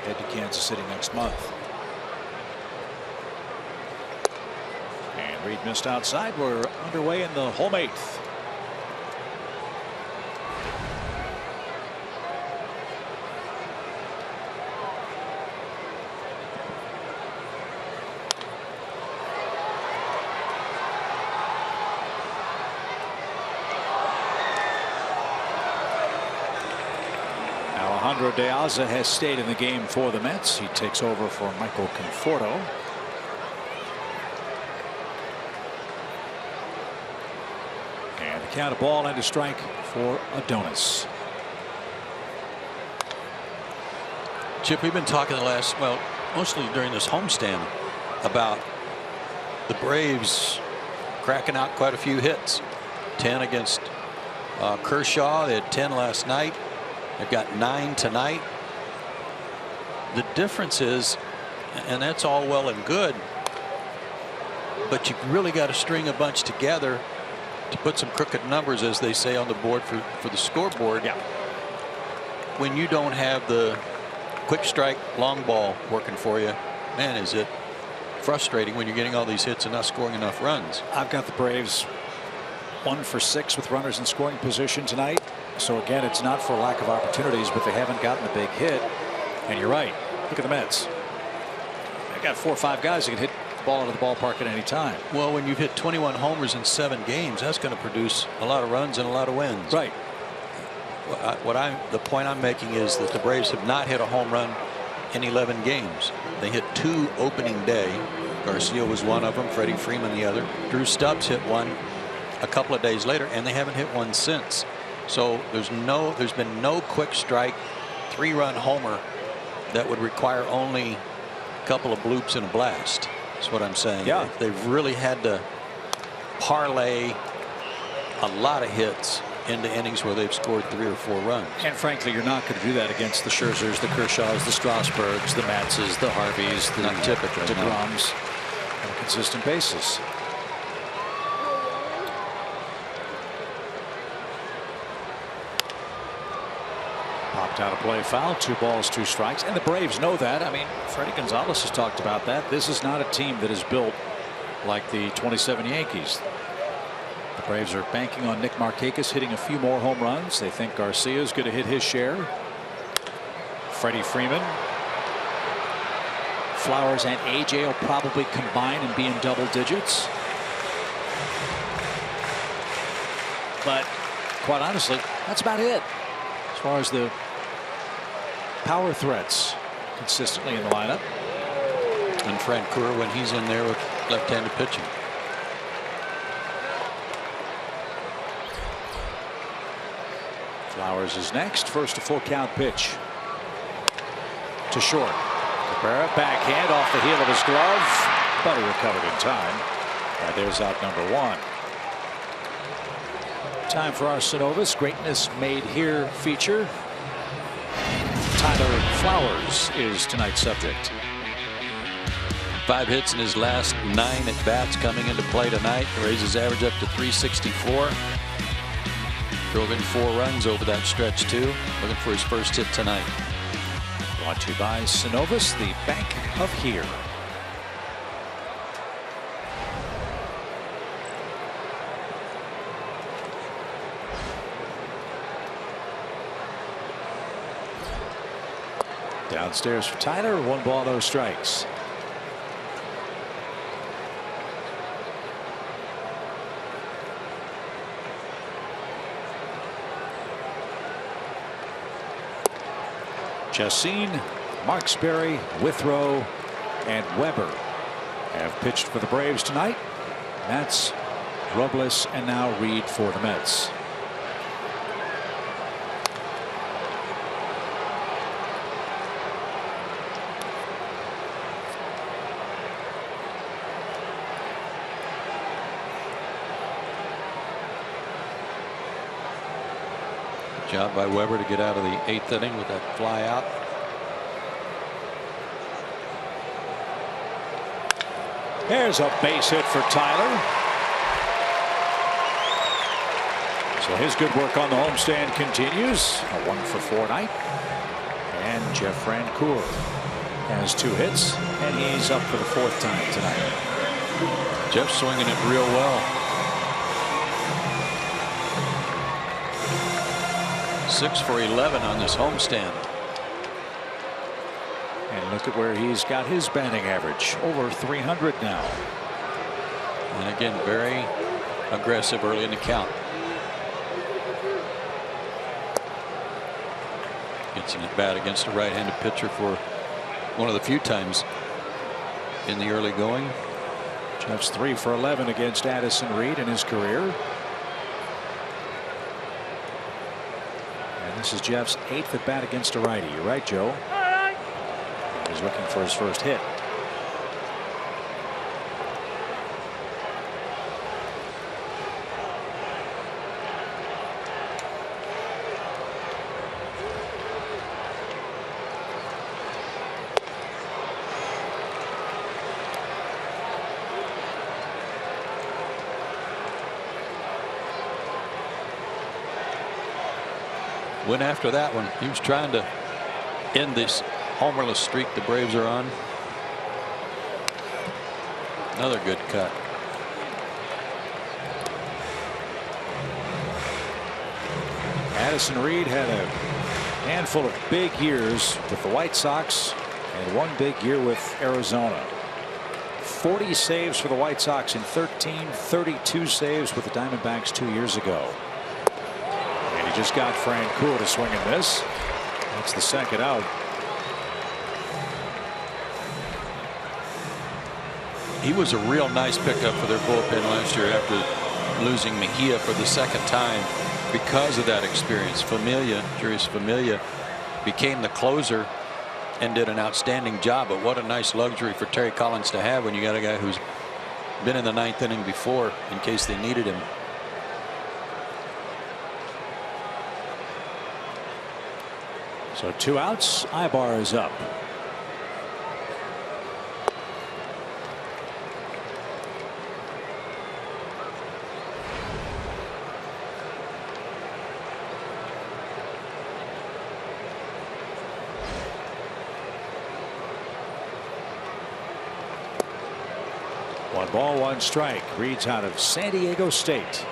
head to Kansas City next month. And Reed missed outside. We're underway in the home 8th. Alejandro De Aza has stayed in the game for the Mets. He takes over for Michael Conforto. And the count of ball and a strike for Adonis. Chip, we've been talking mostly during this homestand about the Braves cracking out quite a few hits. 10 against Kershaw. They had 10 last night. They've got 9 tonight. The difference is, and that's all well and good, but you really got to string a bunch together to put some crooked numbers, as they say, on the board for the scoreboard. Yeah. When you don't have the quick strike long ball working for you, man, is it frustrating when you're getting all these hits and not scoring enough runs. I've got the Braves 1 for 6 with runners in scoring position tonight. So again, it's not for lack of opportunities, but they haven't gotten a big hit. And you're right. Look at the Mets. They got 4 or 5 guys that can hit the ball out of the ballpark at any time. Well, when you've hit 21 homers in 7 games, that's going to produce a lot of runs and a lot of wins. Right. The point I'm making is that the Braves have not hit a home run in 11 games. They hit 2 opening day. Garcia was one of them. Freddie Freeman the other. Drew Stubbs hit one a couple of days later, and they haven't hit one since. So there's been no quick strike 3-run homer that would require only a couple of bloops and a blast. That's what I'm saying. Yeah. They've really had to parlay a lot of hits into innings where they've scored 3 or 4 runs. And frankly, you're not going to do that against the Scherzers, the Kershaws, the Strasburgs, the Matzes, the Harveys, the Not typically, DeGroms on a consistent basis. Popped out of play, foul, 2 balls, 2 strikes, and the Braves know that. I mean, Freddie Gonzalez has talked about that. This is not a team that is built like the 27 Yankees. The Braves are banking on Nick Markakis hitting a few more home runs. They think Garcia is going to hit his share. Freddie Freeman, Flowers, and AJ will probably combine and be in double digits. But quite honestly, that's about it as far as the power threats consistently in the lineup. And Francoeur when he's in there with left-handed pitching. Flowers is next. First, a full count pitch to short. Cabrera backhand off the heel of his glove, but he recovered in time. And there's out number 1. Time for our Synovus Greatness Made Here feature. Tyler Flowers is tonight's subject. 5 hits in his last 9 at bats coming into play tonight. Raises average up to 364. Drove in 4 runs over that stretch too. Looking for his first hit tonight. Brought to you by Synovus, the Bank of Here. Downstairs for Tyler, 1 ball, no strikes. Chacin, Marksberry, Withrow, and Weber have pitched for the Braves tonight. That's Robles and now Reed for the Mets. Job by Weber to get out of the 8th inning with that fly out. There's a base hit for Tyler. So his good work on the homestand continues. A 1-for-4 night. And Jeff Francoeur has 2 hits, and he's up for the 4th time tonight. Jeff swinging it real well. 6 for 11 on this homestand. And look at where he's got his batting average, over 300 now. And again, very aggressive early in the count. Gets an at bat against a right-handed pitcher for one of the few times in the early going. Jeff's 3 for 11 against Addison Reed in his career. And this is Jeff's 8th at bat against a righty. You're right, Joe. He's looking for his first hit. Went after that one. He was trying to end this homerless streak the Braves are on. Another good cut. Addison Reed had a handful of big years with the White Sox and one big year with Arizona. 40 saves for the White Sox in 13, 32 saves with the Diamondbacks 2 years ago. And he just got Francoeur to swing and miss. That's the second out. He was a real nice pickup for their bullpen last year after losing Mejia for the 2nd time because of that experience. Juris Familia became the closer and did an outstanding job. But what a nice luxury for Terry Collins to have when you got a guy who's been in the 9th inning before in case they needed him. So 2 outs. Ibar is up. One ball, 1 strike. Reed's out of San Diego State.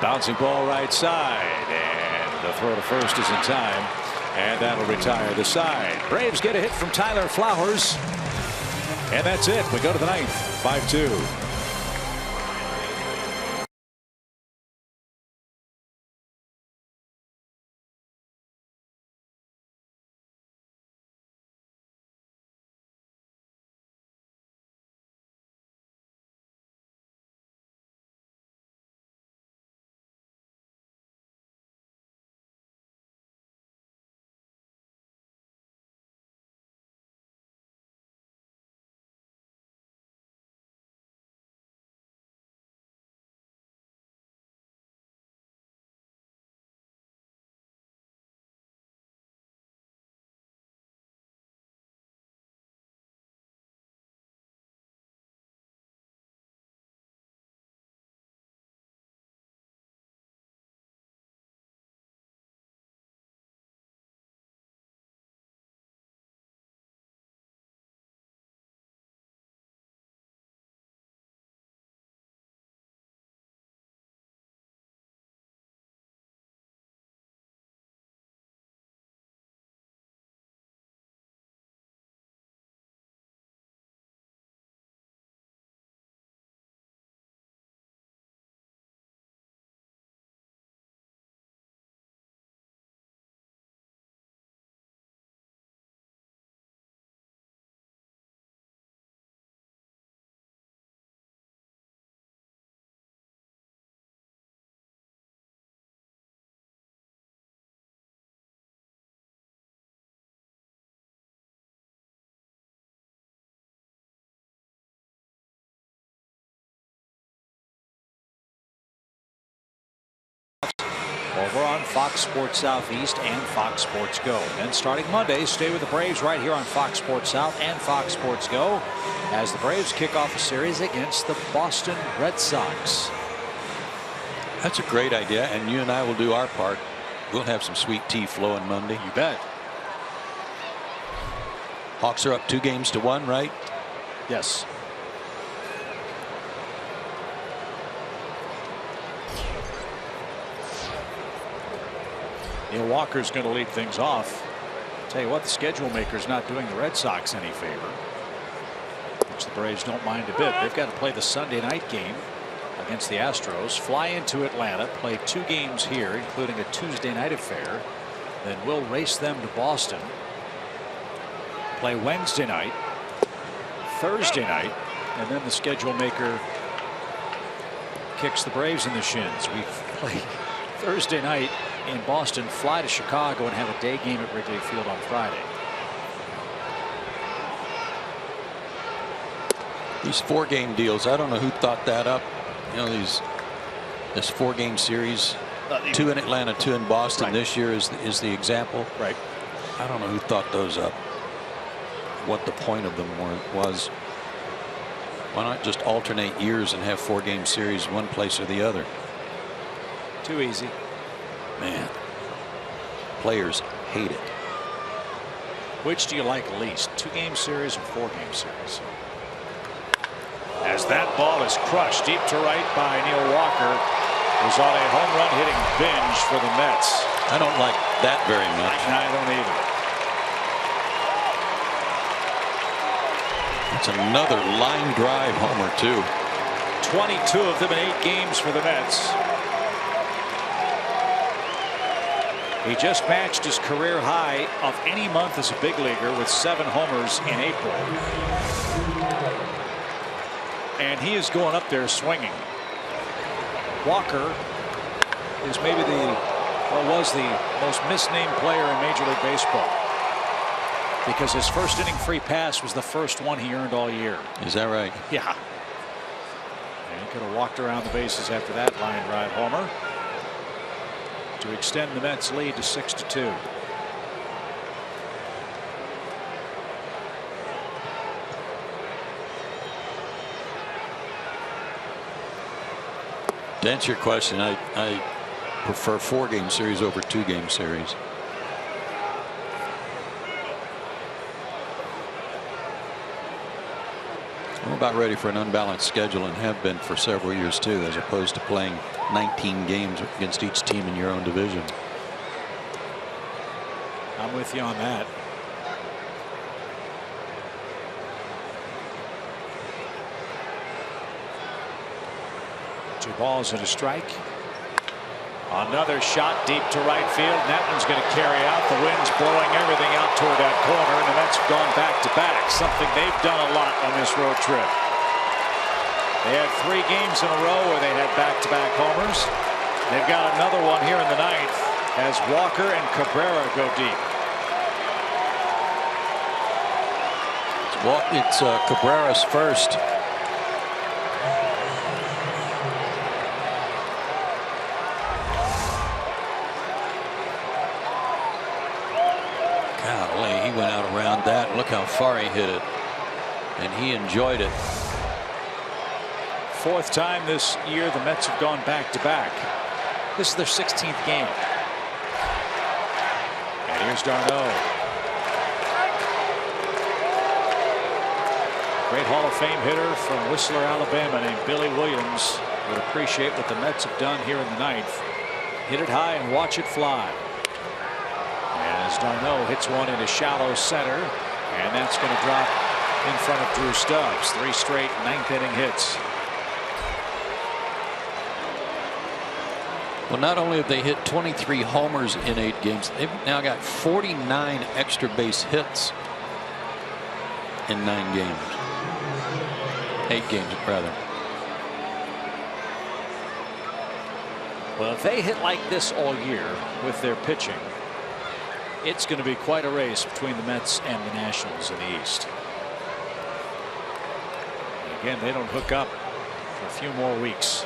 Bouncing ball right side, and the throw to first is in time, and that'll retire the side. Braves get a hit from Tyler Flowers, and that's it. We go to the 9th, 5-2. over on Fox Sports Southeast and Fox Sports Go. Then starting Monday, stay with the Braves right here on Fox Sports South and Fox Sports Go as the Braves kick off a series against the Boston Red Sox. That's a great idea, and you and I will do our part. We'll have some sweet tea flowing Monday. You bet. Hawks are up 2-1, right? Yes. Neil Walker's going to lead things off. Tell you what, the schedule maker's not doing the Red Sox any favor, which the Braves don't mind a bit. They've got to play the Sunday night game against the Astros, fly into Atlanta, play 2 games here, including a Tuesday night affair. Then we'll race them to Boston, play Wednesday night, Thursday night, and then the schedule maker kicks the Braves in the shins. We play Thursday night in Boston, fly to Chicago, and have a day game at Wrigley Field on Friday. These 4-game deals, I don't know who thought that up. You know, this 4-game series, 2 in Atlanta, 2 in Boston. Right. This year is the example. Right. I don't know who thought those up. What the point of them was. Why not just alternate years and have 4-game series one place or the other? Too easy. Man, players hate it. Which do you like least, 2-game series or 4-game series? As that ball is crushed deep to right by Neil Walker, who's on a home run hitting binge for the Mets. I don't like that very much. I don't either. It's another line drive homer too. 22 of them in 8 games for the Mets. He just matched his career high of any month as a big leaguer with 7 homers in April. And he is going up there swinging. Walker is maybe was the most misnamed player in Major League Baseball, because his first inning free pass was the first one he earned all year. Is that right? Yeah. And he could have walked around the bases after that line drive homer to extend the Mets lead to 6-2. To answer your question, I prefer 4-game series over 2-game series. I'm about ready for an unbalanced schedule, and have been for several years too, as opposed to playing 19 games against each team in your own division. I'm with you on that. 2 balls and a strike. Another shot deep to right field. And that one's going to carry out. The wind's blowing everything out toward that corner, and the Mets have gone back to back, something they've done a lot on this road trip. They had 3 games in a row where they had back-to-back homers. They've got another one here in the 9th as Walker and Cabrera go deep. It's Cabrera's first. Golly, he went out around that. Look how far he hit it. And he enjoyed it. 4th time this year the Mets have gone back-to-back. This is their 16th game. And here's d'Arnaud. Great Hall of Fame hitter from Whistler, Alabama, named Billy Williams would appreciate what the Mets have done here in the 9th. Hit it high and watch it fly. As d'Arnaud hits one into shallow center, and that's going to drop in front of Drew Stubbs. 3 straight 9th inning hits. Well, not only have they hit 23 homers in 8 games, they've now got 49 extra base hits in 9 games. 8 games, rather. Well, if they hit like this all year with their pitching, it's going to be quite a race between the Mets and the Nationals in the East. And again, they don't hook up for a few more weeks.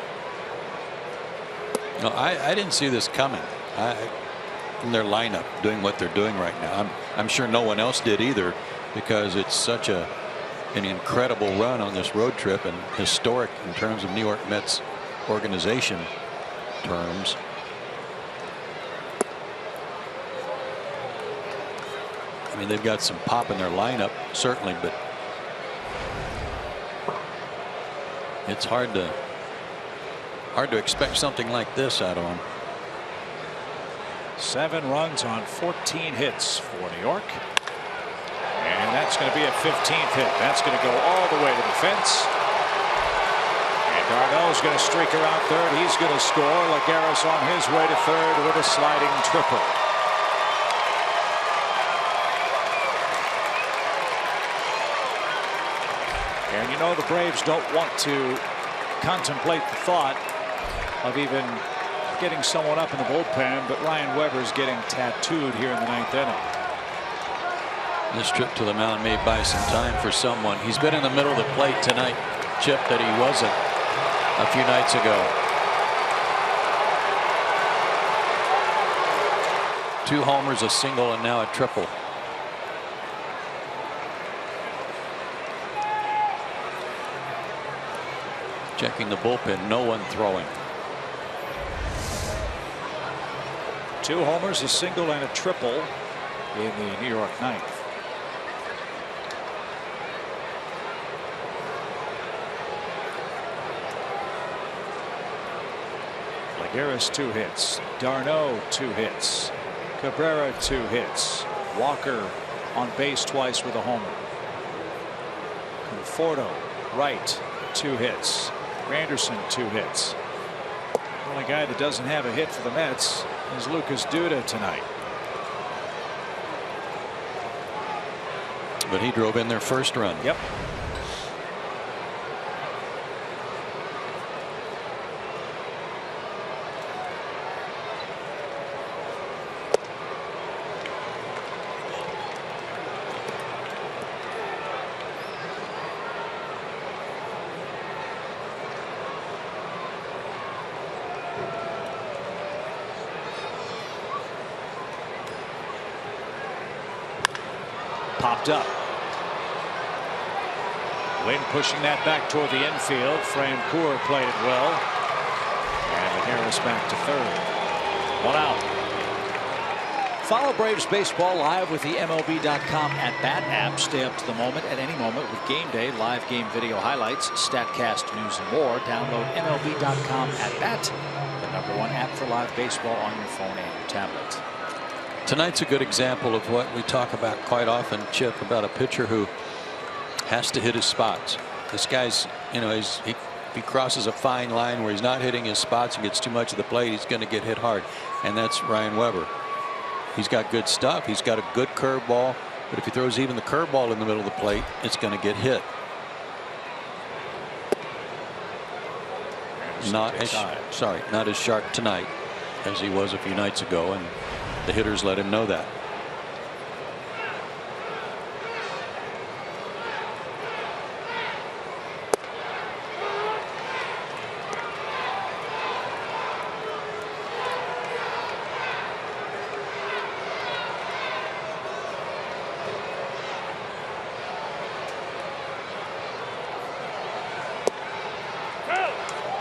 No, I didn't see this coming. in their lineup doing what they're doing right now. I'm sure no one else did either, because it's such an incredible run on this road trip and historic in terms of New York Mets organization terms. I mean, they've got some pop in their lineup, certainly, but it's hard to expect something like this out of them. 7 runs on 14 hits for New York. And that's going to be a 15th hit. That's going to go all the way to the fence. And Darno's going to streak around third. He's going to score. Lagares on his way to third with a sliding triple. And you know the Braves don't want to contemplate the thought of even getting someone up in the bullpen, but Ryan Weber's getting tattooed here in the 9th inning. This trip to the mound may buy some time for someone. He's been in the middle of the plate tonight, Chip, that he wasn't a few nights ago. 2 homers, a single, and now a triple. Checking the bullpen, no one throwing. 2 homers, a single, and a triple in the New York 9th. Lagares 2 hits. Darno 2 hits. Cabrera 2 hits. Walker on base twice with a homer. Conforto right 2 hits. Anderson 2 hits. The only guy that doesn't have a hit for the Mets is Lucas Duda tonight. But he drove in their first run. Yep. Popped up. Wynn pushing that back toward the infield. Francoeur played it well. And Lagares back to third. 1 out. Follow Braves baseball live with the MLB.com at Bat app. Stay up to the moment at any moment with Game Day, live game video highlights, StatCast news and more. Download MLB.com at Bat, the #1 app for live baseball on your phone and your tablet. Tonight's a good example of what we talk about quite often, Chip, about a pitcher who has to hit his spots. This guy's, you know, if he crosses a fine line where he's not hitting his spots and gets too much of the plate, he's going to get hit hard. And that's Ryan Weber. He's got good stuff. He's got a good curveball, but if he throws even the curveball in the middle of the plate, it's going to get hit. Not as sharp tonight as he was a few nights ago, and the hitters let him know that.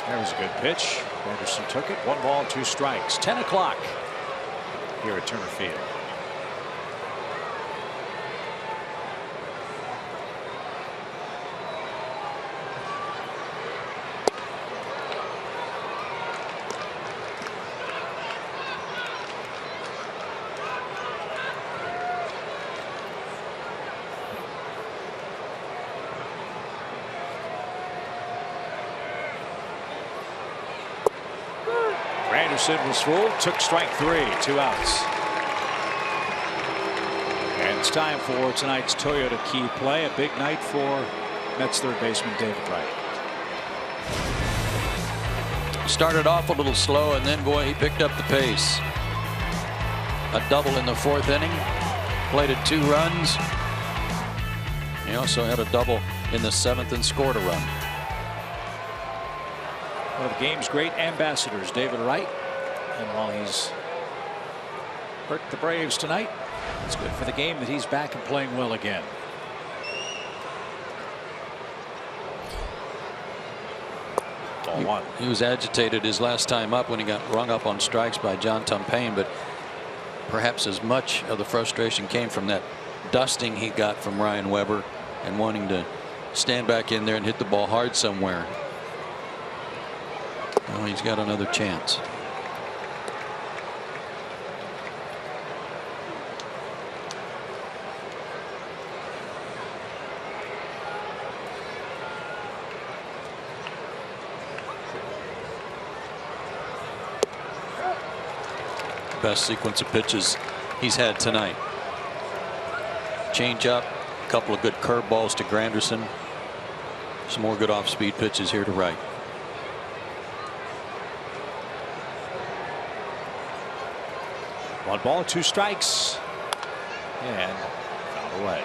There was a good pitch. Anderson took it. 1 ball, 2 strikes. 10 o'clock here at Turner Field. Anderson was full, took strike 3, 2 outs. And it's time for tonight's Toyota Key play. A big night for Mets third baseman David Wright. Started off a little slow, and then, boy, he picked up the pace. A double in the 4th inning. Plated 2 runs. He also had a double in the 7th and scored a run. One of the game's great ambassadors, David Wright. And while he's hurt the Braves tonight. It's good for the game that he's back and playing well again. Ball one. He was agitated his last time up when he got rung up on strikes by John Tumpain, but perhaps as much of the frustration came from that dusting he got from Ryan Weber and wanting to stand back in there and hit the ball hard somewhere. Oh, he's got another chance. Best sequence of pitches he's had tonight. Change up, a couple of good curveballs to Granderson. Some more good off-speed pitches here to right. One ball, two strikes, and fouled away.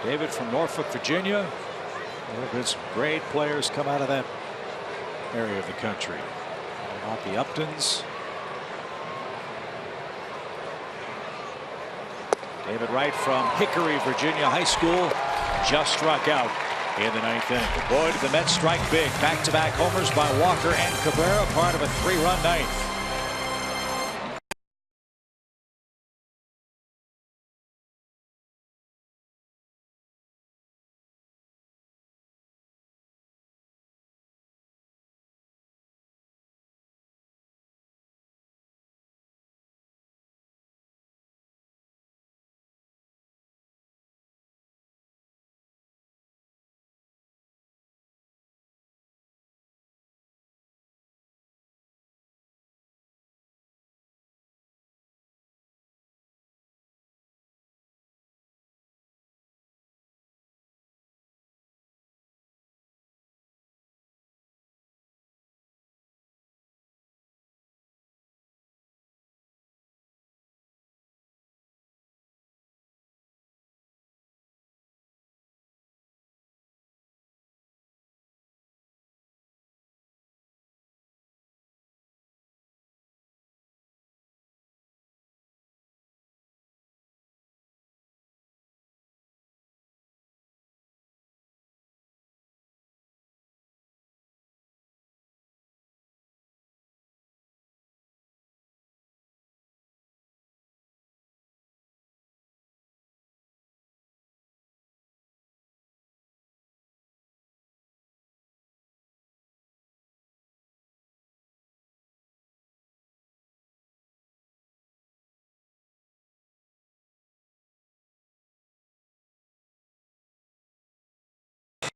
David from Norfolk, Virginia. There have been some great players come out of that area of the country. Not the Uptons. David Wright from Hickory, Virginia High School, just struck out in the ninth inning. Boy, did the Mets strike big. Back-to-back homers by Walker and Cabrera, part of a three-run ninth.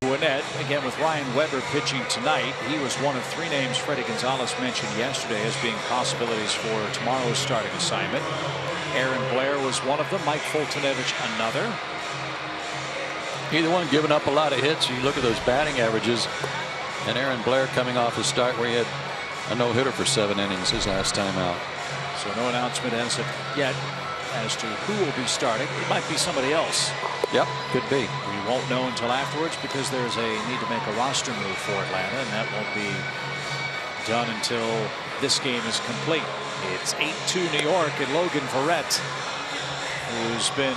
Gwinnett, again with Ryan Weber pitching tonight. He was one of three names Freddie Gonzalez mentioned yesterday as being possibilities for tomorrow's starting assignment. Aaron Blair was one of them. Mike Fultonevich another. Either one giving up a lot of hits. You look at those batting averages, and Aaron Blair coming off a start where he had a no-hitter for 7 innings his last time out. So no announcement as of yet as to who will be starting. It might be somebody else. Yep, could be. We won't know until afterwards because there's a need to make a roster move for Atlanta, and that won't be done until this game is complete. It's 8-2 New York, and Logan Verrett, who's been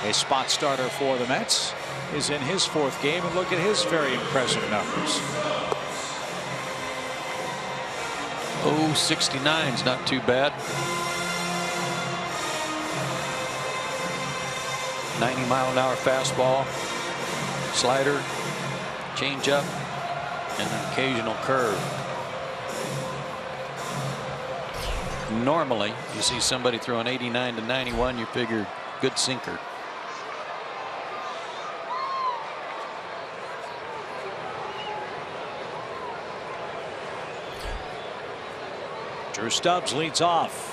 a spot starter for the Mets, is in his 4th game, and look at his very impressive numbers. 0-69's not too bad. 90-mile-an-hour fastball, slider, changeup, and an occasional curve. Normally, you see somebody throwing 89 to 91, you figure good sinker. Drew Stubbs leads off.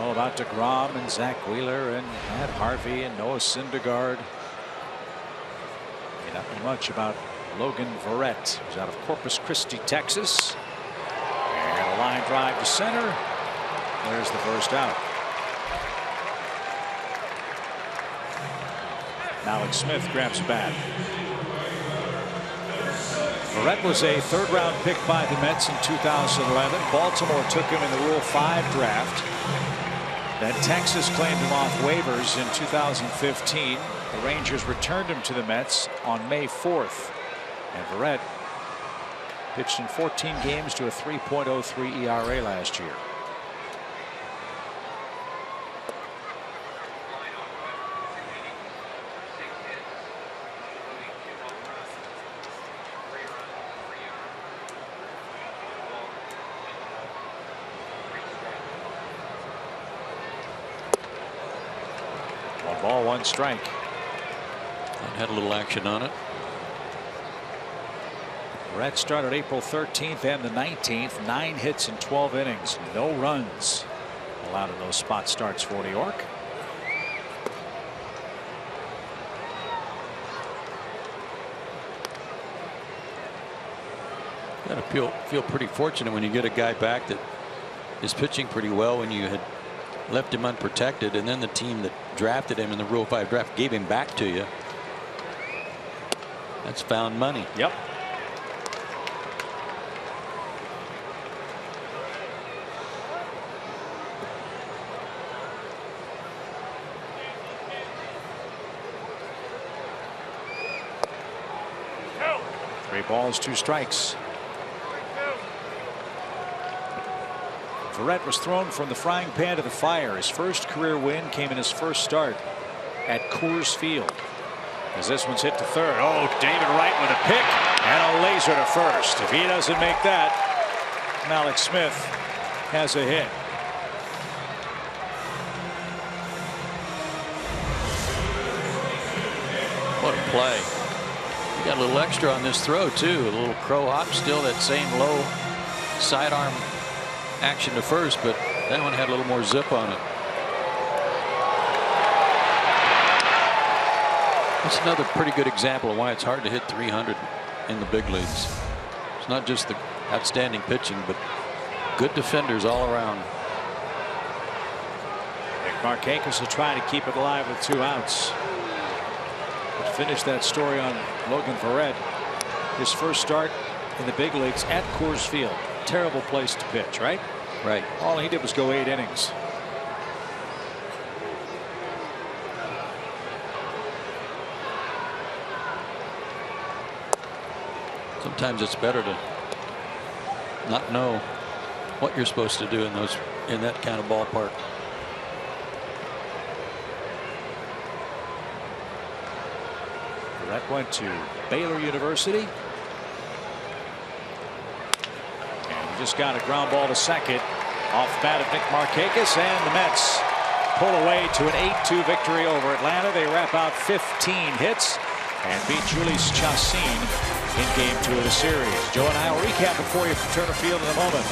All about DeGrom and Zach Wheeler and Matt Harvey and Noah Syndergaard. May not know much about Logan Verrett, who's out of Corpus Christi, Texas. And a line drive to center. There's the first out. Alex Smith grabs a bat. Verrett was a third-round pick by the Mets in 2011. Baltimore took him in the Rule 5 draft. Then Texas claimed him off waivers in 2015. The Rangers returned him to the Mets on May 4th. And Verrett pitched in 14 games to a 3.03 ERA last year. One ball, one strike. That had a little action on it. Verrett started April 13th and the 19th. 9 hits in 12 innings. No runs allowed in those spot starts for New York. You got to feel pretty fortunate when you get a guy back that is pitching pretty well when you had left him unprotected, and then the team that drafted him in the Rule 5 draft gave him back to you. That's found money. Yep. Three balls, 2 strikes. Verrett was thrown from the frying pan to the fire. His first career win came in his first start at Coors Field. As this one's hit to third. Oh, David Wright with a pick and a laser to first. If he doesn't make that, Alex Smith has a hit. What a play. He got a little extra on this throw too. A little crow hop, still that same low sidearm action to first, but that one had a little more zip on it. That's another pretty good example of why it's hard to hit 300 in the big leagues. It's not just the outstanding pitching, but good defenders all around. Nick Markakis will try to keep it alive with 2 outs. But finish that story on Logan Verrett. His first start in the big leagues at Coors Field. Terrible place to pitch, right? Right. All he did was go 8 innings. Sometimes it's better to not know what you're supposed to do in that kind of ballpark. Verrett went to Baylor University. And he just got a ground ball to second off the bat of Nick Markakis, and the Mets pull away to an 8-2 victory over Atlanta. They wrap out 15 hits and beat Jhoulys Chacín in Game 2 of the series. Joe and I will recap it for you from Turner Field in a moment.